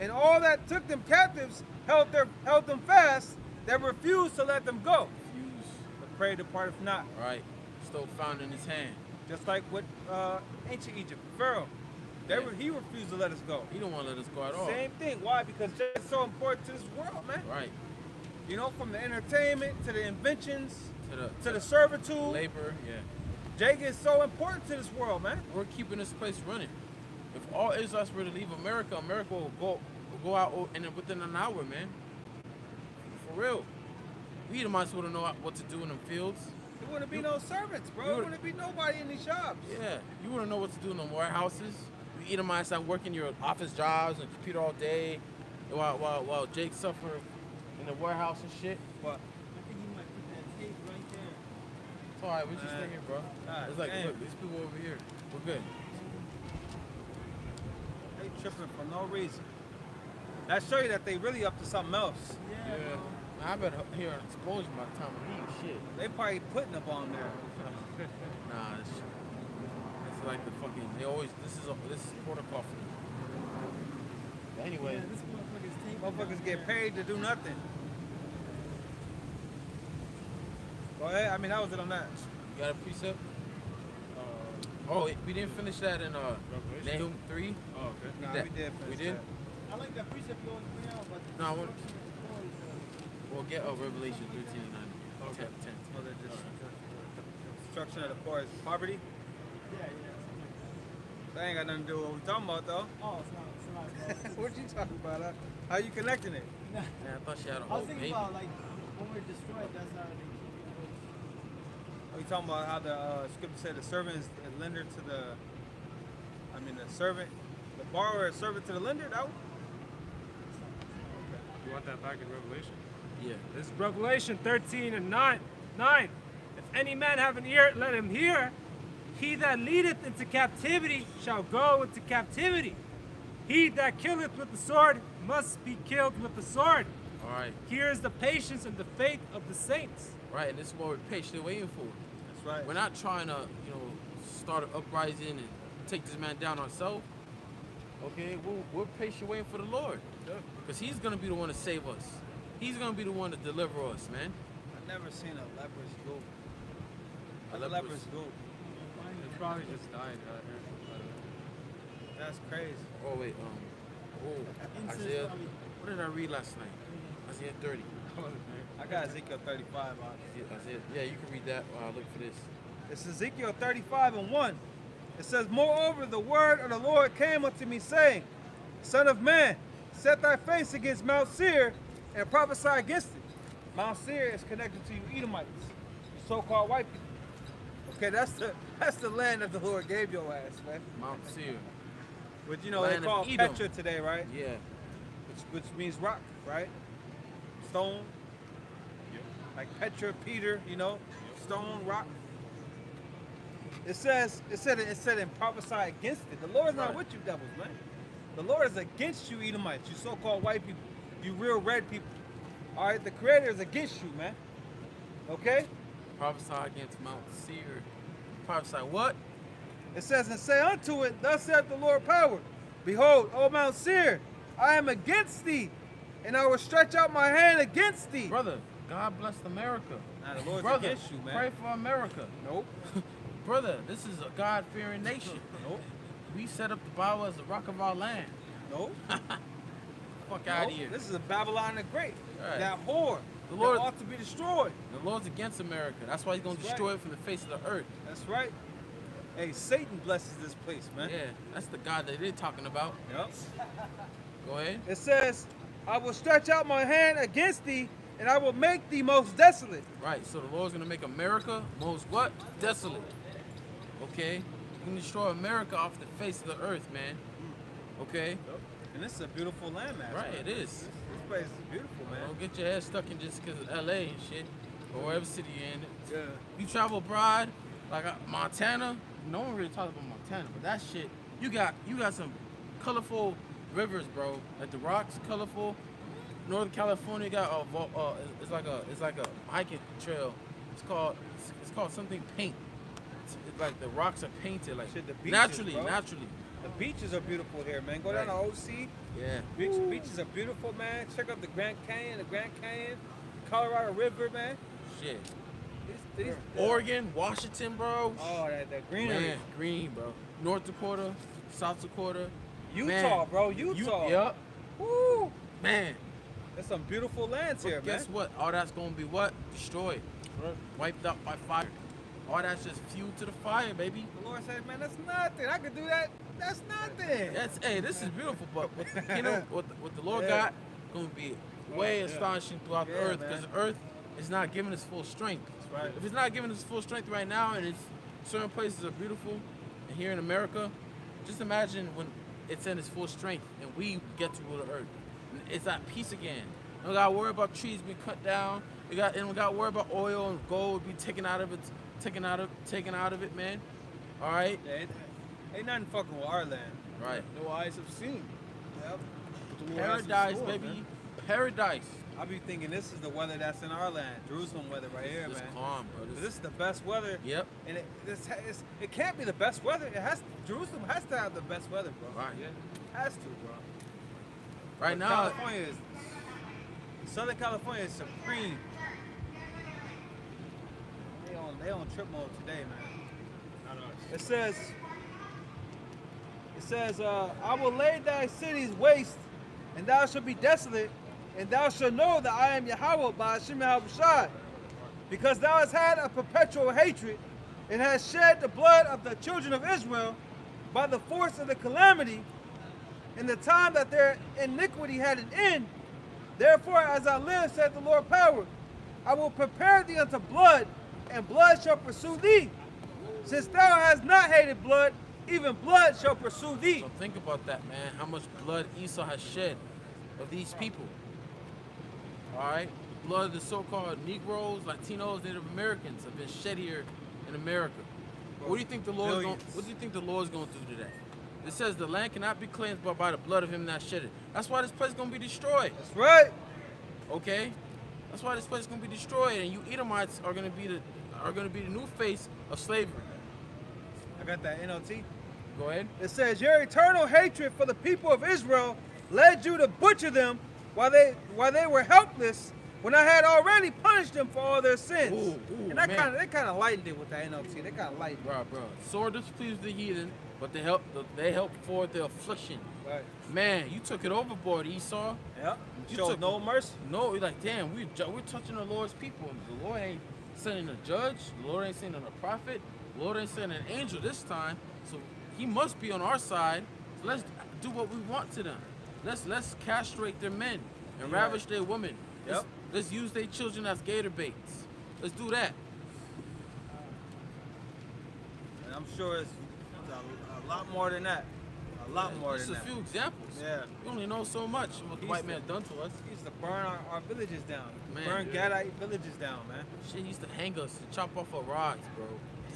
And all that took them captives held them fast, that refused to let them go. Refuse. The prey departeth not. Right. Still found in his hand. Just like with ancient Egypt, Pharaoh. He refused to let us go. He don't want to let us go at all. Same thing. Why? Because it's so important to this world, man. Right. You know, from the entertainment to the inventions To to the servitude. labor. Yeah. Jake is so important to this world, man. We're keeping this place running. If all Israelites were to leave America, America will go out within an hour, man. For real. We Edomites wouldn't know what to do in them fields. There wouldn't be no servants, bro. There wouldn't be nobody in these shops. Yeah, you wouldn't know what to do in the warehouses. We Edomites that working your office jobs and computer all day, while Jake suffer in the warehouse and shit. What? I think you might put that tape right there. It's alright, we just stay here, bro. God It's like, damn. look, these people over here. We're good. They tripping for no reason. That show you that they really up to something else. Yeah. I better hear an explosion by the time we leave. Shit. They probably putting a bomb there. Nah, it's like the fucking. They always. This is protocol for them. But anyway. Yeah, this motherfucker's tape. Motherfuckers get paid to do nothing. Go ahead. I mean, that was it on that. You got a precept? Oh, we didn't finish that in Nahum 3. Oh, okay. Nah, That- we did. we finish did? that. I like that precept you always bring out, but No, I want. We'll get Revelation 13 and 9. Okay. 10. Oh, they're just destruction of the poor is poverty. yeah. That ain't got nothing to do with what we're talking about, though. Oh, it's not. What you talking about? Huh? How you connecting it? Nah. Man, I thought she had a I whole was thinking baby. about like when we're destroyed. That's how they keep it. Are you talking about how the scripture said the servant is a lender to the? I mean, the servant, the borrower is servant to the lender. That. You want that back in Revelation? Yeah. This is Revelation 13 and 9. If any man have an ear, let him hear. He that leadeth into captivity shall go into captivity. He that killeth with the sword must be killed with the sword. All right. Here is the patience and the faith of the saints. Right, and this is what we're patiently waiting for. That's right. We're not trying to, start an uprising and take this man down ourselves. Okay, we're patient waiting for the Lord. Because he's going to be the one to save us. He's going to be the one to deliver us, man. I've never seen a leprous goat. A A leprous- leprous goat. It probably just died out here. That's crazy. Oh, wait. Incest Isaiah. probably. What did I read last night? Isaiah 30. I got Ezekiel 35 on it. Isaiah. Yeah, you can read that while I look for this. It's Ezekiel 35 and 1. It says, Moreover, the word of the Lord came unto me, saying, Son of man, set thy face against Mount Seir and prophesy against it. Mount Seir is connected to you Edomites, you so-called white people. Okay, that's the land that the Lord gave your ass, man. Mount Seir. Which they Land of call Edom. Petra today, right? Yeah. Which means rock, right? Stone. Like Petra, Peter, stone, rock. It said in prophesy against it. The Lord's not Right. with you devils, man. The Lord is against you Edomites, you so-called white people, you real red people. All right, the Creator is against you, man. Okay? Prophesy against Mount Seir. Prophesy what? It says, and say unto it, thus saith the Lord power, Behold, O Mount Seir, I am against thee, and I will stretch out my hand against thee. Brother, God bless America. Nah, the Lord's Brother, against you, man. pray for America. Nope. Brother, this is a God-fearing nation. Nope. We set up the Bible as the rock of our land. Nope. Fuck out of Nope. here. This is a Babylon the Great. Right. That whore. The Lord- that ought to be destroyed. The Lord's against America. That's why he's going to That's destroy right. it from the face of the earth. That's right. Hey, Satan blesses this place, man. Yeah, that's the God that they're talking about. Yep. Go ahead. It says, I will stretch out my hand against thee, and I will make thee most desolate. Right, so the Lord's going to make America most what? Desolate. Okay? He's going to destroy America off the face of the earth, man. Okay? And this is a beautiful landmass. Right, man. it is. This place is beautiful, man. Don't get your head stuck in just because of LA and shit, or wherever city you're in. Yeah. You travel abroad, like Montana. No one really talks about Montana, but that shit, you got some colorful rivers, bro. Like the rocks, colorful. Northern California got it's like a hiking trail. It's called something paint. It's like the rocks are painted like Shit, the beaches, naturally. The beaches are beautiful here, man. Go down to Right. OC. Yeah. Beaches are beautiful, man. Check out the Grand Canyon, Colorado River, man. Shit. These- Oregon, Washington, bro. Oh, that greenery. Man, green, bro. North Dakota, South Dakota, Utah, man. bro. Utah. Yup. Woo. Man. There's some beautiful lands But here, man. guess what? All that's gonna be what? Destroyed. Wiped out by fire. All that's just fuel to the fire, baby. The Lord said, man, that's nothing. I could do that. That's nothing. Hey, this is beautiful, but what the Lord Yeah. got gonna be way astonishing throughout the Yeah, earth, man. because the earth is not giving us full strength. That's right. If it's not giving us full strength right now, and it's certain places are beautiful, and here in America, just imagine when it's in its full strength and we get to rule the earth. It's at peace again. They don't got to worry about trees being cut down. They don't got to worry about oil and gold being taken out of it, man. All right. Yeah, ain't nothing fucking with our land. Right. No eyes have seen. Yep. But the Lord has in Paradise, store, baby. man. Paradise. I be thinking this is the weather that's in our land, Jerusalem weather right here, It's man. calm, bro. This is the best weather. Yep. And it can't be the best weather. Jerusalem has to have the best weather, bro. Right. Has to, bro. Right But now, California is Southern California is supreme. They on trip mode today, man. It says, I will lay thy cities waste, and thou shalt be desolate, and thou shalt know that I am Yahweh by Hashem Yahushai, because thou hast had a perpetual hatred, and hast shed the blood of the children of Israel by the force of the calamity, in the time that their iniquity had an end. Therefore, as I live, saith the Lord power, I will prepare thee unto blood, and blood shall pursue thee. Since thou hast not hated blood, even blood shall pursue thee. so think about that, man. How much blood Esau has shed of these people. All right. The blood of the so-called Negroes, Latinos, Native Americans have been shed here in America. What do you think the Lord is going? What do you think the Lord is going to do today? It says the land cannot be cleansed but by the blood of him that shed it. That's why this place is going to be destroyed. That's right. Okay. That's why this place is going to be destroyed, and you Edomites are going to be the new face of slavery. I got that NLT. Go ahead. It says, your eternal hatred for the people of Israel led you to butcher them while they were helpless, when I had already punished them for all their sins. Ooh, and they man. kind of lightened it with that NLT. They kind of lightened it. Bro. Sword displeased the heathen, but they help for the affliction. Right. Man, you took it overboard, Esau. Yep. You Showed took no mercy. No, you're like, damn, we're touching the Lord's people. The Lord ain't sending a judge. The Lord ain't sending a prophet. The Lord ain't sending an angel this time. So he must be on our side. So let's do what we want to them. Let's castrate their men and ravish their women. Let's use their children as gator baits. Let's do that. And I'm sure it's a lot more than that. A lot more than that. Just a few examples. Yeah. We only know so much of what the white man done to us. He used to burn our villages down. Man, burn Gadite villages down, man. Shit, he used to hang us and chop off our rods, bro.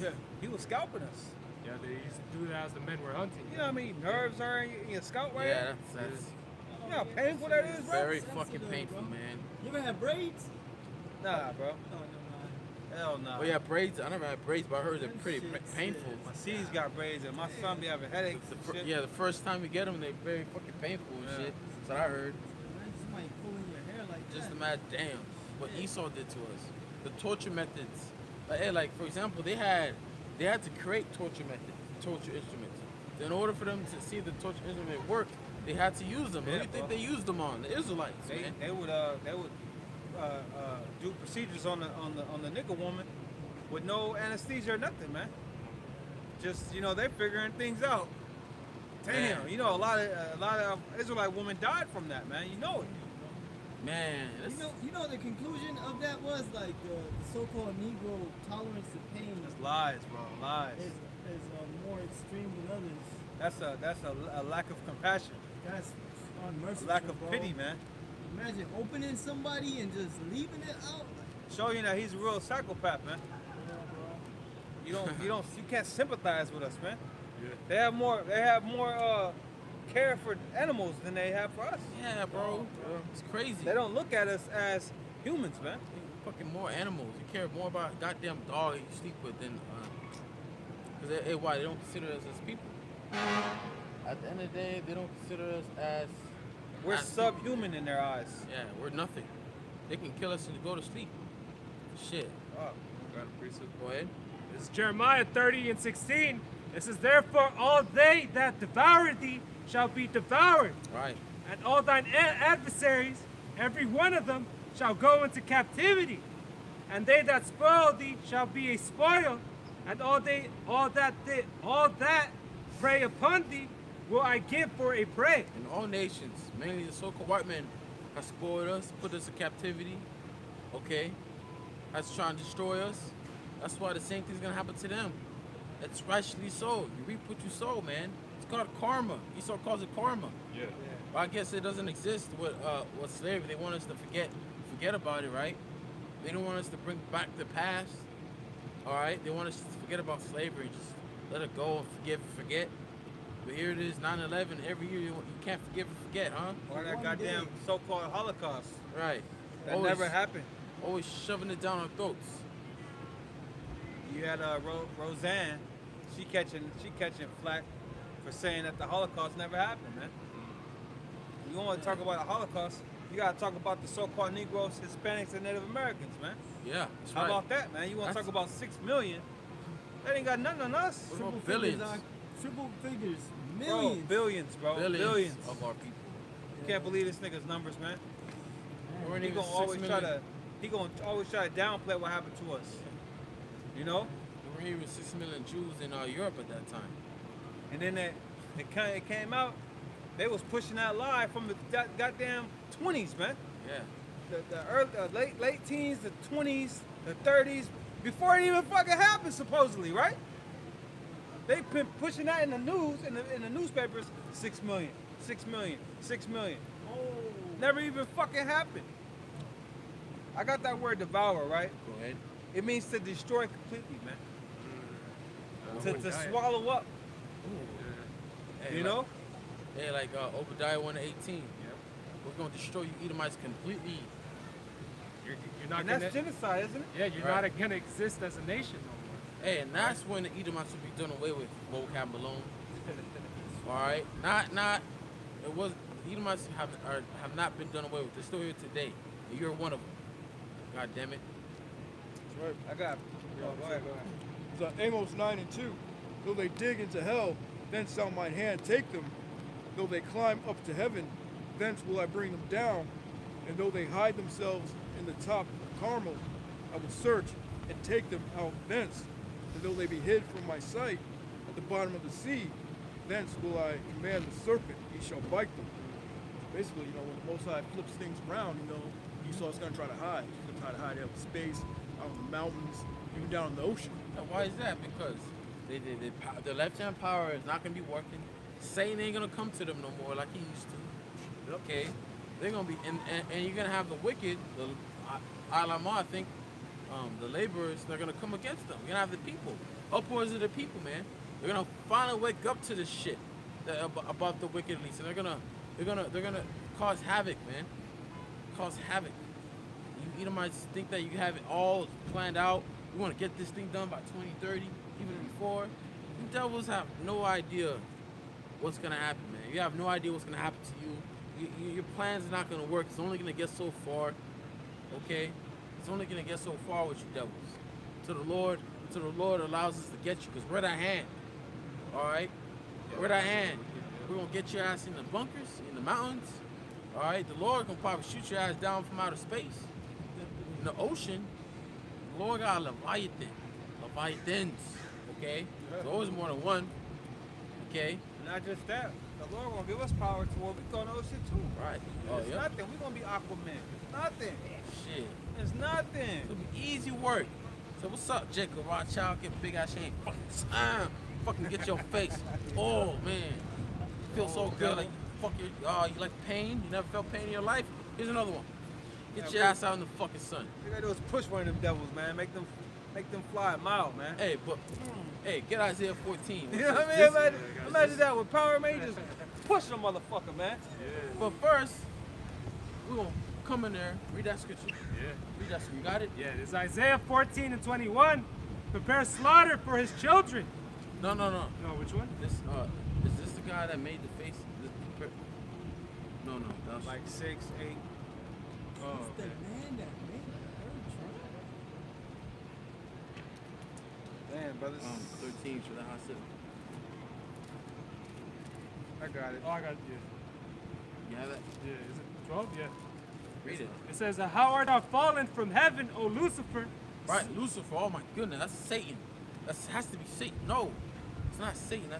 Yeah. He was scalping us. Yeah, they used to do that as the men were hunting. You know what I mean? Nerves are in your scalp right Yeah, here. that's You know how painful that is, bro? very fucking painful, man. You ever had braids? Nah, bro. Hell no. Oh yeah, braids. I never had braids, but I heard they're pretty painful. My C's got braids and my son be having headaches and shit. Yeah, the first time you get them, they're very fucking painful and shit. That's what I heard. Somebody pulling your hair like Just that. imagine, damn, what Esau did to us. The torture methods. Like for example, they had to create torture methods, torture instruments. In order for them to see the torture instrument work, they had to use them. What do you think they used them on? The Israelites, man. They would do procedures on the nigga woman with no anesthesia or nothing, man. Just they're figuring things out. Damn, Man. a lot of Israelite women died from that, man. You know it. Man, You know the conclusion of that was like the so-called Negro tolerance to pain That's lies, bro. Lies. is more extreme than others. That's a lack of compassion. That's unmerciful. Lack of bro. pity, man. Imagine opening somebody and just leaving it out. Showing you that he's a real psychopath, man. You can't sympathize with us, man. Yeah. They have more care for animals than they have for us. yeah, bro. It's crazy. They don't look at us as humans, man. Fucking more animals. You care more about a goddamn dog you sleep with than why they don't consider us as people. At the end of the day, they don't consider us as We're as subhuman in their eyes. people. Yeah, we're nothing. They can kill us and go to sleep. Shit. Oh. Got a precept. Go ahead. This is Jeremiah 30:16. It says, therefore all they that devour thee shall be devoured, Right. and all thine adversaries, every one of them, shall go into captivity. And they that spoil thee shall be a spoil, and all that prey upon thee will I give for a prey. And all nations, mainly the so-called white men, have spoiled us, put us in captivity. Okay? That's trying to destroy us. That's why the same thing's gonna happen to them. It's rightly so. You reap what you sow, man. It's called karma. Esau calls it karma. Yeah. Well, I guess it doesn't exist with slavery. They want us to forget about it, right? They don't want us to bring back the past. All right, they want us to forget about slavery, just let it go and forget. But here it is, 9/11. Every year you can't forgive and forget, huh? Or that goddamn so-called Holocaust Right. that Always- never happened. Always shoving it down our throats. You had Roseanne, she catching flack for saying that the Holocaust never happened, man. You don't want to talk about the Holocaust, you gotta talk about the so-called Negroes, Hispanics, and Native Americans, man. Yeah, that's How right. about that, man? You want to That's- talk about 6 million? That ain't got nothing on us. What about billions? Triple figures. Bro, Millions. billions, bro. Billions of our people. Can't believe this nigga's numbers, man. We weren't He even gonna 6 always try million. to downplay what happened to us. You know? There weren't even 6 million Jews in Europe at that time. And then it came out, they was pushing that lie from the goddamn 20s, man. Yeah. The late teens, the 20s, the 30s, before it even fucking happened, supposedly, right? They've been pushing that in the news, in the newspapers, 6 million, 6 million, 6 million. Never even fucking happened. I got that word devour, right? Go ahead. It means to destroy completely, man. Mm. To swallow up, Hey, you like- know? Hey, like Obadiah 1:18. We're gonna destroy you Edomites completely. You're not And gonna. that's genocide, isn't it? Yeah, you're Right. not gonna exist as a nation no more. Hey, and that's when the Edomites will be done away with. Vocab Malone. All right, not. It was the Edomites have not been done away with. They're still here today. And you're one of them. God damn it. That's right. I got. Go ahead. It's Amos 9:2. Though they dig into hell, thence shall mine hand take them. Though they climb up to heaven, thence will I bring them down. And though they hide themselves in the top of Carmel, I will search and take them out thence. And though they be hid from my sight at the bottom of the sea, thence will I command the serpent, he shall bite them. Basically, when the Most High flips things around, Esau's gonna try to hide. He's gonna try to hide out in space, out in the mountains, even down in the ocean. Now, why is that? Because the left-hand power is not gonna be working. Satan ain't gonna come to them no more like he used to. Okay, they're gonna be, and you're gonna have the wicked, the Alama, I think, the laborers. They're gonna come against them. You're gonna have the people, upwards of the people, man. They're gonna finally wake up to this shit about the wicked, at least, and they're gonna cause havoc, man. Cause havoc. You Edomites think that you have it all planned out. You want to get this thing done by 2030, even before. You devils have no idea what's gonna happen, man. You have no idea what's gonna happen to you. Your plans are not gonna work. It's only gonna get so far. Okay, it's only gonna get so far with you devils. Till the Lord allows us to get you, because we're at hand. All right, we're at hand. We're gonna get your ass in the bunkers, in the mountains. All right, the Lord gonna probably shoot your ass down from outer space. In the ocean, the Lord got a Leviathans. Okay, there's always more than one. Okay. Not just that, the Lord gonna give us power to where we go in the ocean too. Right. It's nothing. We're gonna be Aquaman. It's nothing. Shit. It's nothing. It's gonna be easy work. So what's up, Jacob Rothschild? Get big ass chain. Fucking get your face. Oh man. Feel so good. Like you like pain? You never felt pain in your life? Here's another one. Get your ass out in the fucking sun. You gotta do is push one of them devils, man. Make them fly a mile, man. Hey, get Isaiah 14. You know what I mean? Imagine that with Power Rangers. Push them motherfucker, man. But first, we're gonna come in there, read that scripture. Yeah. Read that scripture. You got it? Yeah, it's Isaiah 14:21. Prepare slaughter for his children. No. No, which one? This is this the guy that made the face? No, that was Like 6, 8. Oh, The okay. man that made the earth, Damn, brothers. 13 for the hospital. I got it. Oh, I got it. You have that? Yeah, is it 12? Yeah. Read it. It says, "How art thou fallen from heaven, O Lucifer?" Right, Lucifer. Oh my goodness, that's Satan. That has to be Satan. No, it's not Satan.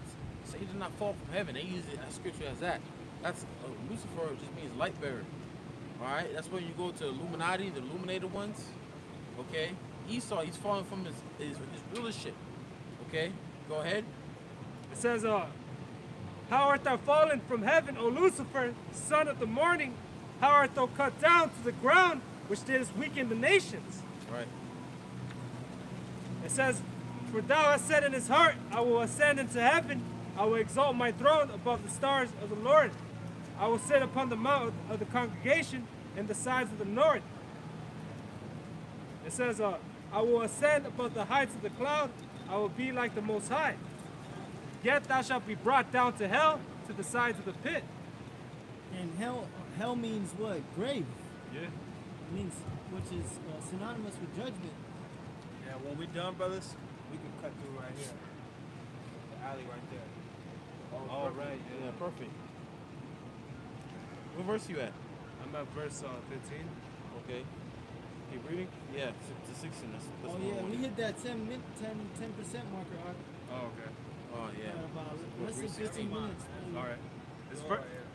Satan did not fall from heaven. They use it as scripture as that. That's Lucifer just means light bearer. All right, that's when you go to Illuminati, the illuminated ones. Okay, Esau, he's falling from his rulership. Okay, go ahead. It says, How art thou fallen from heaven, O Lucifer, son of the morning? How art thou cut down to the ground, which didst weaken the nations? Right. It says, for thou hast said in his heart, I will ascend into heaven. I will exalt my throne above the stars of the Lord. I will sit upon the mount of the congregation in the sides of the north. It says, I will ascend above the heights of the cloud. I will be like the Most High. Yet thou shalt be brought down to hell, to the sides of the pit. And hell means what? Grave. Yeah. It means, which is synonymous with judgment. Yeah, when we done, brothers, we can cut through right here. The alley right there. Oh, right. Yeah, perfect. What verse you at? I'm at verse 15. Okay. Keep reading? Yeah, to 16. That's Oh more yeah, one. we hit that 10% marker. Oh, okay. Oh, yeah. About less than Read 15 16. minutes. All right. It's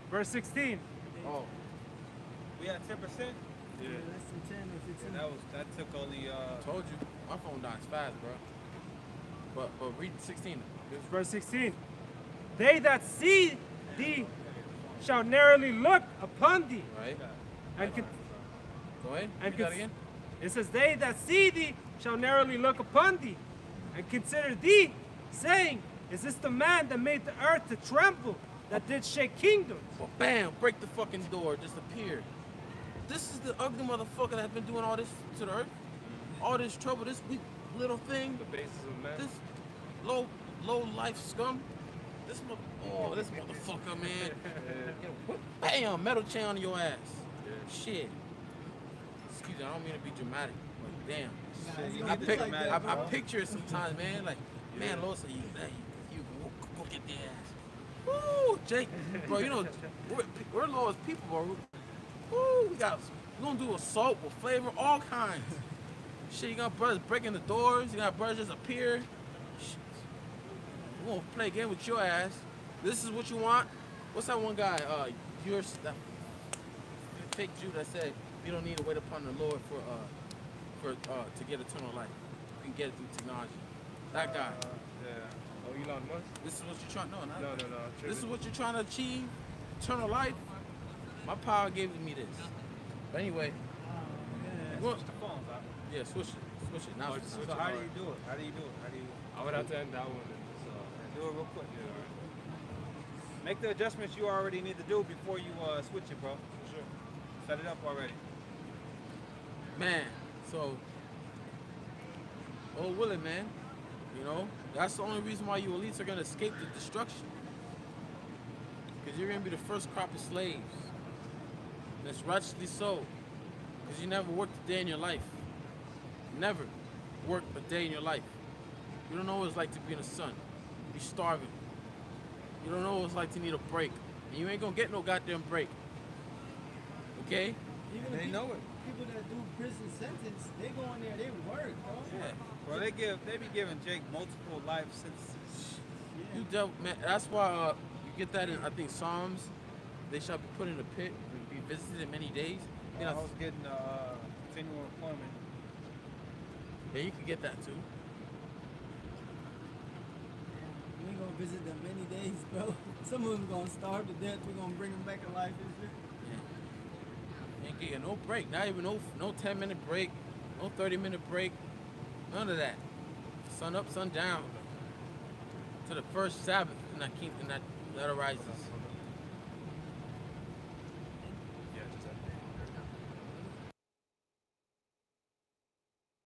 verse 16. Oh, We had 10%? Yeah. Less than 10 or 15. That took only told you. My phone dies fast, bro. But read 16. It's verse 16. They that see thee shall narrowly look upon thee. Right? And Go ahead. And Read that again. it says, they that see thee shall narrowly look upon thee, and consider thee, saying, is this the man that made the earth to tremble, that did shake kingdoms? Well, bam, break the fucking door, just appeared. This is the ugly motherfucker that's been doing all this to the earth. All this trouble, this weak little thing, The basis of man. this low life scum. This motherfucker, man. Bam, metal chain on your ass. Shit. Excuse me, I don't mean to be dramatic, but damn. I picture it sometimes, man. Like, man, Lord said, you go get their ass. Woo, Jake, bro, you know, we're Lord's people, bro. Woo, we gonna do assault with flavor, all kinds. Shit, you got brothers breaking the doors, you got brothers just appear. Shit. We gonna play a game with your ass. This is what you want. What's that one guy? That fake Jew that said you don't need to wait upon the Lord to get eternal life. You can get it through technology. That guy. Yeah. Oh, Elon Musk? This is what you're trying. No. This This is what you're trying to achieve. Eternal life. My power gave me this. But anyway. switch the phones out. Yeah, switch it. Now switch So it. how do you do it? I would have to end that one and just, Do it real quick. yeah, all right. Make the adjustments you already need to do before you switch it, bro. For sure. Set it up already. Man, so oh willing, man. You know, that's the only reason why you elites are gonna escape the destruction. Because you're gonna be the first crop of slaves. And it's righteously so. Because you never worked a day in your life. Never worked a day in your life. You don't know what it's like to be in the sun. Be starving. You don't know what it's like to need a break. And you ain't gonna get no goddamn break. Okay? Even They know it. People that do prison sentence, they go in there, they work, bro. Yeah. Bro, they be giving Jake multiple life sentences. You dealt, man. That's why you get that in, I think, Psalms. They shall be put in a pit and be visited in many days. I was getting continual employment. Yeah, you can get that too. We ain't gonna visit them many days, bro. Some of them gonna starve to death. We're gonna bring them back to life and shit. Yeah. Ain't getting no break. Not even no 10-minute break, no 30-minute break. None of that. Sun up, sun down. To the first Sabbath, and that arises.